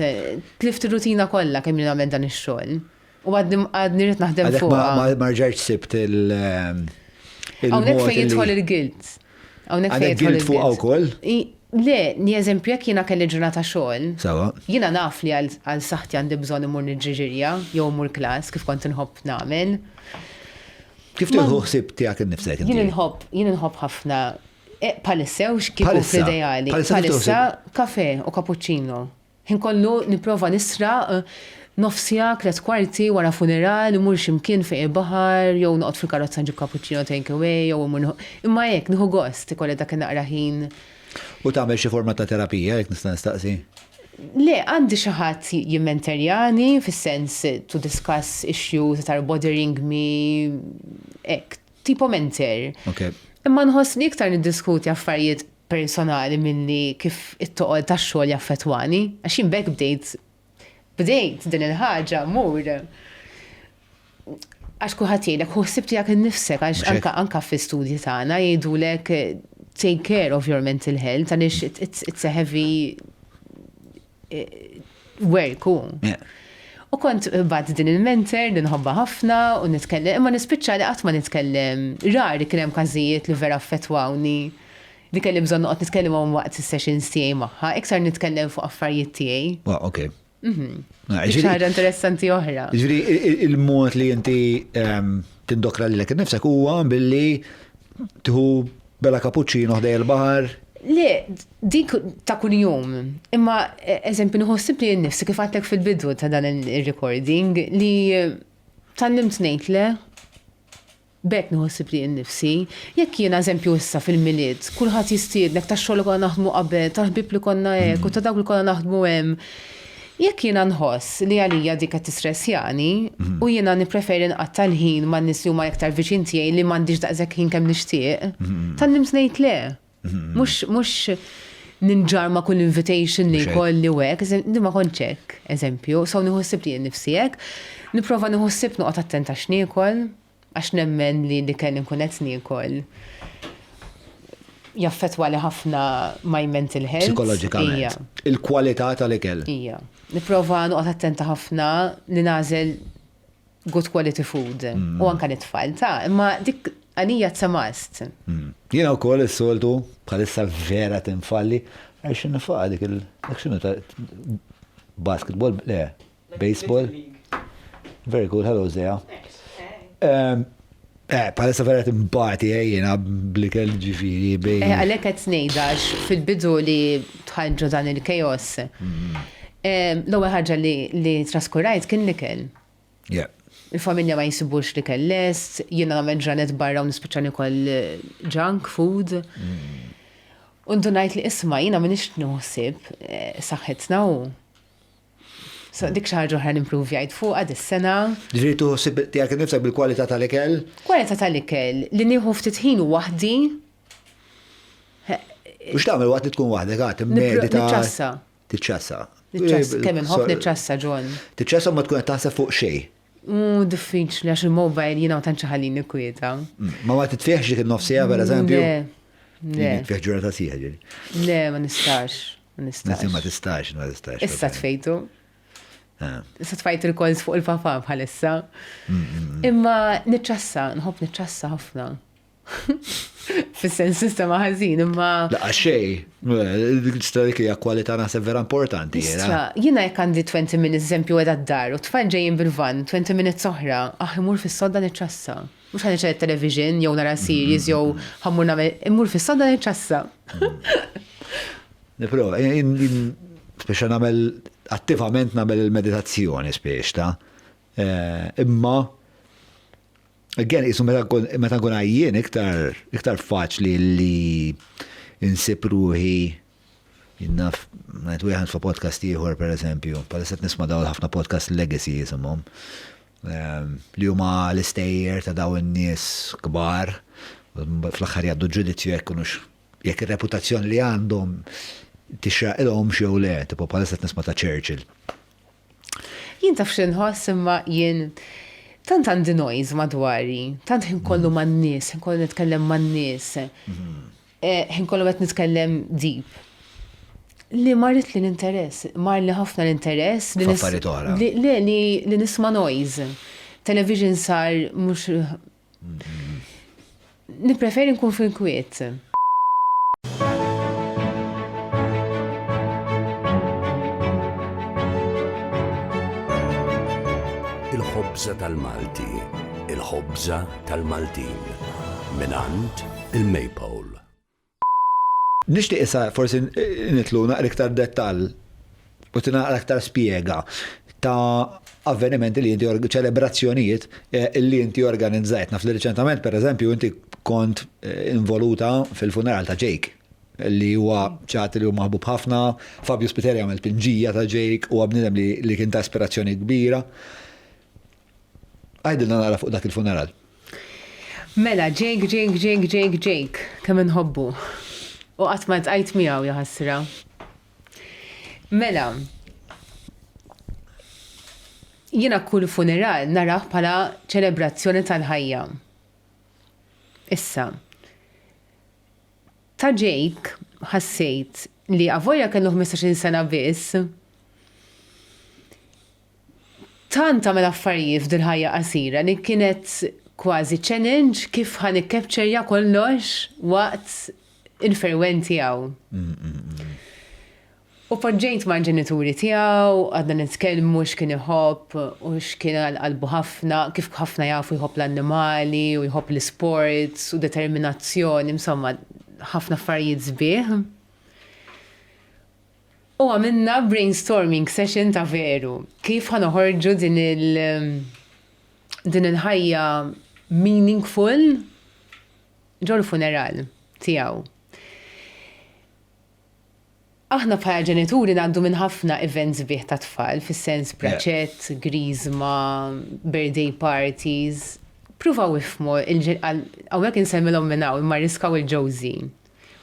Speaker 1: tlift ir-rutina kollha kemm jien nagħmel dan ix-xogħol. U għadni rrit naħdem fuq.
Speaker 2: Ma rġajċ sibt
Speaker 1: Għawnek fejn jidħol il-guilt.
Speaker 2: Għawnek guilt fuq għaw kol?
Speaker 1: Le, ni eżempju jek jina kelli ġurnata xogħol.
Speaker 2: Sawa.
Speaker 1: Jina naf li għal saħti għandi bżonn imur nġiġirja, jew mur klas, kif kont nħobb nagħmel.
Speaker 2: Kif tieħu ħsieb tiegħek innifsek?
Speaker 1: Jien inħobb ħafna Palissewx kieku fl-ideali. Palissa kafe u cappuccino. Ħin kollu niprofa nisraq nofsija 3/4 wara funeral, imur ximkien fejn il-baħar, jew noqgħod fil-karozza nġib cappuccino take away, jew imma hekk nieħu gost ikolli dak naqra ħin.
Speaker 2: U tagħmel xi forma ta' terapija jekk nista' nistaqsi?
Speaker 1: Le, għandi xi ħadd jimmenterjani fis-sens to discuss issues that are bothering me, hekk, tipo mentor.
Speaker 2: Okay.
Speaker 1: Imma nħoss li iktar niddiskuti affarijiet personali milli kif it-toqol tax-xogħol jaffettwani, għax jinbek bdejt din il-ħaġa mur. Għax kulħadd jgħidlek ħossib tiegħek innifsek għax anka fi-studji tagħna jgħidulek take care of your mental health għaliex it's a heavy work. U kont bad din il-mentor li nħobba ħafna u nitkellem, imma nispiċċa li qatt ma nitkellem. Rari kien hemm każijiet li vera affettwawni li kelli bżonn noqgħod nitkellem waqt is-sessions tiegħi magħha, iktar nitkellem fuq affarijiet tiegħi.
Speaker 2: Okay.
Speaker 1: Ħaġa interessanti oħra.
Speaker 2: Ġifieri il-mod li inti tindokra lilek innifsek huwa billi tieħu bella cappuccino ħdej il-baħar.
Speaker 1: Le, dik ta' kuljum. Imma eżempju nħossib li n-nifsi kif għatlek fil-bidu ta' dan il-recording li tal-limt ngħid le bekk nħossib li n-nifsi. Jekk jiena eżempju issa fil-miliet, kulħadd jistiedlek tax-xogħol li konna naħdmu qabel, tal-ħbieb li konna hekk u ta' dawk li konna naħdmu hemm. Jekk jiena nħoss li għalija dik qed tistressjani u jiena nippreferi nqatta' l-ħin ma' nies li huma iktar viċin tiegħi li m'għandix daqshekk ħin kemm nixtieq, tal-limt ngħid le. Mux ninġar ma' kull invitation li kolli u hekk, di ma konċek, eżempju, so nħossib li n-nifsijek, niprofa nħossib nuqot attenta x'niekol, għax nemmen li kelli nkun qed niekol. Jaffettwa li ħafna my mental health.
Speaker 2: Psikologikament. Il-kwalità tal-ikel.
Speaker 1: Ija. Niprofa nuqot attenta ħafna li nażel good quality food. U anka nitfall ta' imma dik għanija t-samast.
Speaker 2: Jena u koll il-soltu, bħalissa vera tinfalli, għax nifaqa dik il-xinu ta' basketball, le, baseball. Very cool, hello Zea. Bħalissa vera timbati jena blikel ġifiri bej.
Speaker 1: Għalek għet snejdax fil-bidu li tħalġu dan il-kajos. L-ewwel ħaġa li traskurajt kien l-ikel.
Speaker 2: Yeah.
Speaker 1: Il-familja ma jisibux li kellest, jiena għamil ġranet barra u nispiċani kol junk food. Undu najt li isma jiena minix nħossib saħħetna u. So dik xaħġu ħar nimprovi għajt fuq għad is-sena.
Speaker 2: Ġritu ħossib tijak nifsek bil-kwalità tal-ikel?
Speaker 1: Kwalità tal-ikel, li nieħu ftit ħin wahdi.
Speaker 2: U x'tagħmel waqt li tkun waħdek għat immedita.
Speaker 1: Niċċassa.
Speaker 2: Tiċċassa.
Speaker 1: Kemm inħobb niċċassa John.
Speaker 2: Tiċċassa ma tkun qed taħseb fuq xejn.
Speaker 1: Diffiċli għax il-mobile jiena ma tantx ħallini kwieta.
Speaker 2: Ma titfieħx dik in-nofsija per eżempju?
Speaker 1: Le.
Speaker 2: Titfieħ ġurnata sieħ ġieli.
Speaker 1: Le, ma nistax.
Speaker 2: Ma tistax.
Speaker 1: Issa tfejtu. Issa tfajtu l-kolz fuq il-papa bħalissa. Imma niċċassa, nħobb niċċassa ħafna. Fis-sens sistema ħażin, imma.
Speaker 2: Laqqa xej, dik hija kwalità naħseb vera importanti.
Speaker 1: Jiena jekk għandi 20 minutes eżempju qiegħda d-dar u tfal ġejjin bil-van 20 minutes oħra, imur fis-sodda niċċassa. Mhux ħa niċċed television jew nara series jew ħammur nagħmel immur fis-sodda niċċassa.
Speaker 2: Nipprova, speċa nagħmel attivament nagħmel il-meditazzjoni speċta. Imma again, jisu meta nkun għajjien iktar faċli li insib ruħi jinnaf, najt wieħed fa' podcast ieħor per eżempju, palissa nisma' daw ħafna podcast legacy jisimhom, li huma l-istejjer ta' daw in-nies kbar, fl-aħħar jgħaddu ġudizzju jekk ir-reputazzjoni li għandhom tixraqilhom xew le, tipo palissa nisma' ta' Churchill.
Speaker 1: Jien taf x'inħoss imma jien tant għandi noise madwari, tant ħinkollu man-nies, ħinkollu nitkellem man-nies, ħinkollu qed nitkellem deep. Li marrit li l-interess, mar li ħafna l-interess li nisma' noise. Television sar mhux nippreferi nkun fil-kwiet.
Speaker 3: Il-ħobża tal-Malti, il-ħobża tal-Maltin, minant il-Maypole.
Speaker 2: Nixtieq issa forsi nitlu naqra iktar dettall u naqra iktar spjega ta' avvenimenti li inti ċelebrazzjonijiet li inti organizzajt. Naf li reċentament, per eżempju, inti kont involuta fil-funeral ta' Jake, li huwa ċat li huwa maħbub ħafna, Fabio Spiteri għamel pinġija ta' Jake u għabnidem li kien ta' ispirazzjoni kbira. Għajdilna nara fuq dak il-funeral.
Speaker 1: Mela, Jake, kemm inħobbu. U qatt ma tqajt miegħu jaħassra. Mela, jiena kull funeral naraħ bħala ċelebrazzjoni tal-ħajja. Issa, ta' Jake ħassejt li għavolja kellu 15 sena biss, tant għamel affarijiet f'dil-ħajja qasira li kienet kważi challenge kif ħan ikkepċerja kollox waqt il-ferwen tiegħu. U poġġejt ma' ġenituri tiegħu, għadna nitkellmu x'kien iħobb u x'kien għal-qalbu ħafna, kif ħafna jafu jħobb l-annimali u jħobb l-sports u determinazzjoni, insomma, ħafna affarijiet sbieħ. U għamilna brainstorming session ta' veru, kif ħanoħorġu din il-ħajja meaningful ġol funeral tiegħu. Aħna bħala ġenituri għandu minn ħafna events bieħ ta' tfal, fis-sens braċett, grizma, birthday parties. Pruvaw ifmu, għawek insemmilhom minn hawn imma riskaw il-ġowzi.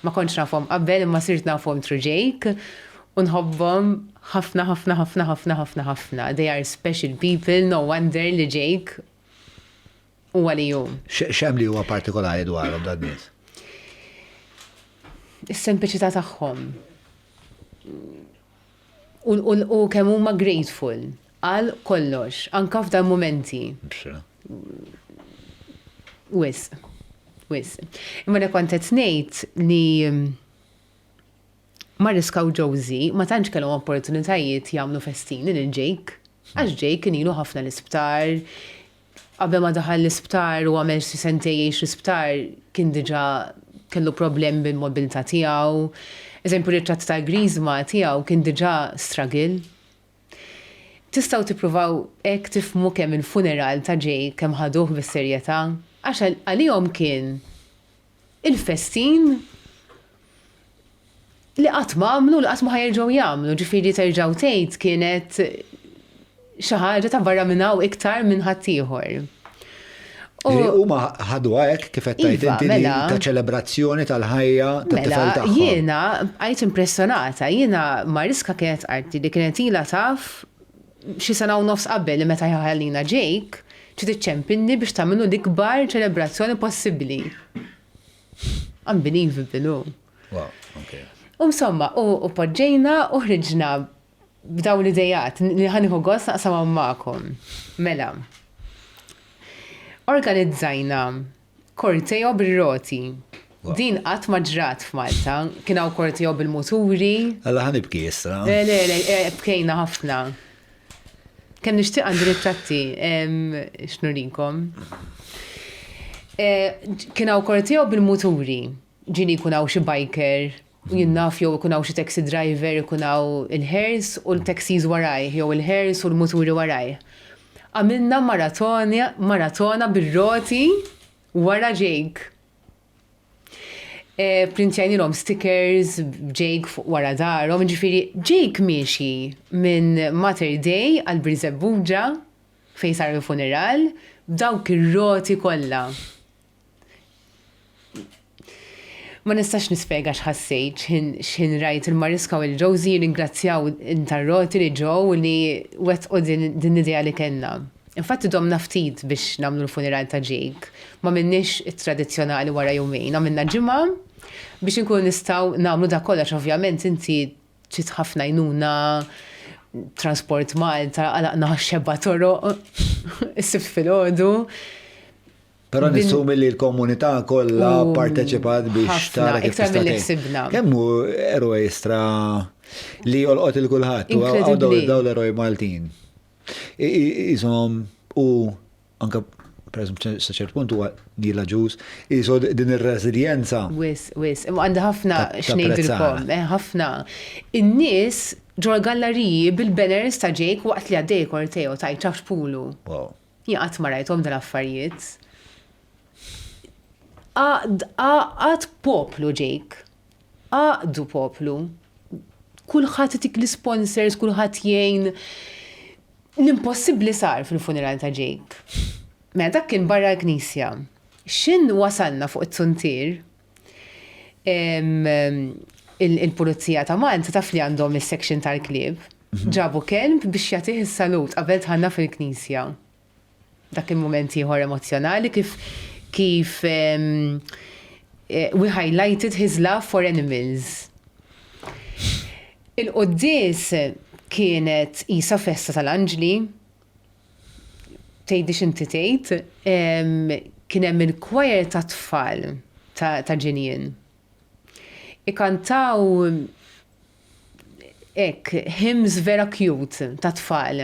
Speaker 1: Ma kontx nafhom qabel imma sirt nafhom through Jake u nħobbhom ħafna. They are special people, no wonder li Jake huwa li hu.
Speaker 2: X'hemm li huwa partikolari dwarhom dan nies?
Speaker 1: Is-sempliċità tagħhom. U kemm huma grateful għal kollox, anka f'dan momenti. Wis. Imma da kont qed ngħid li ma riskaw ġowzi, ma tantx kellhom opportunitajiet jagħmlu festini lil Jake, għax Jake kien ilu ħafna l-isptar. Qabel ma daħal l-isptar u għamel xi sentej jgħix l-isptar kien diġà kellu problem bil-mobilità tiegħu. Eżempju, ritratt ta' Grizma tiegħu kien diġà struggle. Tistgħu tippruvaw hekk tifhmu kemm il-funeral ta' Jake kemm ħaduh bis-serjetà, għax għalihom kien il-festin li qatt ma għamlu li qatt ma ħajerġgħu jagħmlu, ġifieri terġgħu tgħid kienet xi ħaġa ta' barra minn hawn iktar minn ħaddieħor.
Speaker 2: Huma ħadu hekk kif qed tgħid inti ta' ċelebrazzjoni tal-ħajja tat-tifel tagħhom.
Speaker 1: Jiena bqajt impressjonata, jiena Mariska kienet qarti li kienet ilha taf xi sena u nofs qabel li meta jħallina Jake ċi tiċċempilni biex tagħmlu l-ikbar ċelebrazzjoni possibbli. Unbelievable.
Speaker 2: Wow, okay.
Speaker 1: Insomma, u poġġejna u ħriġna b'dawn l-idejat li ħaniħu gost naqsam magħkom. Mela. Organizzajna kortejo bil-roti. Din qatt ma ġrat f'Malta. Kien hawn kortejo bil-muturi.
Speaker 2: Alla ħanibki issa.
Speaker 1: Le, bkejna ħafna. Kemm nixtieq għandi ritratti x'nurikom. Kien hawn kortejo bil-muturi. Ġieli jkun hawn xi biker, u jinnaf jew ikun hawn xi taxi driver, ikun hawn il-hers u l-taxis waraj, jew il-hers u l-muturi waraj. Għamilna maratona bil-roti wara Jake. Printjajnilhom stickers, Jake wara darhom, ġifieri Jake miexi minn Mater Day għal Birzebbuġa fejn sar il-funeral b'dawk ir-roti kollha. Ma nistax nispjega x'ħassejt x'in rajt il-Mariska u l-Ġowzi ringrazzjaw intar-roti li ġew li wettqu din idea li kellna. Infatti domna ftit biex nagħmlu l-funeral ta' Jake, ma minniex it-tradizzjonali wara jumejn, għamilna ġimgħa biex inkunu nistgħu nagħmlu dak kollox ovvjament inti ċit ħafna jnuna transport Malta, għalaqna xebba toroq, is-sibt filgħodu.
Speaker 2: Però nissumi li l-komunità kollha parteċipat biex tara kif
Speaker 1: iktar mill ksibna.
Speaker 2: Kemm hu eroj estra li jolqot il-kulħadd u daw l-eroj Maltin. Isom u anke per eżempju, saċert punt huwa Nila Ġus, jiso din ir-reżiljenza.
Speaker 1: Wis, għandi ħafna
Speaker 2: Ta'
Speaker 1: xnejdilkom, ħafna. In-nies ġol galleriji bil-banners ta' Jake waqt li għaddej Korteo ta' ċafx pulu.
Speaker 2: Wow.
Speaker 1: Jaqat marajtom dal-affarijiet. Għad poplu Jake. Għaddu poplu. Kulħadd itik l-sponsors, kulħadd jgħin. L-impossibbli sar fil-funeral ta' Jake. Mela dak kien barra l-Knisja. X'in wasalna fuq it-Suntir? Il-Pulizija ta' Malta taf li għandhom is-section tal-klib. Ġabu kelb biex jagħtih is-salut qabel tħanna fil-Knisja. Dak il-moment ieħor emozjonali kif we highlighted his love for animals. Il-qoddis kienet isa festa tal-Anġli, tgħidix inti tgħid, kien hemm il-kwajer ta' tfal ta' ġinien. Ikantaw hymns vera cute ta' tfal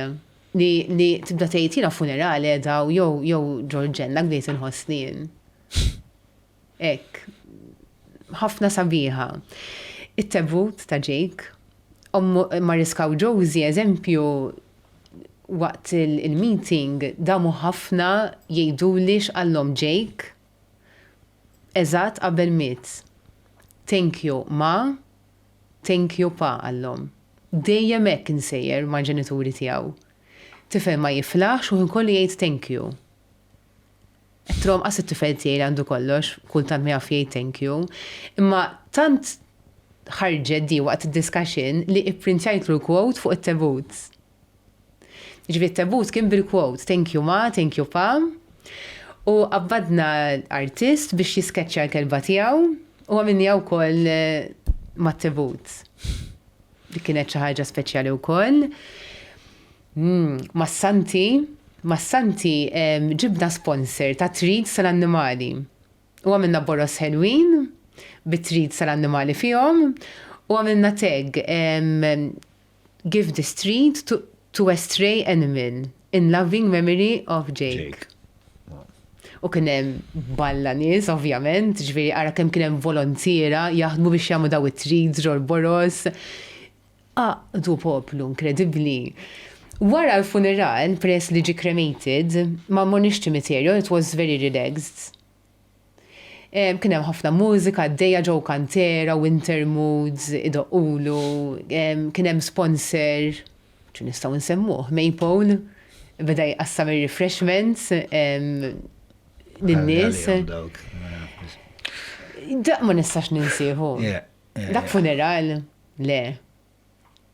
Speaker 1: li tibda tgħidina funerali daw jew Ġorġenna gdejt inħossnien. Ħafna sabiħa. It-tebut ta' Jake, Mariska u Josie, eżempju, waqt il-meeting, damu ħafna jgħidulix għallom Jake, eżat qabel mit. Thank you, ma, thank you, pa, għallom. Dejjem hekk insejjer ma' ġenituri tiegħu. Tifel ma jiflax u nkolli jgħid thank you. Trom qas it-tifel tiegħi għandu kollox, kultant ma jaf jgħid thank you, imma tant ħarġet di waqt id-discussion li ipprintjajt l-quote fuq it-tebut. Ġifieri it-tebut kien bil-quote, thank you ma, thank you pa, u qabbadna artist biex jiskeċċja l-kelba tiegħu u għamilni wkoll mat-tebut. Dik kienet xi ħaġa speċjali wkoll. Massanti ġibna sponsor ta' treats tal-annimali. U għamilna boros Halloween bit-treats tal-annimali fihom u għamilna tag give this treat to a stray animal in loving memory of Jake. U kien hemm balla nies, ovvjament, ġifieri ara kemm kien hemm volontiera jaħdmu biex jagħmlu daw it-treats ġol boros. Du poplu inkredibbli. Wara l-funeral, press li ġi cremated, ma morniex ċimiterju, it was very relaxed. Kien hemm ħafna mużika għaddejja ġew kantera, winter moods, idoqqulu, kien hemm sponsor, ċu nistgħu nsemmuh, Maple, beda jqassam ir-refreshments lin-nies. Dak ma nistax ninsieħu. Dak funeral, le.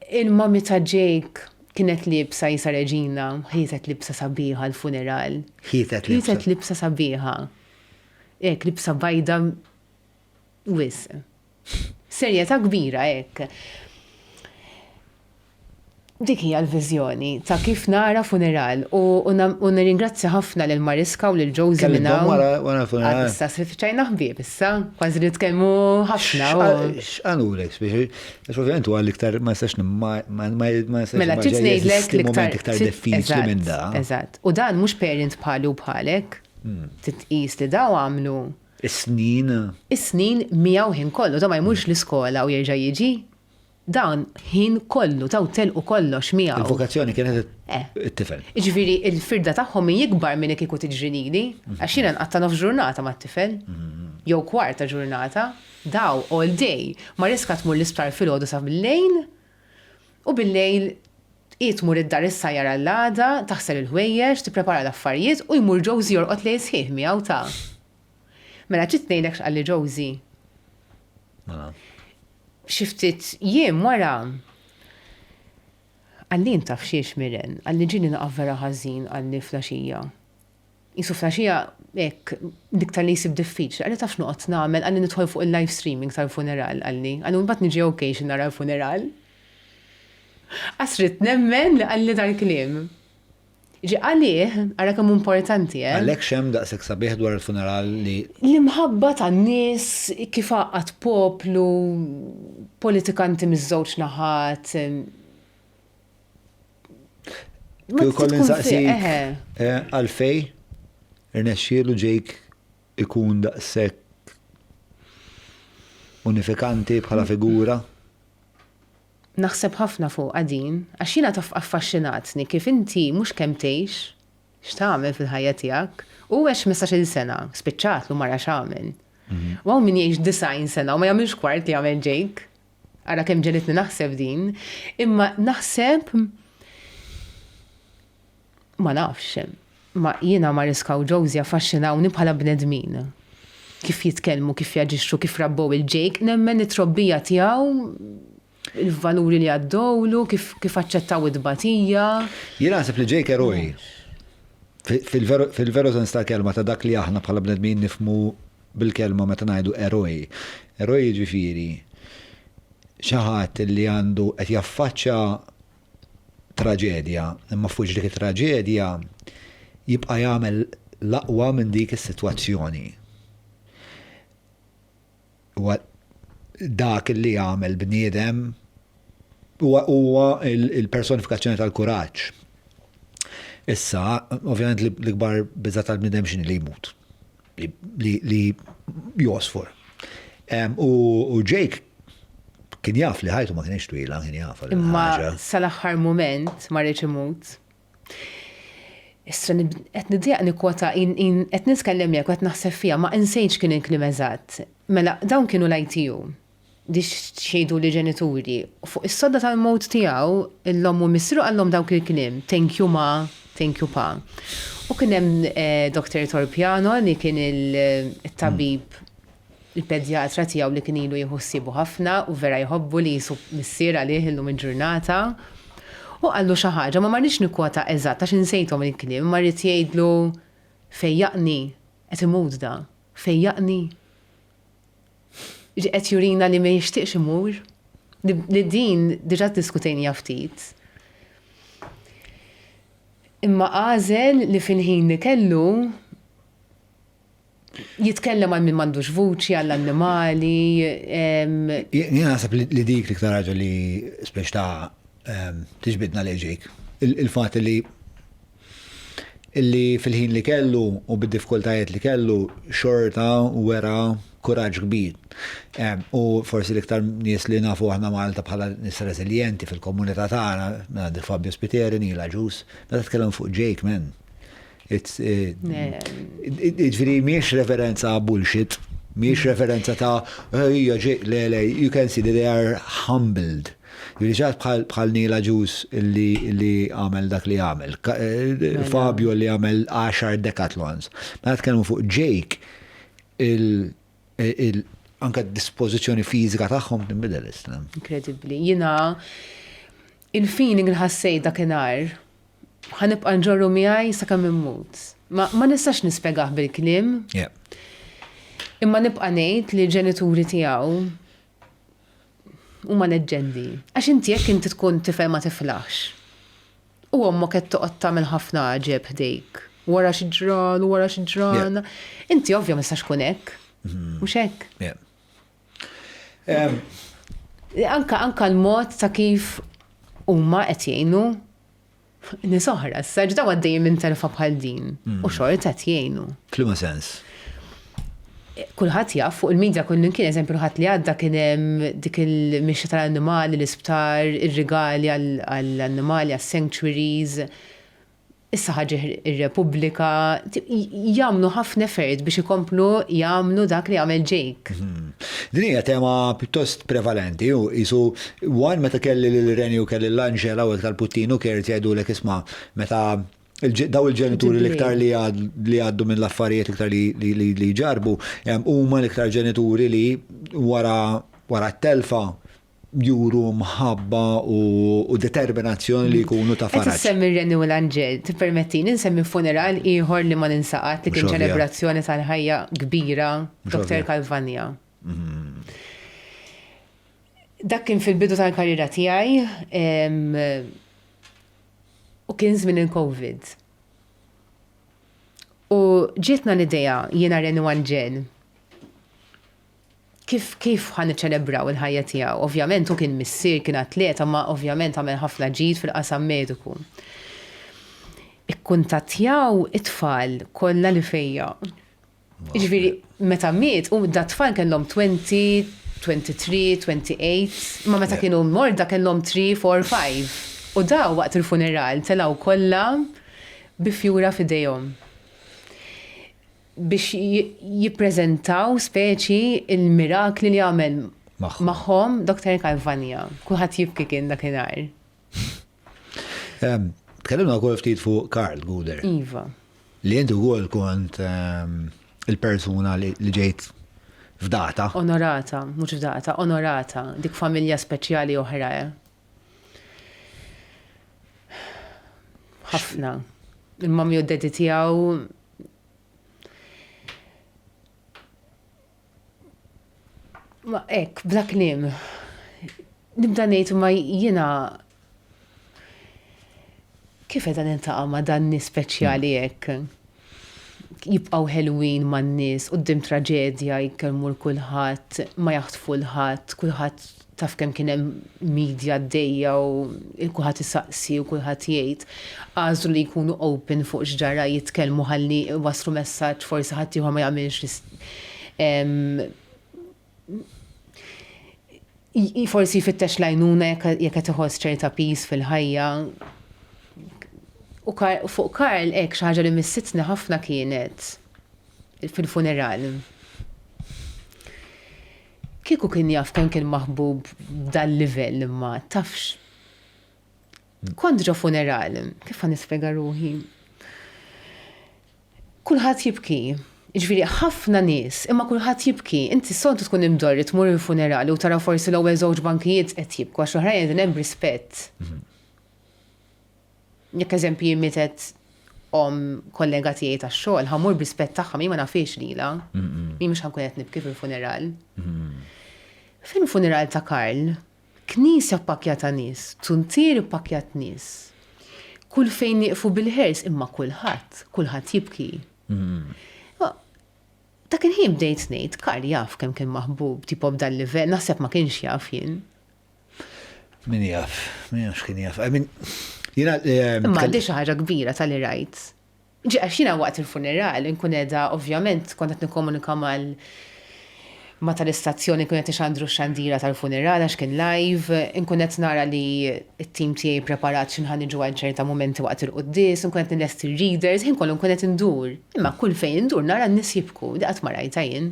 Speaker 1: Il-mami ta' Jake kienet libsa jisa Reġina, ħietet libsa sabiħa l-funeral. Ħietet libsa sabiħa. Libsa bajda wis. Serjetà kbira hekk. Dik hija l-viżjoni ta' kif nara funeral u nirringrazzja ħafna lil Mariska u lil Josie minn hawn.
Speaker 2: Wara funeral.
Speaker 1: Issa sfiċċajna ħbieb issa, kważi nitkellmu ħafna.
Speaker 2: X'għanulek biex ovvjament huwa l-iktar ma jistax ma jistax.
Speaker 1: Mela trid ngħidlek
Speaker 2: l-iktar diffiċli minn da.
Speaker 1: Eżatt. U dan mhux parent bħalu bħalek. Titqis li daw għamlu.
Speaker 2: Is-snin
Speaker 1: miegħu ħin kollu, da ma jmurx l-iskola u jerġa' jiġi. Dawn ħin kollu, taw telqu kollox miegħu.
Speaker 2: Il-vokazzjoni kienet it-tifel.
Speaker 1: Jiġifieri il-firda tagħhom jikbar minn kieku tiġrinili, għax jiena nqatta' nofs ġurnata mat-tifel. Jew kwarta ġurnata, daw all day. Mariska tmur l-isptar filgħodu sa bil-lejl u bil-lejl tmur id-dar is-sajjar għall-għada, taħsel il-ħwejjeġ, tipprepara l-affarijiet u jmur Josie jorqod lejn sħiħ miegħu ta'. Mela ġiet ngħidlek x'qalli Josie. Xiftit jiem wara għalli taf xiex miren, għalli ġini naqaf vera ħażin għalli flaxija. Jisu flaxija ek dik tal-li jisib diffiċ, għalli taf nuqot namel għalli nidħol fuq il-live streaming tal-funeral għalli bat niġi occasion nara l-funeral. Asrit nemmen li għalli dal-klim. Ġi għalih, għara kemm importanti,
Speaker 2: Għalek xem daqsek sabiħ dwar il-funeral li.
Speaker 1: L-imħabba tan-nies kif għaqqat poplu, politikanti miż-żewġ naħat.
Speaker 2: Kif kollin saqsik għalfej irnexxielu Jake ikun daqshekk unifikanti bħala figura?
Speaker 1: Naħseb ħafna fuq għadin, għax jiena taf affaxxinatni kif inti mhux kemm tgħix, x'tagħmel fil-ħajja tiegħek, u għax 15-il sena, spiċċatlu mara x'għamel. U hawn min jgħix 90 sena u ma jagħmilx kwart li jagħmel Jake. Ara kemm ġelitni naħseb din, imma naħseb ma nafx, ma jiena Mariska u Josie affaxxinawni bħala bnedmin. Kif jitkellmu, kif jaġixxu, kif rabbow il-Jake, nemmen it-trobbija tiegħu, il-valuri li għaddowlu, kif aċċettaw id-batija.
Speaker 2: Jiena naħseb li Jake eroj. Fil-veru sens ta' kelma ta' dak li aħna bħala bnedmin nifmu bil-kelma meta ngħidu eroj. Eroj jiġifieri xi ħadd li għandu qed jaffaċċja traġedja, imma fuq dik it-traġedja jibqa' jagħmel l-aqwa minn dik is-sitwazzjoni. Dak li jagħmel bniedem huwa il-personifikazzjoni tal-kuraġġ. Issa, ovvjament l-ikbar biża' tal-bniedem x'inhi li jmut, li josfor. U Jake kien jaf li ħajtu ma kienx twila, kien jaf.
Speaker 1: Imma sal-aħħar mument ma rridx imut. Issa qed nidjaq nikkwota qed nitkellem jekk qed naħseb fiha ma insejx kien il-kliem eżatt. Mela dawn kienu l-ITU. Dix xejdu li ġenituri. Fuq is-sodda tal-mowt tiegħu l-om u missru għallhom dawk il-kliem. Thank you ma, thank you pa. U kien hemm Dr. Torpiano li kien il-tabib il-pedjatra tiegħu li kien ilu jħossibu ħafna u vera jħobbu li jisu missier għalih illum il-ġurnata. U għallu xi ħaġa ma marridx nikkwota eżatt għax insejthom il-kliem, ma rrid jgħidlu fejjaqni qed imut da, fejjaqni. Qed jurina li ma jixtieqx imur. Li din diġà diskutejni ftit. Imma għażel li fil-ħin li kellu jitkellem għal min m'għandux vuċi għall-annimali.
Speaker 2: Jien naħseb li dik l-iktar ħaġa li speċta tiġbidna li Jake. Il-fatt li fil-ħin li kellu u bid-diffikultajiet li kellu xorta u wera kuraġġ kbir. U forsi l-iktar nies li nafu aħna Malta bħala nies reżiljenti fil-komunità tagħna, di Fabio Spiteri, Nila Ġus, meta tkellem fuq Jake, man. Ġifieri mhijiex referenza bullshit, mhijiex referenza ta' you can see that they are humbled. Ġifieri bħal Nila Ġus li għamel dak li għamel, Fabio li għamel 10 decathlons. Meta tkellmu fuq Jake, anka d-dispożizzjoni fiżika tagħhom tinbidel isna.
Speaker 1: Incredibly. Jiena il-feeling li ħassejt dakinhar ħanibqa' nġorru miegħi sakemm immut. Ma nistax nispjegah bil-kliem. Imma nibqa' ngħid li l-ġenituri tiegħu huma leġġendi. Għax inti jekk inti tkun tifel ma tiflaħx. U ommok qed toqgħod tagħmel ħafna ġeb ħdejk. Wara xi ġran. Inti ovvja ma tistax tkun hekk. Mhux hekk. Anka l-mod ta' kif huma qed jgħinu nies oħra, s-saġda għaddejjem minn telfa bħal din. U xort qed jgħinu.
Speaker 2: F'liema sens.
Speaker 1: Kulħadd jaf fuq il-medja kullin kien eżempju ħadd li għadda kien hemm dik il-mixja tal-annimali, l-isptar, ir-rigali għall-annimali, għas-sanctuaries. Issa ħaġa ir-Repubblika jagħmlu ħafna effort biex ikomplu jagħmlu dak li għamel Jake.
Speaker 2: Din hija tema pjuttost prevalenti u isu meta kelli l-Reni u kelli l-Angela u tal-Puttinu kienu jgħidulek isma' meta daw il-ġenituri l-iktar li għaddu minn l-affarijiet iktar li ġarbu huma l-iktar ġenituri li wara t-telfa juru mħabba u determinazzjoni li jkunu ta' faraġġ.
Speaker 1: Semmi Reni u l-Angel, tippermettini nsemmi funeral ieħor li ma ninsaqat li kien ċelebrazzjoni tal-ħajja kbira, Dr. Calvania. Dak kien fil-bidu tal-karriera tiegħi u kien żmien il-COVID. U ġietna l-idea jiena Reni u Angel kif ħan iċċelebraw il-ħajja tiegħu. Ovvjament u kien missier, kien atleta, ma ovvjament għamel ħafna ġid fil-qasam mediku. ikkuntattjaw it-tfal kollha li fejja. Ġifieri meta miet u da tfal kellhom 20, 23, 28, ma meta kienu morda kellhom 3, 4, 5. U daw waqt il-funeral telgħu kollha bi fjura f'idejhom. Biex jippreżentaw speċi il-mirakli li għamel magħhom Dr. Calvania. Kulħadd jibki kien dakinhar.
Speaker 2: Tkellimna wkoll ftit fuq Carl Guder.
Speaker 1: Iva.
Speaker 2: Li inti wkoll kont il-persuna li ġejt f'data.
Speaker 1: Onorata, mhux f'data, onorata, dik familja speċjali oħra. Ħafna. Il-mammi u d-dedi tiegħu ma bla kliem. Nibda ngħid ma jiena kif qed nintaqa' ma' dan nies speċjali hekk. Jibqgħu ħelwin man-nies quddiem traġedja jkellmu l-kulħadd, ma jaħtfu l-ħadd, kulħadd taf kemm kien hemm media għaddejja u kulħadd isaqsi u kulħadd jgħid. Għażlu li jkunu open fuq x'ġara jitkellmu ħalli waslu messaġġ forsi ħadd ieħor ma jagħmilx forsi jfittex lajnuna jekk qed iħoss ċerta peace fil-ħajja. U fuq Karl hekk xi ħaġa li missitni ħafna kienet fil-funeral. Kieku kien jaf kemm kien maħbub dal-livell imma tafx. Kont ġo funeral, kif ħa nispjega ruħi? Kulħadd jibki. Ġifieri ħafna nies, imma kulħadd jibki. Inti soltu tkun imdorri tmur il-funerali u tara forsi l-ewwel żewġ bankijiet qed jibku għax oħrajn qegħdin hemm rispett. Jekk eżempju mietet kollega tiegħi tax-xogħol, ħammur b'rispett tagħha mi ma nafix lilha. Mi mhux ħankun qed nibki fil-funeral. Fil-funeral ta' Karl, knisja pakkjata nies, tuntier pakkjat nies. Kull fejn nieqfu bil-ħers imma kulħadd jibki. Ta' kien ħin bdejt ngħid, Karl jaf kemm kien maħbub tipo b'dan livell, naħseb ma kienx jaf jien.
Speaker 2: Min jaf kien jaf.
Speaker 1: Imma għandi xi ħaġa kbira tal-li rajt. Għax jiena waqt il-funeral inkun qiegħda ovvjament kont qed nikkomunika ma tal-istazzjoni kien qed ixandru x-xandira tal-funeral għax kien live, inkun qed nara li t-tim tiegħi preparat xi nħanniġu għal ċerta momenti waqt il-qudies, inkun qed nilesti readers, ħin kollu nkun qed indur. Imma kull fejn indur nara n-nies jibku, di qatt ma rajta jien.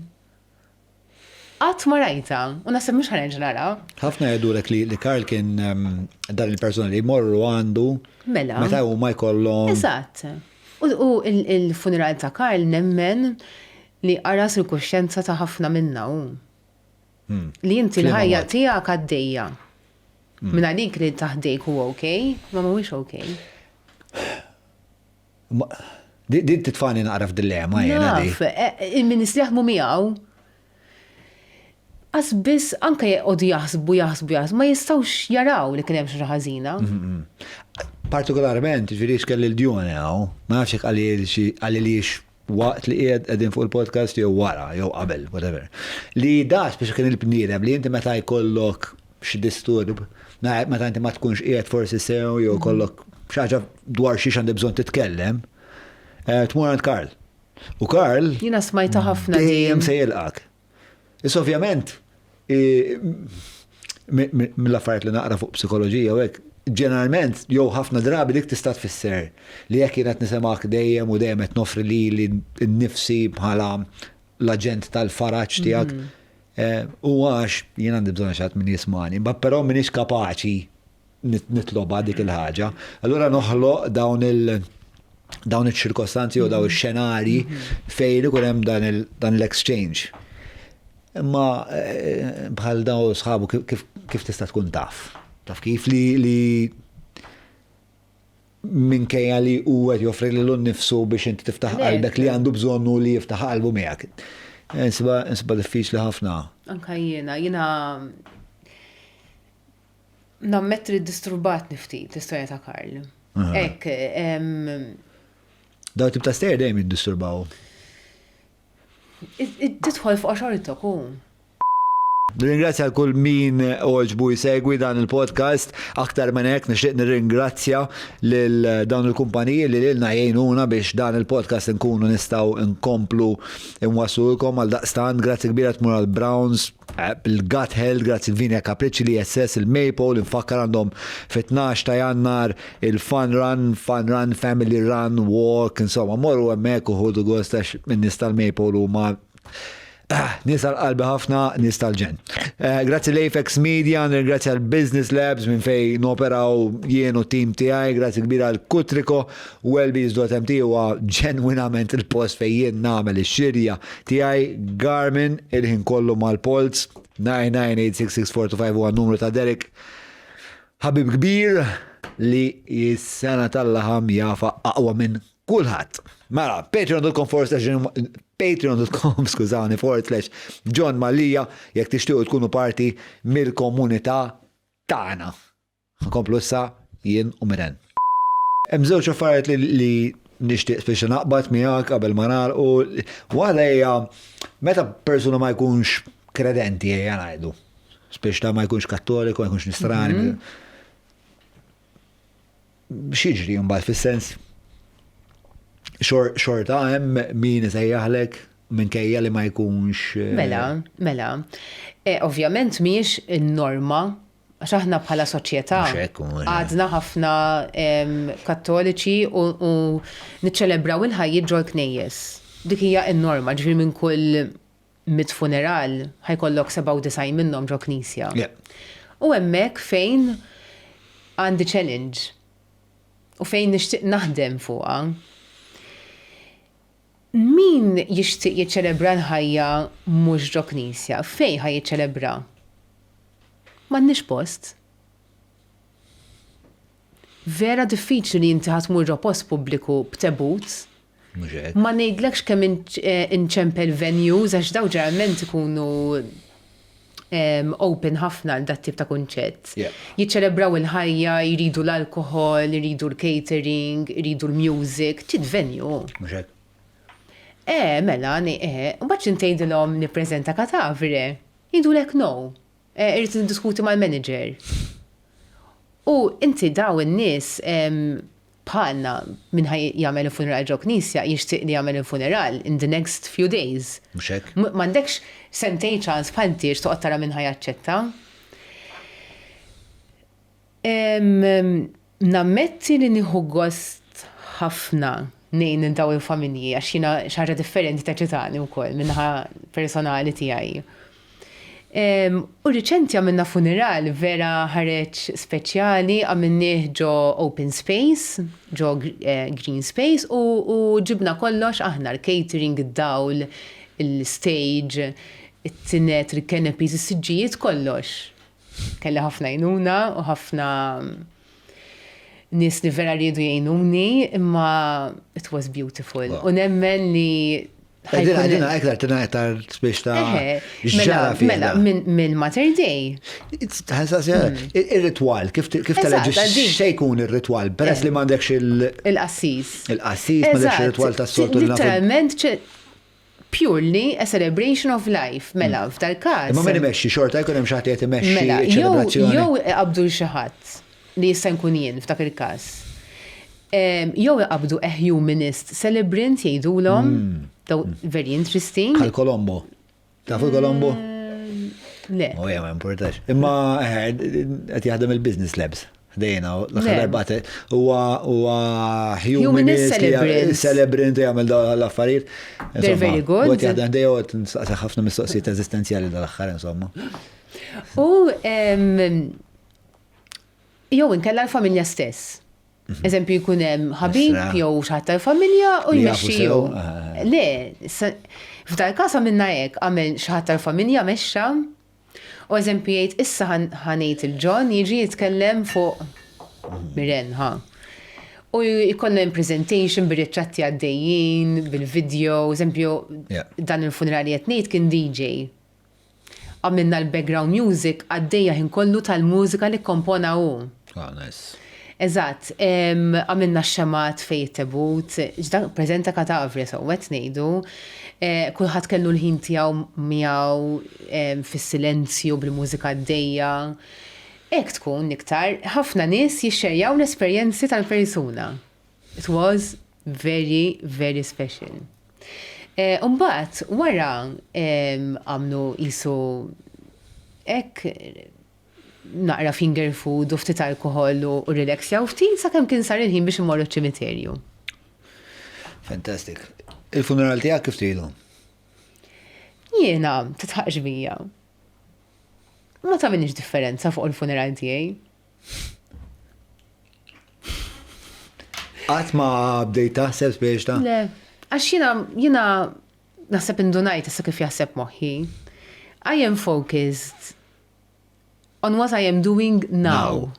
Speaker 1: Qatt ma rajta, u naħseb mhux ħanerġa' nara.
Speaker 2: Ħafna jgħidulek li Karl kien dan il-persuna li jmorru għandu meta huma jkollhom.
Speaker 1: Eżatt. U il-funeral ta' Karl nemmen li qaras il-kuxjenza ta' ħafna minna u. Li inti l-ħajja tiegħek għaddejja. Minn għalik li taħdejk u okej, ma mhuwiex okej.
Speaker 2: Din titfani naqra f'dilema jena di.
Speaker 1: Il-ministri jaħdmu miegħu. Biss anke jqogħdu jaħsbu, ma jistgħux jaraw li kien hemm xi ħażina.
Speaker 2: Partikolarment, ġifieri x'kelli l-djun hawn, ma nafx hekk għalilix waqt li qegħdin fuq il-podcast jew wara, jew qabel, whatever. Li das biex kien il-bniedem li inti meta jkollok xi disturb, meta inti ma tkunx qiegħed forsi sew jew kollok xi ħaġa dwar xi għandek bżonn titkellem, tmur għand Karl. U Karl
Speaker 1: jiena smajta ħafna
Speaker 2: dejjem se jilqak. Is ovvjament mill-affarijiet li naqra fuq psikoloġija u hekk, ġeneralment jew ħafna drabi dik tista' tfisser li jekk kienet nisimgħek dejjem u dejjem qed nofri li nnifsi bħala l-aġent tal-faraġġ tiegħek. U għax jien għandi bżonn xatt min jismani, ma però m'iniex kapaċi nitlobha dik il-ħaġa. Allura noħloq dawn il-ċirkostanzi u dawn ix-xenarji fejn ikun hemm dan l-exchange. Imma bħal daw sħabu kif tista' tkun taf. Taf kif li minkejja li u għed joffri li l-nifsu biex inti tiftaħ qalbek li għandu bżonnu li jiftaħ qalbu miegħek. Insba diffiċli ħafna.
Speaker 1: Anka jiena nammetti li disturbatni ftit l-istorja ta' Karl. Ek.
Speaker 2: Daw tib ta' stejr dejjem jiddisturbaw.
Speaker 1: Tidħol fuq għaxaritok u.
Speaker 2: Nirringrazzja l-kull min oġbu jsegwi dan il-podcast. Aktar minn hekk nixtieq nirringrazzja lil dawn il-kumpaniji li lilna jgħinuna biex dan il-podcast nkunu nistgħu nkomplu nwaslulkom għal daqstant. Grazzi kbira tmur għal Browns, il-Gut Health, grazzi l-Vinja Capricci li SS, il-Maple, infakkar għandhom fit-12 ta' Jannar il-Fun Run, Family Run, Walk, insomma, morru hemmhekk u ħodu gost għax min-nies tal-Maple huma nies tal-qalbi ħafna, nies tal-ġen. Grazzi l-Apex Media, grazzi għal-Business Labs minn fej noperaw jien u tim tiegħi, grazzi kbira għal-Kutriko, Wellbees.mt huwa ġenwinament il-post fej jien nagħmel ix-xirja tiegħi, Garmin il-ħin kollu mal-Polz, 9986645 huwa n-numru ta' Derek. Ħabib kbir li jis-sena tal-laħam jafa aqwa minn kulħadd. Mela, patreon.com/John Malija jekk tixtiequ tkunu parti mill-komunità tagħna. Nkomplu issa jien u Miren. Hemm żewġ affarijiet li nixtieq biex naqbad miegħek qabel ma nagħlqu. Waħda hija meta persuna ma jkunx kredenti hija ngħidu. Spiex ta' ma jkunx kattoliku, ma jkunx nisrani. X'jiġri mbagħad fis-sens xorta hemm min isejjaħlek minkejja li ma jkunx.
Speaker 1: Mela. Ovvjament mhijiex in-norma għax aħna bħala soċjetà għadna ħafna kattoliċi u niċċelebraw il-ħajjiet ġol knejjes. Dik hija n-norma, ġifier minn kull mit-funeral ħajkollok 97 minnhom ġo knisja. U hemmhekk fejn għandi challenge u fejn nixtieq naħdem fuqha. Min jixtieq jiċċelebra l-ħajja mhux ġo knisja? Fejn ħaj jiċċelebra? M'għandniex post. Vera diffiċli li inti ħatmur ġo post pubbliku b'tebut. Ma ngħidlekx kemm inċempel venues għax daw ġeneralment ikunu open ħafna l dat tip ta' kunċett. Jiċċelebraw il-ħajja, jridu l-alkohol, jridu l-catering, jridu l-music, tit venue. Mela, mbagħad intejdilhom nippreżenta katavri. Jidulek no. Irrid niddiskuti mal-manager. U inti daw in-nies bħalna minn jagħmel il-funeral ġo knisja jixtieq li jagħmel il-funeral in the next few days.
Speaker 2: Mhux hekk.
Speaker 1: M'għandekx sentejn ċans bħaltiex toqgħod tara minn ħajaċċetta. Nammetti li nieħu gost ħafna nejn daw il-familji, għax jina xaġa differenti taċitani u koll minnaħa personali tijaj. U riċenti għamilna funeral vera ħareċ speċjali, għamilnieh ġo open space, ġo green space u ġibna kollox aħna l-catering, id-dawl, il-stage, it-tinet, il-canopies, is-siġġijiet kollox. Kelli ħafna jnuna u ħafna nis li vera rridu jgħinuni, imma it was beautiful. U nemmen li
Speaker 2: Għadina ektar spiex ta' ġara fija.
Speaker 1: Mela, minn Mater Day.
Speaker 2: Il-ritual, kif tal-ġi xejkun il-ritual, peress li mandekx
Speaker 1: il-qassis.
Speaker 2: Il-qassis, mandekx il-ritual ta' s-soltu.
Speaker 1: Literalment, purely a celebration of life. Mela, f'dal-kas.
Speaker 2: Ma minn imexxi xorta, jkun hemm xaħti qed imexxi
Speaker 1: ċelebrazzjoni. Jew qabdu xaħat li jista' nkun jien f'dak il-każ. Jew qabdu a humanist celebrant jgħidulhom, very interesting.
Speaker 2: Bħal Colombo. Tafu Colombo?
Speaker 1: Le.
Speaker 2: Oh, ma importax. Imma qed jaħdem il-Business Labs. Dejna, l-aħħar darbate huwa humanist celebrant jagħmel l-affarijiet.
Speaker 1: They're very good.
Speaker 2: Għad jaħdem dejjem ħafna mistoqsijiet eżistenzjali dal-aħħar insomma.
Speaker 1: U jew inkella l-familja stess. Eżempju jkun hemm ħabib jew xaħat tal-familja u jmexxiju. Le, f'dal każ għamilna hekk, għamel xaħat tal-familja mexxa u eżempju jgħid issa ħanejt il-John jiġi jitkellem fuq Miren, U jkollna presentation bir-riċċatti għaddejjin, bil-video, eżempju dan il-funerali qed ngħid kien DJ. Għamilna l-background music għaddejja ħin kollu tal-mużika li kompona hu.
Speaker 2: Nice.
Speaker 1: Eżatt, għamilna x-xamat fej it-tebut, ġdan prezenta katavri so għet nejdu, kulħadd kellu l-ħin tiegħu miegħu fis-silenzju bil-mużika d-dejja. Hekk tkun iktar, ħafna nies jixxerjaw l-esperjenzi tal-persuna. It was very, very special. Umbat, wara għamlu jisu naqra finger food u ftit alkohol u relaxja u ftit sakemm kien sar il-ħin biex imorru ċ-ċimiterju.
Speaker 2: Fantastic. Il-funeral tiegħek kif tridu?
Speaker 1: Jiena titħaqx bija. Ma tagħmilx differenza fuq il-funeral tiegħi.
Speaker 2: Qatt ma bdejta sepp biex ta'?
Speaker 1: Le, għax jiena naħseb indunajt issa kif jaħseb moħħi. I am focused on what I am doing now.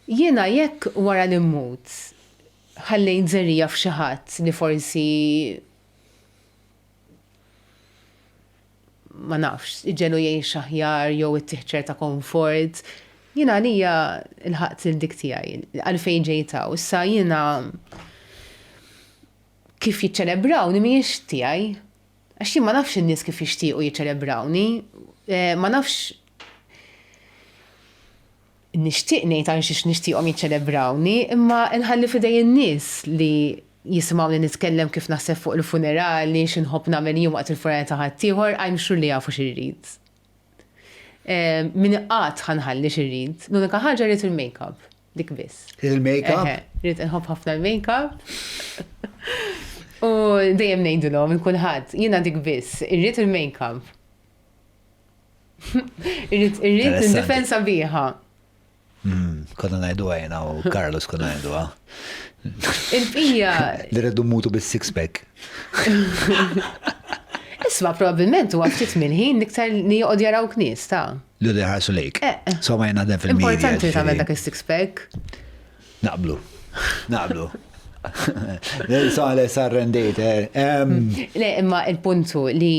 Speaker 1: Jiena jekk wara li mmut ħallejn żerrija f'xi ħadd li forsi ma nafx, iġelu jgħix aħjar jew it-tieħ ta' komfort, jiena għalija il-ħaqt il-dik tiegħi, għalfejn ġejta. U issa jiena kif jiċċelebrawni mhijiex tiegħi. Għax jien ma nafx in-nies kif jixtiequ jiċċelebrawni, ma nafx nixtieq ngħid għal xiex nixtieqhom jiċċelebrawni, imma nħalli fidej in-nies li jisimgħu li nitkellem kif naħseb fuq il-funerali, x'inħobb nagħmel jiem waqt il-funerali ta' ħadd ieħor, I'm sure li jafu x'irrid. Min qatt ħanħalli x'irrid. L-unika ħaġa rrid il-makeup, dik biss.
Speaker 2: Il-makeup?
Speaker 1: Rrid inħobb ħafna l-makeup. U dejjem ngħidulhom il kulħadd, jiena dik biss, irrid il-makeup. Irrid indifensa biha.
Speaker 2: Konna ngħidu għajna u Carlos konna ngħidu għa.
Speaker 1: Il-fija.
Speaker 2: Li reddu mutu bis-six-pack.
Speaker 1: Isma probabilment huwa ftit mill-ħin iktar li joqgħod jaraw knies ta'.
Speaker 2: Li ħarsu lejk. So ma jnaħdem fil-media.
Speaker 1: Importanti tagħmel dak is-six-pack.
Speaker 2: Naqblu. Sale sarrendejt.
Speaker 1: Le, imma il-puntu li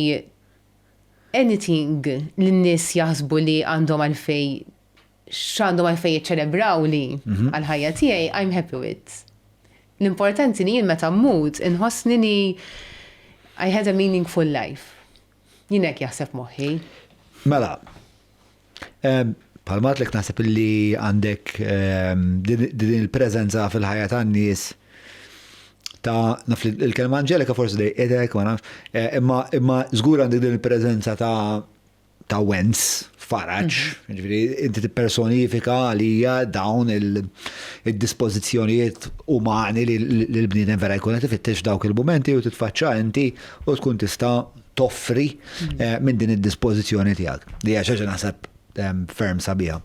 Speaker 1: anything li n-nies jaħsbu li għandhom għalfej x'għandhom għalfej jiċċelebraw li għal-ħajja tiegħi, I'm happy with. L-importanti li jien meta mmut inħossni li I had a meaningful life. Jien hekk jaħseb moħħi.
Speaker 2: Mela, palmat lek naħseb li għandek din il-preżenza fil-ħajja tan-nies ta' naf il-kelma Angelika forsi dej edek, ma naf, imma żgur għandek din il-preżenza ta' Wens, Faraġ, inti tippersonifika għalija dawn il-dispożizzjonijiet umani li l-bniedem vera jkun qed ifittex dawk il-momenti u titfaċċa inti u tkun tista' toffri minn din id-dispożizzjoni tiegħek. Li hija xi ħaġa naħseb ferm sabiħa.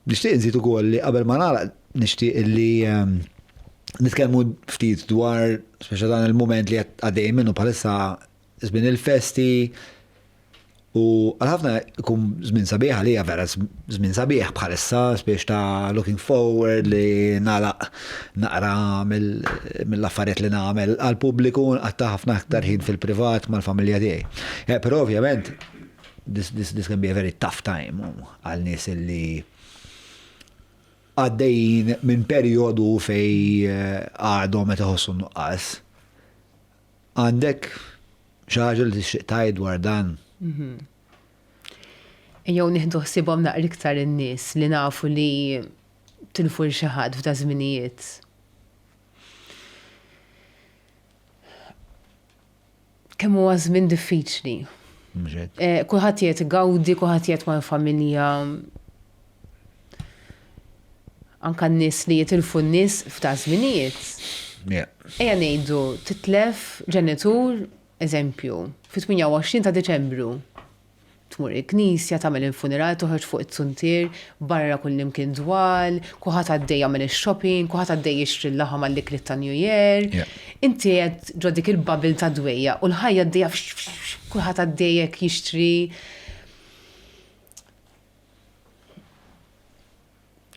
Speaker 2: Nixtieq nżid ukoll li qabel ma nagħlaq nixtieq li nitkellmu ftit dwar speċa dan il-moment li għaddej minnu bħalissa żmien il-festi u għal-ħafna kum żmien sabiħ għalija vera żmien sabiħ bħalissa spiex ta' looking forward li naqra mill-affarijiet li nagħmel għall-pubbliku għatta ħafna aktar ħin fil-privat mal-familja tiegħi. Però ovvjament this can be a very tough time għal nies li għaddejjin minn perjodu fej għadhom meta ħossu nuqqas. Għandek xi ħaġa li tixtieq tgħid dwar dan?
Speaker 1: Jew nieħdu ħsiebhom naqra iktar in-nies li nafu li tilfu xi ħadd f'da żminijiet. Kemm huwa żmien diffiċli. Kulħadd qiegħed igawdi, kulħadd qiegħed mal-familja. Anka n-nies li jitilfu n-nies f'ta' żminijiet. Ejja ngħidu titlef ġenitur, eżempju, fit-28 ta' Deċembru. Tmur il-knisja, tagħmel il-funeral, toħroġ fuq it-suntier, barra kullimkien dwal, kulħadd għaddej jagħmel ix-shopping, kulħadd għaddej jixtri l-laħam għall-iklit ta' New Year. Inti qed ġo dik il-bubble ta' dwejja u l-ħajja għaddejja kulħadd għaddejjek jixtri.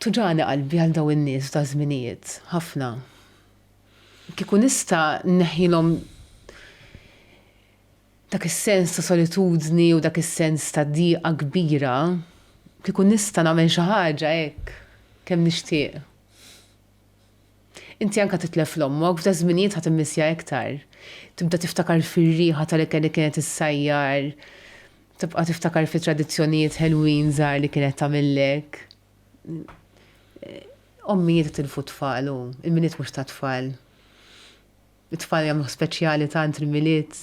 Speaker 1: Tuġani qalbi għal daw in-nies ta' żminijiet, ħafna. Kieku nista' neħilhom dak is-sens ta' solitudni u dak is-sens ta' diqa kbira kieku nista' nagħmel xi ħaġa hekk kemm nixtieq. Inti anke titlef l-ommok f'da żminijiet ħadd immissja iktar. Tibda tiftakar fir-riħa tal-ikel li kienet issajjar, tibqa' tiftakar fi tradizzjonijiet Halloween żgħar li kienet tagħmellek. Ommijiet tilfu tfal u il-miliet mhux ta' tfal. It-tfal jagħmlu speċjali tant il-miliet.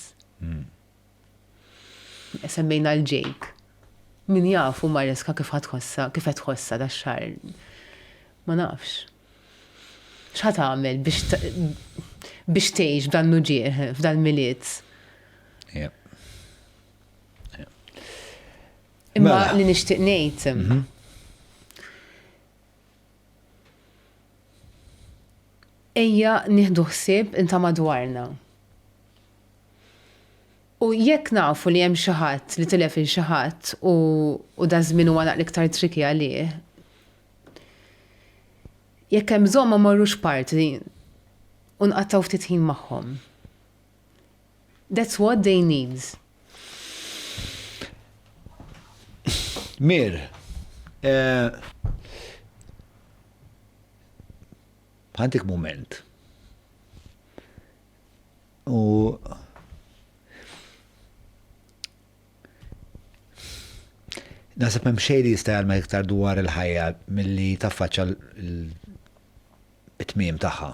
Speaker 1: Semmejna l-Jake. Min jafu Mariska kif qed tħossa dax-xahar. Ma nafx. X'ħad tagħmel biex tgħix f'dan nuġieħ, f'dan miliet. Imma li nixtieq ngħid. Ejja nieħdu ħsieb inta madwarna. U jekk nafu li hemm xi ħadd li tilef il xi ħadd u da żmien huwa naqra iktar triki għalih. Jekk hemm bżonn ma morrux parti u nqattaw ftit ħin magħhom. That's what they need.
Speaker 2: Mir, ħantik moment. U nasab hemm xejn li jista' jagħmel iktar dwar il-ħajja milli taffaċċa it-tmiem tagħha.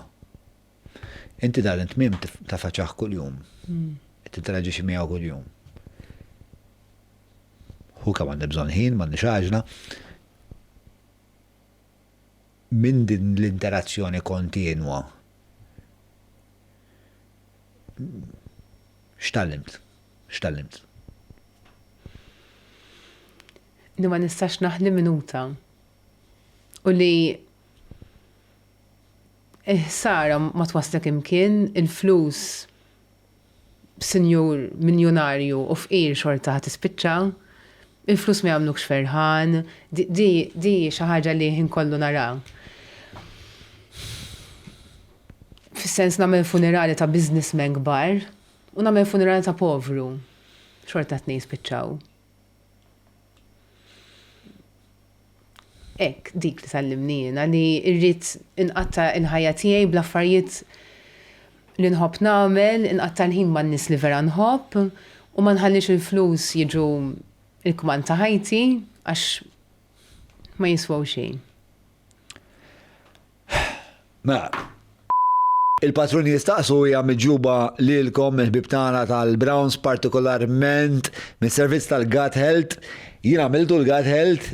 Speaker 2: Inti dan it-tmiem taffaċċah kuljum. Tinteraġixxi miegħu kuljum. Hu kemm għandi bżonn ħin, m'għandix għaġla. Minn din l-interazzjoni kontinwa. X'tallimt?
Speaker 1: Li ma nistax naħli minuta. U li Sara ma twaslek imkien il-flus b'sinjur miljonarju u fqir xorta ħad tispiċċa, il-flus ma jagħmlukx ferħan, di xi ħaġa li ħin kollu nara. Fis-sens nagħmel funerali ta' businessmen kbar u nagħmel funerali ta' povru. Xorta tnejn spiċċaw. Ek, dik li tallimnina li irrid inqatta il-ħajja tiegħi bl-affarijiet li nħobb nagħmel, inqatta l-ħin man-nies li vera nħobb u ma nħallix il-flus jiġu il-kman ta' ħajti għax ma jiswaw xejn.
Speaker 2: Il-patruni jistaqsu hija miġuba lilkom il-ħbib tagħna tal-Browns partikolarment mis-servizz tal-Gut Health. Jien għamiltu l-Gut Health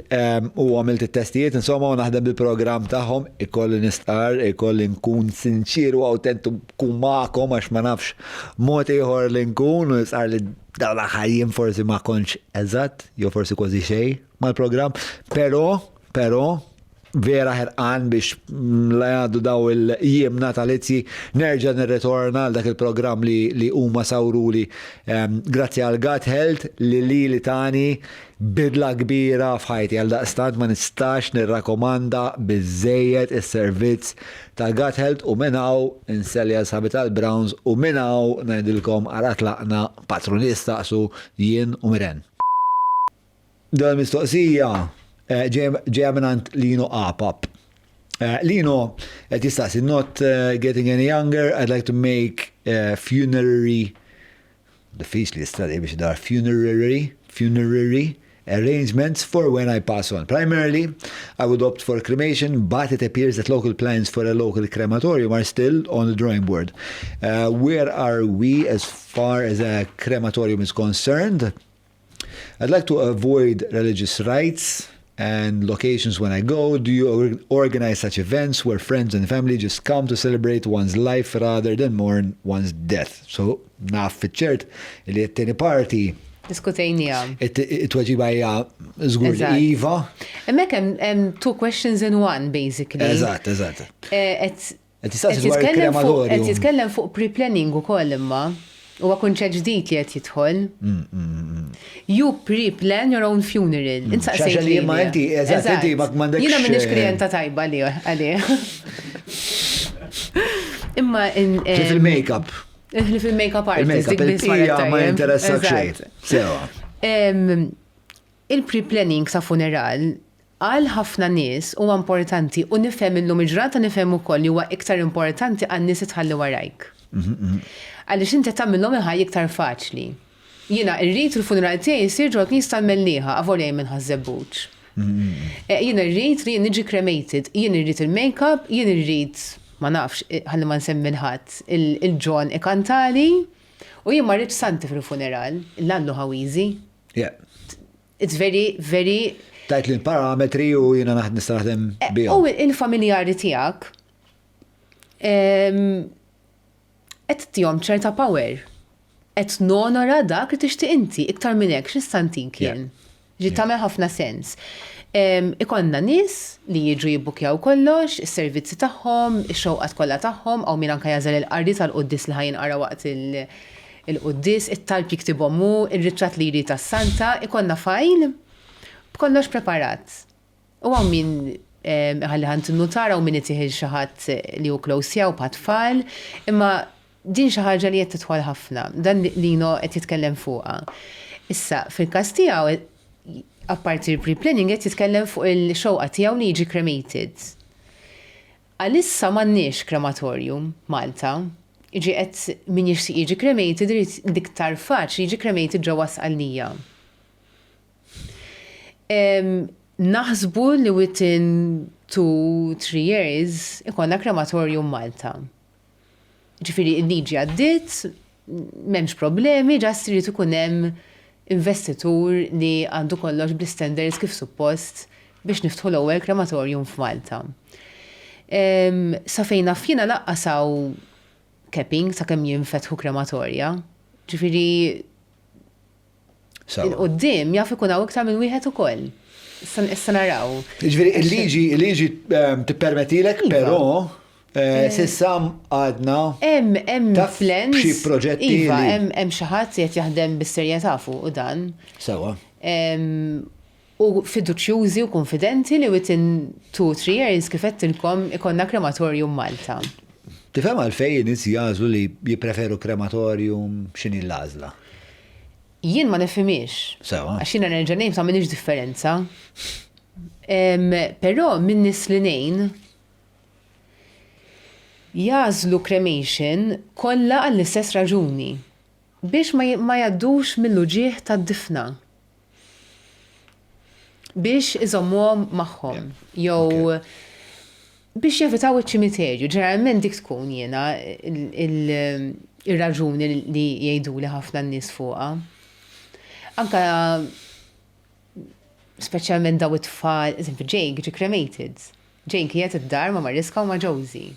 Speaker 2: u għamilt it-testijiet, insomma u naħdem bil-programm tagħhom, ikolli nistar, ikolli nkun sinċir u awtentu nkun magħkom għax ma nafx mod ieħor li nkun u nistar li dawn l-aħħar forsi ma kontx eżatt, jew forsi kważi xejn mal-programm, però vera ħerqan biex la jgħaddu daw il-jiem natalizzi nerġa' nirritorna għal dak il-programm li huma sawruli grazzi għal Gut Health li tani bidla kbira f'ħajti għal daqstant ma nistax nirrakkomanda biżejjed is-servizz tal-Gut Health u minnaw inselja sħabi tal-Browns u minnaw ngħidilkom arat laqna patronista su jien u Miren. Dan mistoqsija ġeja minant Lino Apap. Lino, tistaqsi, not getting any younger, I'd like to make funerary arrangements for when I pass on. Primarily, I would opt for cremation, but it appears that local plans for a local crematorium are still on the drawing board. Where are we as far as a crematorium is concerned? I'd like to avoid religious rites and locations when I go. Do you organize such events where friends and family just come to celebrate one's life rather than mourn one's death? So, naf fiċ-ċert li t-teni parti
Speaker 1: diskutejnija.
Speaker 2: It-tweġiba hija żgur li iva.
Speaker 1: Hemmhekk hemm two questions in one basically.
Speaker 2: Eżatt.
Speaker 1: Qed jitkellem fuq pre-planning ukoll imma. Huwa kunċett ġdid li qed jidħol. You pre-plan your own funeral.
Speaker 2: Insaqsejt li ma inti inti ma m'għandekx.
Speaker 1: Jiena m'iniex klijenta tajba għalih. Imma
Speaker 2: fil-make-up.
Speaker 1: Fil-make-up artist.
Speaker 2: Il-make-up il-pija ma jinteressa xejn. Sewa.
Speaker 1: il-pre-planning ta' funeral għal ħafna nies huwa importanti u nifhem illum il-ġrata nifhem ukoll li huwa iktar importanti għan nies itħalli warajk. Għaliex inti tagħmilhom il-ħajja iktar faċli. Jiena rrid il-funeral tiegħi jsir ġol knies tal-Mellieħa avolej minn ħażebbuċ. Jiena rrid li niġi cremated, jien irrid il-makeup, jien irrid ma nafx ħalli ma nsemmi ħadd il-John ikantali u jien ma rridx Santi fil-funeral, l-Allu ħawiżi.
Speaker 2: Yeah.
Speaker 1: It's very, very
Speaker 2: Tajt li l-parametri u jina nistaħdem bijom.
Speaker 1: U il-familjari tijak et tijom ċerta power. Et nonora dak li tixti inti, iktar minnek, xistantin kien. Ġi tamel ħafna sens. Ikonna nis li jiġu jibbukjaw kollox, il-servizzi taħħom, il-xewqat kollha taħħom, għaw min anka jażel il-qarri tal-qoddis li ħajin qara waqt il-qoddis, it-talb jiktibommu, il-ritrat li jrid tas-Santa, ikonna fajl b'kollox preparat. U għaw min ħalli ħant notara u min itiħil xaħat li u klosja u patfall, imma din xaħġa li jett titħol ħafna, dan li no qed jitkellem fuqa. Issa, fil-kas tiegħu, apparti il-pre-planning qed jitkellem fuq il-xewqa tiegħu li jiġi cremated. Għalissa m'għandniex krematorium Malta. Iġi qed min jixtieq jiġi cremated diktar faċli jiġi cremated ġewwa Sqallija. Naħsbu li within 2-3 years ikonna krematorium Malta. Ġifieri l-liġi għaddiet, m'hemmx problemi, ġast irid ikun hemm investitur li għandu kollox bl-standards kif suppost biex niftħu l-ewwel krematorium f'Malta. Sa fejn naf jiena laqqasaw capping sakemm jinfetħu krematorja. Ġifieri il-qoddim jaf ikun hawn iktar minn wieħed ukoll. Issa naraw.
Speaker 2: Ġifieri il-liġi tippermettilek, però sissa għadna
Speaker 1: hemm plans
Speaker 2: xi proġetti
Speaker 1: iva, hemm xi ħadd qed jaħdem bis-serjetà fuq u dan.
Speaker 2: Sewa.
Speaker 1: U fiduċjużi u konfidenti li within 2-3 years kif qedtilkom ikonna krematorium Malta.
Speaker 2: Tifhem għalfejn nies jażlu li jippreferu krematorium x'inhi l-għażla?
Speaker 1: Jien ma nifhimix.
Speaker 2: Sewa.
Speaker 1: Għax jiena nerġa' ngħid ma m'għandix differenza. Però minn nies li ngħin jażlu cremation kollha għall-istess raġuni biex ma jgħaddux mill-uġieħ tad-difna. Biex iżommuhom magħhom. Jew biex jevitaw iċ-ċimiterju. Ġeneralment dik tkun jiena il-raġuni li jgħiduli ħafna n-nies fuqha. Anka speċjalment daw it-tfal, eżempju Jake ġi cremated. Jake qiegħed id-dar ma' Mariska u ma' Josie.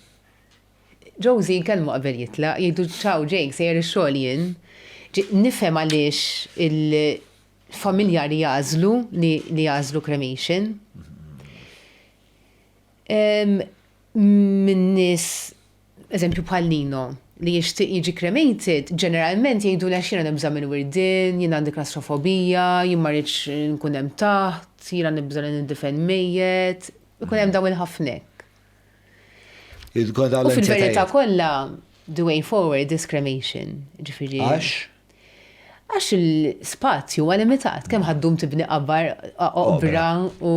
Speaker 1: Josie kellmu qabel jitlaq, jgħidu ċaw Jake sejjer ix-xogħol jien. Nifhem għaliex il-familjari jażlu li jażlu cremation. Min nies, eżempju bħal Nino, li jixtieq jiġi cremated, ġeneralment jgħidu li jiena nibża minn wirdin, jien għandi klastrofobija, jien ma rridx nkun hemm taħt, jiena nibża li nindifen mejjed, ikun hemm dawn il-ħafnek. U fil-verità kollha the way forward is cremation. Ġifieri. Għax il-spazju huwa limitat, kemm ħaddum tibni qabbar oqbra u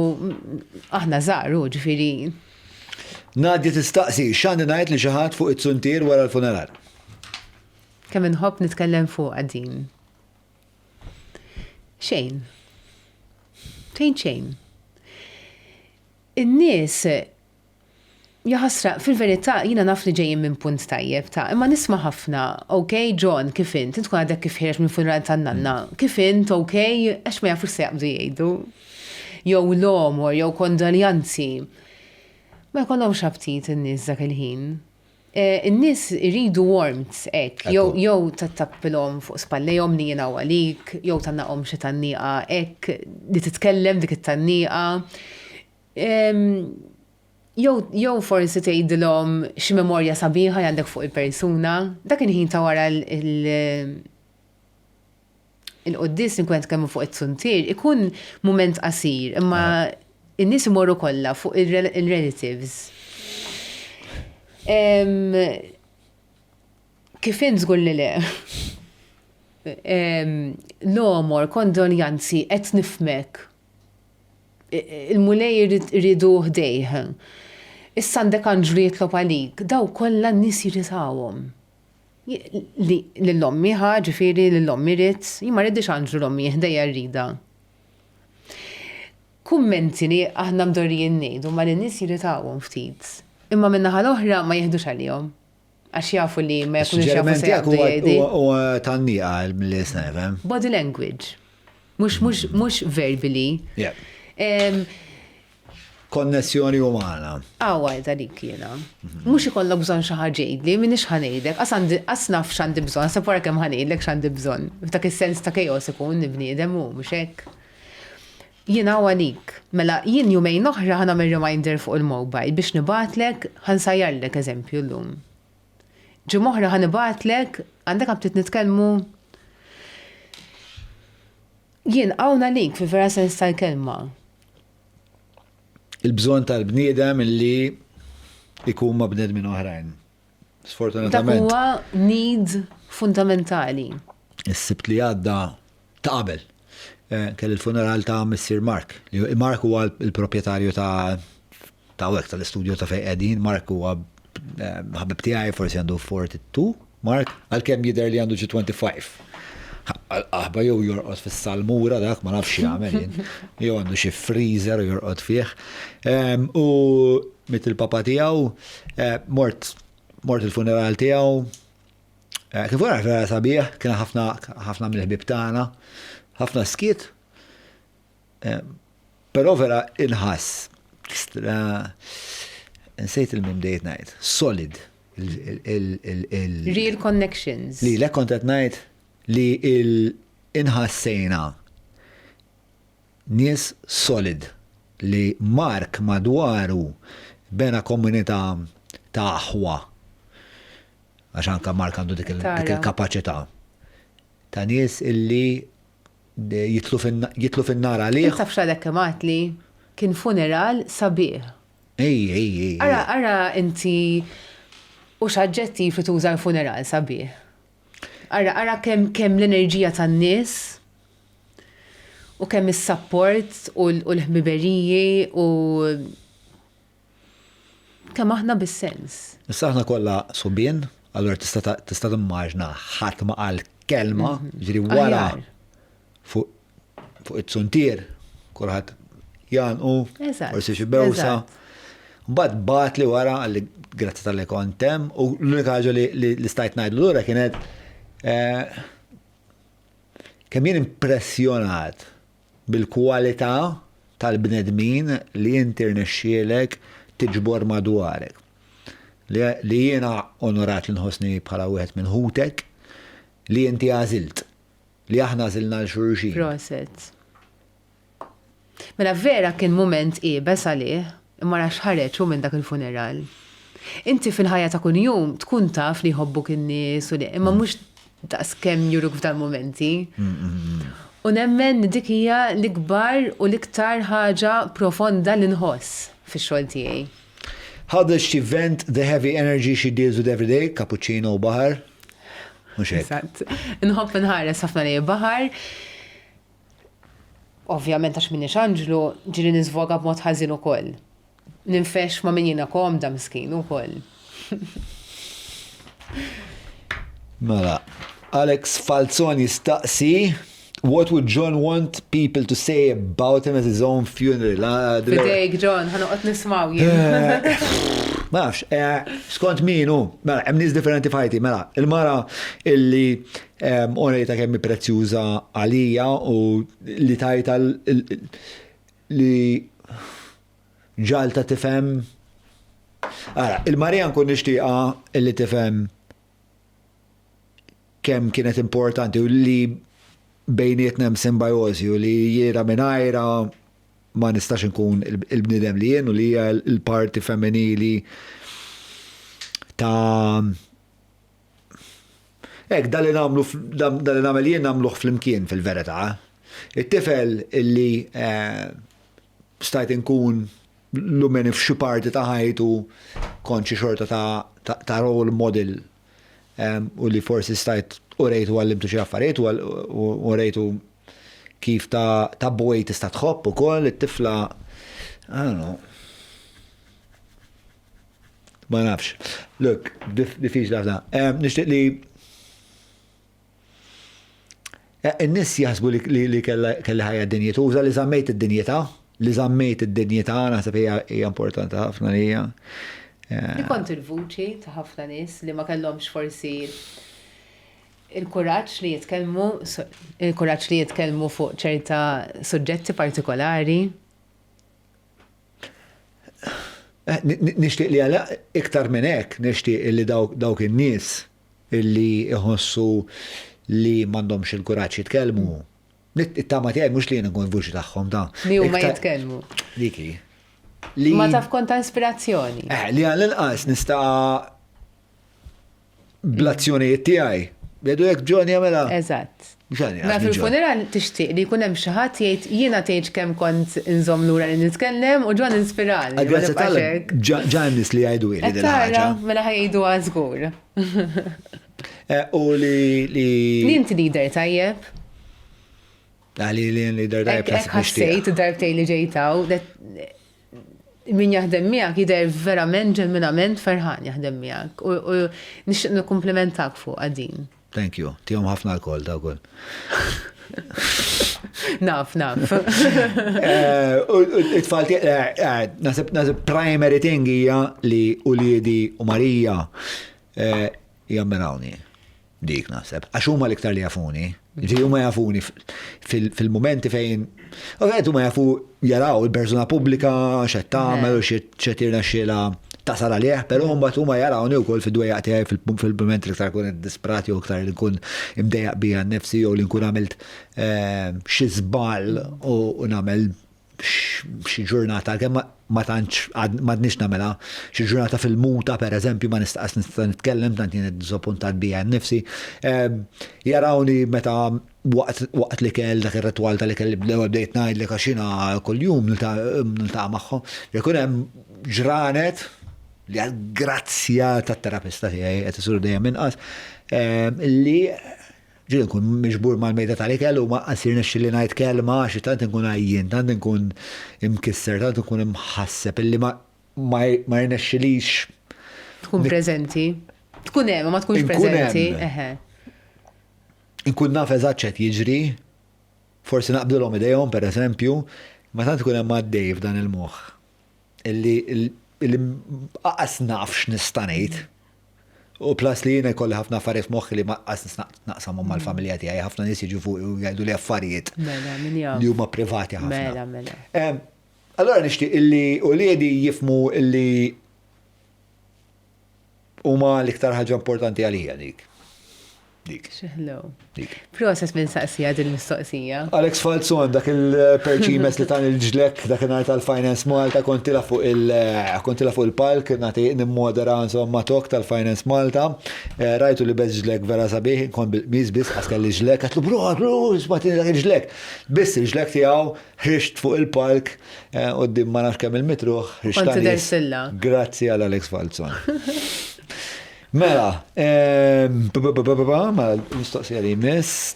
Speaker 1: aħna żaru, ġifieri.
Speaker 2: Nadja tistaqsi, x'għandi ngħid li xi ħadd fuq it-suntier wara l-funeral?
Speaker 1: Kemm inħobb nitkellem fuq din. Xejn. Xejn. In-nies jaħasra, fil-verità jiena naf li ġejjin minn punt tajjeb ta' imma nisma' ħafna, okay, John, kif int tkun għadek kif ħireġ minn funeral tan-nanna, kif int, okay, għax ma jafux se jaqbdu jgħidu. Jew l-omor, jew kondoljanzi. Ma jkollhomx aptit in-nies dak il-ħin. In-nies iridu warmth hekk, jew tattappilhom fuq spallejhom li jien għalik, jew tannaqhom xi tannieqa hekk li titkellem dik it-tannieqa. Jew forsi tgħidilhom xi memorja sabiħa għandek fuq il-persuna, dak il-ħin ta' wara il-qoddis li kwent kemm fuq it-suntier ikun mument qasir, imma in-nies imorru kollha fuq il-relatives. Kif int żgur li le. l-omor, kondoljanzi, qed nifmek. Il-mulej rridu ħdejh. Issa għandek Anġlu jitlob għalik, daw kollha n-nies jiritawhom. L-ommi ġifieri l-ommi rit, ma rridix Anġlu l-ommi ħdejja rrida. Kummenti li aħna mdorrijin ngħidu ma l-nies jiritawhom ftit. Imma min-naħa l-oħra ma jieħdux għalihom. Għax jafu li ma jkunux jafu se jgħidu jgħidi.
Speaker 2: U tannija mill-isna, fem?
Speaker 1: Body language. Mux verbally.
Speaker 2: Konnessjoni umana.
Speaker 1: Għawajda dik jena. Mux ikollok bżon xaħġejdli, minix ħanejdlek, għas naf xandi bżon, għas sapora kem ħanejdlek xandi bżon. F'dak il-sens ta' kajos ikun nibniedem u mux hekk. Jena għalik, mela jien jumejn oħra ħana me reminder fuq il-mobile biex nibatlek ħansajjarlek eżempju l-lum. Ġimoħra ħanibatlek, għandek għabtit nitkelmu. Jien għawna lik fi vera sens tal-kelma.
Speaker 2: Il-bżon tal-bniedem illi ikun ma bnedmin oħrajn. Sfortunatament.
Speaker 1: Dak huwa need fundamentali.
Speaker 2: Is-sibt li għadda ta' qabel. Kell il-funeral ta' Mr. Mark. Mark huwa il-proprjetarju ta' wek tal-istudju ta' fej qegħdin. Mark huwa ħabib tiegħi forsi għandu 42, Mark, għalkemm jidher li għandu 25. Aħba jew jorqod fis-salmura dak ma nafx jagħmel jien. Jew għandu xi freezer jorqod fih. U mit il-papa tiegħu mort il-funeral tiegħu. Kif wara vera sabiħ, kien ħafna mill-ħbib tagħna, ħafna skiet. Però vera inħass. Nsejt il-mim dejt najt. Solid.
Speaker 1: Real connections.
Speaker 2: Li kontet najt li il-inħassejna nies solid li Mark madwaru bena komunità ta' aħwa. Għax anka Mark għandu dik il-kapacità. Ta' nies illi jitlu fin-nar għalih.
Speaker 1: Taf xadek kemat li kien funeral sabiħ.
Speaker 2: Ej.
Speaker 1: Ara inti u xaġġettiv li tuża l-funeral sabiħ. Ara kemm l-enerġija tan-nies u kemm is-support u l-ħbiberiji u kemm aħna bis-sens.
Speaker 2: Issa aħna kollha subien, allura tista' timmaġna ħadd ma qal kelma, ġiri wara fuq it-suntier, kulħadd janqu, forsi xi bewsa. Mbagħad bat li wara għalli grazzi tal-li kontem u l-unika ħaġa li stajt ngħidlu lura kienet kemm jien impressjonat bil-kwalità tal-bnedmin li inti rnexxielek tiġbor madwarek. Li jiena onorat li nħossni bħala wieħed minn ħutek li inti għażilt, li aħna għażilna l-xulxin.
Speaker 1: Proset. Mela vera kien mument qiebes għalih. Imma rax ħareġ minn dak il-funeral. Inti fil-ħajja ta' kuljum tkun taf li jħobbuk in-nies u imma mhux daqs kemm juruk f'dal-momenti. U nemmen dik hija l-ikbar u l-iktar ħaġa profonda li nħoss fix-xogħol tiegħi.
Speaker 2: How does she vent the heavy energy she deals with every day? Cappuccino u baħar? Mhux hekk.
Speaker 1: Nħobb inħares ħafna lejn baħar. Ovvjament għax minni Anġlu ġiri nizvoga b'mod ħażin ukoll. Ninfex ma' min jiena komda miskin ukoll.
Speaker 2: Mela, Alex Falzoni staqsi, what would John want people to say about him at his own funeral?
Speaker 1: Bidejk, John, ħanoqgħod nismaw jien.
Speaker 2: Mafx, skont minu, mela, hemm nies differenti fajti, mela, il-mara illi onrejta kemmi prezzjuża għalija u li tajta li ġalta tifhem. Ara, il-Marija nkun nixtieqa illi tifhem kemm kienet importanti u li bejnietna simbiosi u li jiena mingħajra ma nistax nkun il-bnidem li jien u li hija l-parti femminili ta' hekk dal-li nagħmel jien nagħmluh flimkien fil-verità. It-tifel illi stajt inkun lumeni f'xi parti ta' ħajtu konċi xorta ta' role model u li forsi stajt u rejtu għallimtu xi affarijiet u rejtu kif ta' boj tista' tħobb ukoll it-tifla I don't know. Ma nafx. Look, diffiċli ħafna. Nixtieq li in-nies jaħsbu li kelli ħajja d-dinjità, uża li żammejt id-dinjità, naħseb hija importanti ħafna li hija.
Speaker 1: Li kont il-vuċi ta' ħafna nies li ma kellhomx forsi il-kuraġġ li jitkellmu fuq ċerta suġġetti partikolari.
Speaker 2: Nixtieq li għala iktar minn hekk, nixtieq li dawk in-nies illi iħossu li m'għandhomx il-kuraġġ jitkellmu. It-tama tiegħi mhux li jien nkun vuċi tagħhom ta'.
Speaker 1: Li huma jitkellmu.
Speaker 2: Diki.
Speaker 1: Ma taf kont ta' ispirazzjoni.
Speaker 2: Li għall-inqas nista' bl-azzjonijiet tiegħi. Vedu jekk John jagħmilha.
Speaker 1: Eżatt. Ma fil-funeral tixtieq li jkun hemm xi ħadd jgħid jiena tgħid kemm kont inżomm lura li nitkellem u John inspirani.
Speaker 2: Grazzi tal-hekk ġan nies li jgħidu li din ħaġa.
Speaker 1: Mela ħajduha żgur.
Speaker 2: U li
Speaker 1: inti leader tajjeb.
Speaker 2: Li leader tajjeb.
Speaker 1: Hekk ħassejt darbtej li ġejtaw. Min jaħdem miegħek jidher verament ġenwinament ferħan jaħdem miegħek. U nixtieq nikkumplimentak fuq għadin.
Speaker 2: Thank you. Tihom ħafna alkohol ta' wkoll.
Speaker 1: Naf.
Speaker 2: It-tfal nasib primary thing hija li Uliedi u Marija jammenawni. Dik naħseb. Għax huma l-iktar li jafuni. Ġi huma jafuni fil-momenti fejn huma jafu jaraw il-persuna pubblika x'qed tagħmel u x'qed tirnexxielha tasal għalih, però mbagħad huma jarawni wkoll fid-dwejjaq tiegħi fil-moment li iktar kun disprati u iktar li nkun imdejjaq bija nnifsi jew li nkun għamilt xi żball u nagħmel xi ġurnata kemm ma tantx m'għadniex nagħmelha xi ġurnata fil-muta pereżempju ma nista' nitkellem tant jien disappuntat bija nnifsi. Jarawni meta waqt li kell dak ir-ritwal tal-ikel li bdejt ngħidlek għax jiena kuljum niltaqa' magħhom. Jkun hemm ġranet li għal-grazzja tat-terapista tiegħi qed isur dejjem inqas li ġieli nkun miġbur mal-mejda tal-ikel u ma qasir nexxilli ngħid kelma xi tant inkun għajjien, tant inkun imkisser, tant inkun imħasseb illi ma rnexxilix
Speaker 1: tkun preżenti. Tkun hemm ma tkunx preżenti.
Speaker 2: Inkun naf eżatt x'qed jiġri, forsi naqbdilhom idejhom pereżempju, ma tant ikun hemm għaddej f'dan il-moħħ. Illi qas nafx nista' ngħid. U plus li jiena jkolli ħafna affarijiet f'moħħi li ma qas naqsamhom mal-familja tiegħi, ħafna nies jiġu fuq u jgħidu li affarijiet li huma privati ħafna.
Speaker 1: Mela.
Speaker 2: Allura nixtieq illi Uliedi jifmu illi huma l-iktar ħaġa importanti għalija dik.
Speaker 1: Xeħlow. Process minn saqsija din mistoqsija.
Speaker 2: Alex Falzon, dak il-perċimes li tan il-ġlek, dak il-nar tal-Finance Malta, kontila fuq il-palk, nati nimmodera insomma tok tal-Finance Malta, rajtu li bez ġlek vera sabiħ, kon bil-miz bis, għaskalli ġlek, għatlu bro, sbatini dak il-ġlek. Bis il-ġlek tijaw, ħrixt fuq il-palk, u d-dim ma nafx kemm il-mitruħ,
Speaker 1: ħrixt.
Speaker 2: Grazzi għal Alex Falzon. Mela, mistoqsija li jmiss.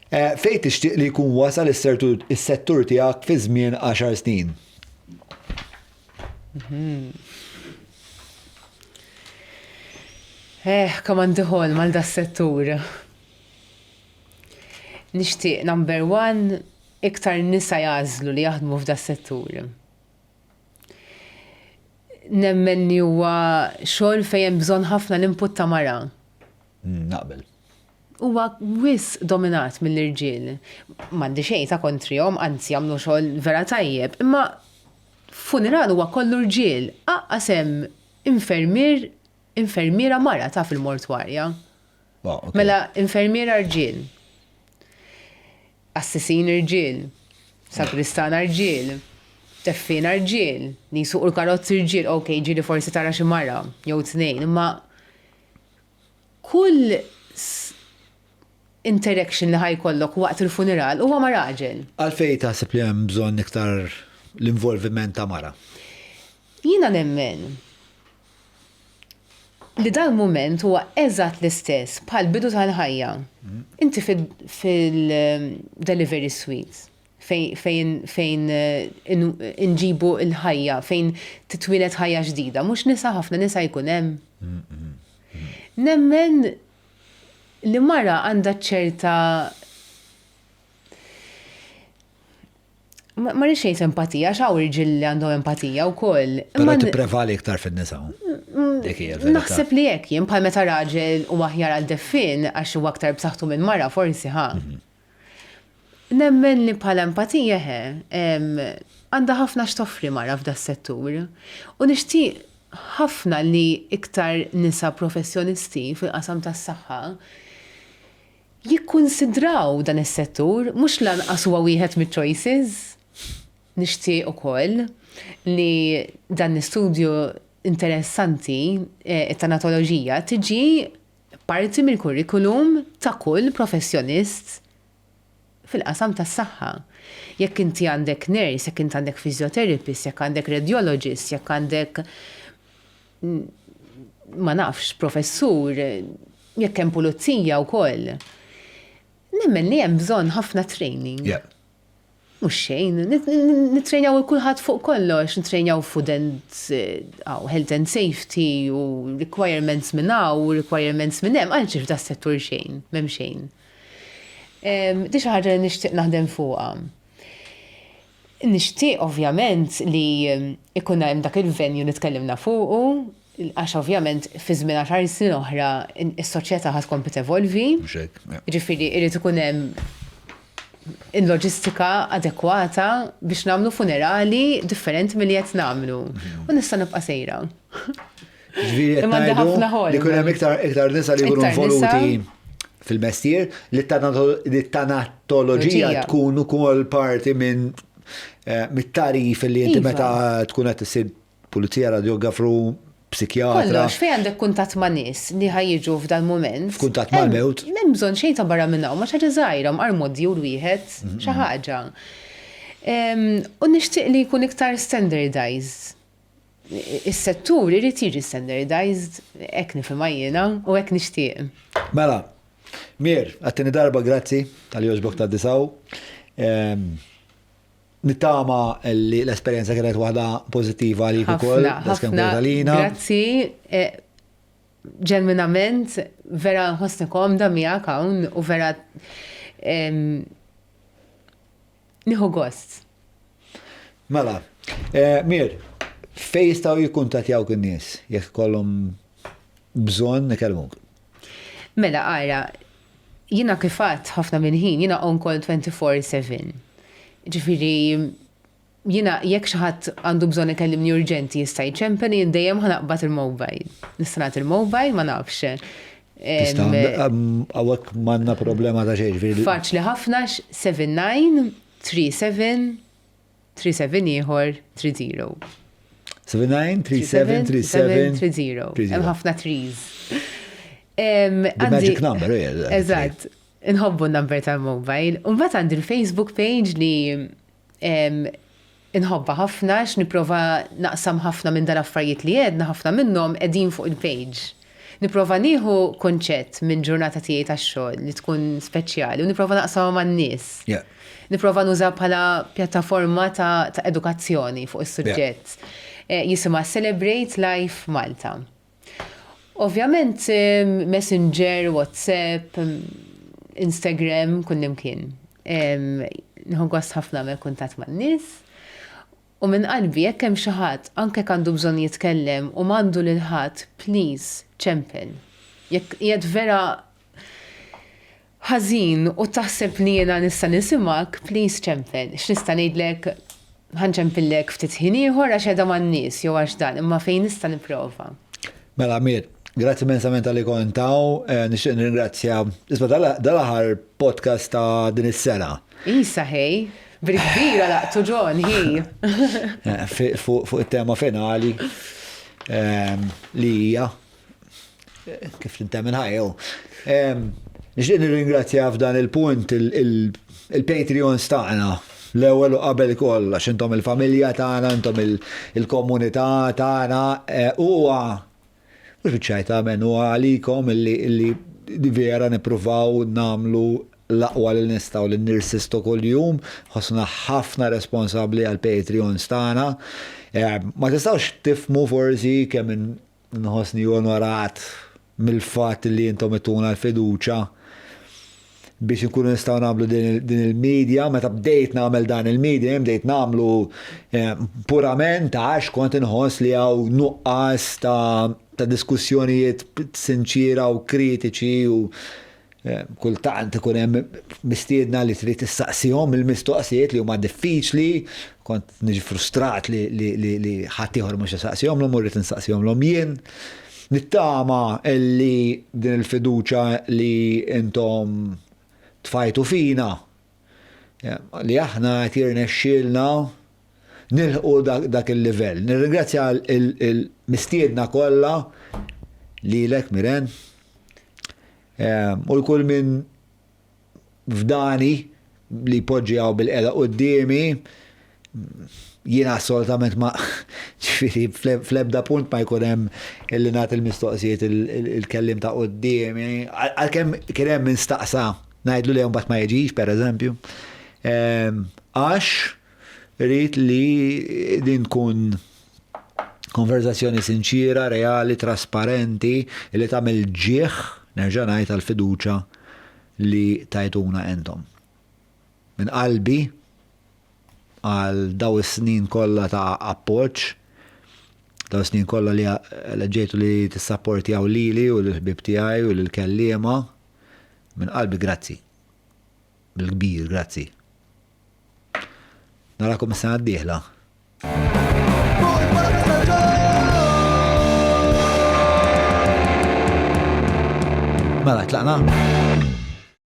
Speaker 2: Fejn tixtieq li jkun wasal is-settur tiegħek fi żmien 10 snin?
Speaker 1: Kemm għandi ħolm għal da settur. Nixtieq number 1 iktar nisa jażlu li jaħdmu f'da settur. Nemmen li huwa xogħol fejn hemm bżonn ħafna l-input ta' mara.
Speaker 2: Naqbel.
Speaker 1: Huwa wis dominat mill-irġiel. M'għandi xejn ta' kontrihom, anzi jagħmlu xogħol vera tajjeb, imma funeral huwa kollu rġiel. Aqqas hemm infermiera mara ta' fil-mortwarja. Mela infermiera rġiel. Assisin rġiel. Sakristan rġiel. Teffin rġiel, nisuq l-karozzi rġiel, ġili forsi tara xi mara, jew tnejn, imma kull interaction li ħajkollok waqt il-funeral huwa ma' raġel.
Speaker 2: Għalfejn taħseb li hemm bżonn iktar l-involviment ta' mara?
Speaker 1: Jiena nemmen li dal-moment huwa eżatt l-istess bħal bidu tal-ħajja. Inti fil-delivery suite fejn inġibu il-ħajja, fejn titwilet ħajja ġdida, mhux nisa ħafna nisa jkun hemm. Nemmen li mara għandha ċerta ma rixejt empatija, xaw irġiel li għandhom empatija wkoll.
Speaker 2: Però tipprevali iktar fin-nisa.
Speaker 1: Naħseb li hekk jien bħal meta raġel u aħjar għal deffin għax huwa aktar b'saħħtu minn mara forsi Nemmen li bħala empatija għandha ħafna x'toffri mara f'da s-settur. U nixtieq ħafna li iktar nisa professjonisti fil-qasam tas-saħħa jikkunsidraw dan is-settur mhux lanqas huwa wieħed mid-choices. Nixtieq ukoll li dan l-istudju interessanti it-tanatoloġija tiġi parti mill-kurrikulum ta' kull professjonist fil-qasam tas-saħħa. Jekk inti għandek nurse, jekk inti għandek physiotherapist, jekk għandek radiologist, jekk għandek ma nafx professur, jekk hemm pulizija wkoll. Nemmen li hemm bżonn ħafna training. Mhux xejn, nittrejnaw kulħadd fuq kollox, nittrejnaw food and health and safety u requirements minn hawn u requirements minn hemm, għaliex f'da settur xejn, m'hemm xejn. Di xi ħaġa li nixtieq naħdem fuqha. Nixtieq ovvjament li ikun hemm dak il-venue nitkellimna fuqu, għax ovvjament fi żmien 10 snin oħra is-soċjetà ħadd kompli tevolvi. Ġifieri irid ikun hemm il-loġistika adekwata biex nagħmlu funerali differenti milli qed nagħmlu. U nista' nibqa' sejra.
Speaker 2: Ġifieri qed ngħidu li jkun hemm iktar nisa li jkunu involuti fil-mestier li t-tanatoloġija tkun ukoll parti minn mit-tarif li inti meta tkun qed issir pulizija, radiografru, psikjatra.
Speaker 1: Kollox, fejn għandek kuntatt ma' nies li ħajjiġu f'dan moment.
Speaker 2: Kuntatt mal-mewt.
Speaker 1: M'hemm bżonn xejn ta' barra minn hawn, ma xi ħaġa żgħira, armodju wieħed xi ħaġa. U nixtieq li jkun iktar standardized. Is-settur irid jiġi standardized, hekk nifhimha jiena u hekk nixtieq.
Speaker 2: Mela, Mir, għattini darba grazzi tal-jogħġbok tad-disaw. Nittama li l-esperienza kienet waħda pozittiva li ukoll.
Speaker 1: Ħafna, grazzi. Ġenwinament, vera nħossni komda miegħek hawn u vera nieħu gost.
Speaker 2: Mela, Mir, fejn jistgħu jikkuntattjawk in-nies jekk kollhom bżonn nikellmuk?
Speaker 1: Mela, ara, jiena kifat ħafna minn ħin, jiena on call 24/7. Ġifieri, jiena jekk xi ħadd għandu bżonn ikellimni urġenti jista' jċempeni dejjem ħanaqbad il-mobile. Nista' nagħti il-mobile ma nafx.
Speaker 2: Għawek m'għandna problema ta' xejn ġifieri.
Speaker 1: Faċli ħafna 7937 ieħor 30.
Speaker 2: 793730.
Speaker 1: Hemm ħafna trees.
Speaker 2: The magic number,
Speaker 1: eżatt. Inħobbu n-number tal-mobile. Mbagħad għandi l-Facebook page li inħobba ħafna x'nipprova naqsam ħafna minn dal-affarijiet li għedna ħafna minnhom qegħdin fuq il-page. Nipprova nieħu konċett minn ġurnata tiegħi tax-xogħol li tkun speċjali u nipprova naqsam man-nies. Nipprova nuża bħala pjattaforma ta' edukazzjoni fuq is-suġġett. Jisimha Celebrate Life Malta. Ovvjament Messenger, WhatsApp, Instagram, kullimkien. Nħu gost ħafna me kuntat ma' n-nies. U minn qalbi, jekk hemm xi ħadd anke għandu bżonn jitkellem u m'għandu lil ħadd, please, ċempel. Jekk qiegħed vera ħażin u taħseb li jiena nista' nisimak, please ċempel. X'nista' ngħidlek ħanċempillek ftit ħin ieħor għax qiegħda man-nies jew għax dan, imma fejn nista' nipprova.
Speaker 2: Mela Mir, grazzi immensament għalli kontaw, nixtieq nirringrazzja. Isma' dal-aħħar podcast ta' din is-sena.
Speaker 1: Isa ħej, bil-kbira laqtu ġon hi.
Speaker 2: Fuq it-tema finali li hija kif tintemmen ħajju. Nixtieq nirringrazzja f'dan il-punt il-Patreons tagħna. L-ewwel u qabel kollox intom il-familja tagħna, intom il-komunità tagħna huwa mhux biċċajta menu għalikom illi vera nippruvaw namlu l-aqwa li nistgħu li nirsistu kuljum, ħossna ħafna responsabbli għal Patreons tagħna. Ma tistgħux tifmu forsi kemm nħossni onorat mill-fatt li intom ittuna l-fiduċa biex nkunu nistgħu nagħmlu din il-medja. Meta bdejt nagħmel dan il-medja, bdejt nagħmlu purament għax kont inħoss li hawn nuqqas ta' diskussjonijiet sinċira u kritiċi u kultant ikun hemm mistiedna li trid tistaqsihom il-mistoqsijiet li huma diffiċli, kont niġi frustrat li ħadd ieħor mhux istaqsihomlhom u rrid nistaqsihomlhom jien. Nittama li din il-fiduċa li intom tfajtu fina li aħna qed jirnexxielna nilħqu dak il-livell. Nirringrazzja il-mistiedna kollha lilek Miren. U l-kull minn f'dani li poġġjaw bil-qeda qudiemi, jiena assolutament ma ġifieri fl-ebda punt ma jkun hemm illi nagħti il-mistoqsijiet il-kellim ta' qudiemi, għalkemm kien hemm instaqsa ngħidlu li mbagħad ma jiġix pereżempju. Għax rrid li din tkun konverzazzjoni sinċira, reali, trasparenti, li tagħmel ġieħ nerġa' ngħid għall-fiduċa li tajtuna entom. Min qalbi għal daw is-snin kollha ta' appoġġ, daw is-snin kollha li ġejtu li tissapportjaw lili u l-ħbieb tiegħi u l-kelliema, min qalbi grazzi. Bil-kbir, grazzi. Narakom is-sena d-dieħla. Mela, tlaqna?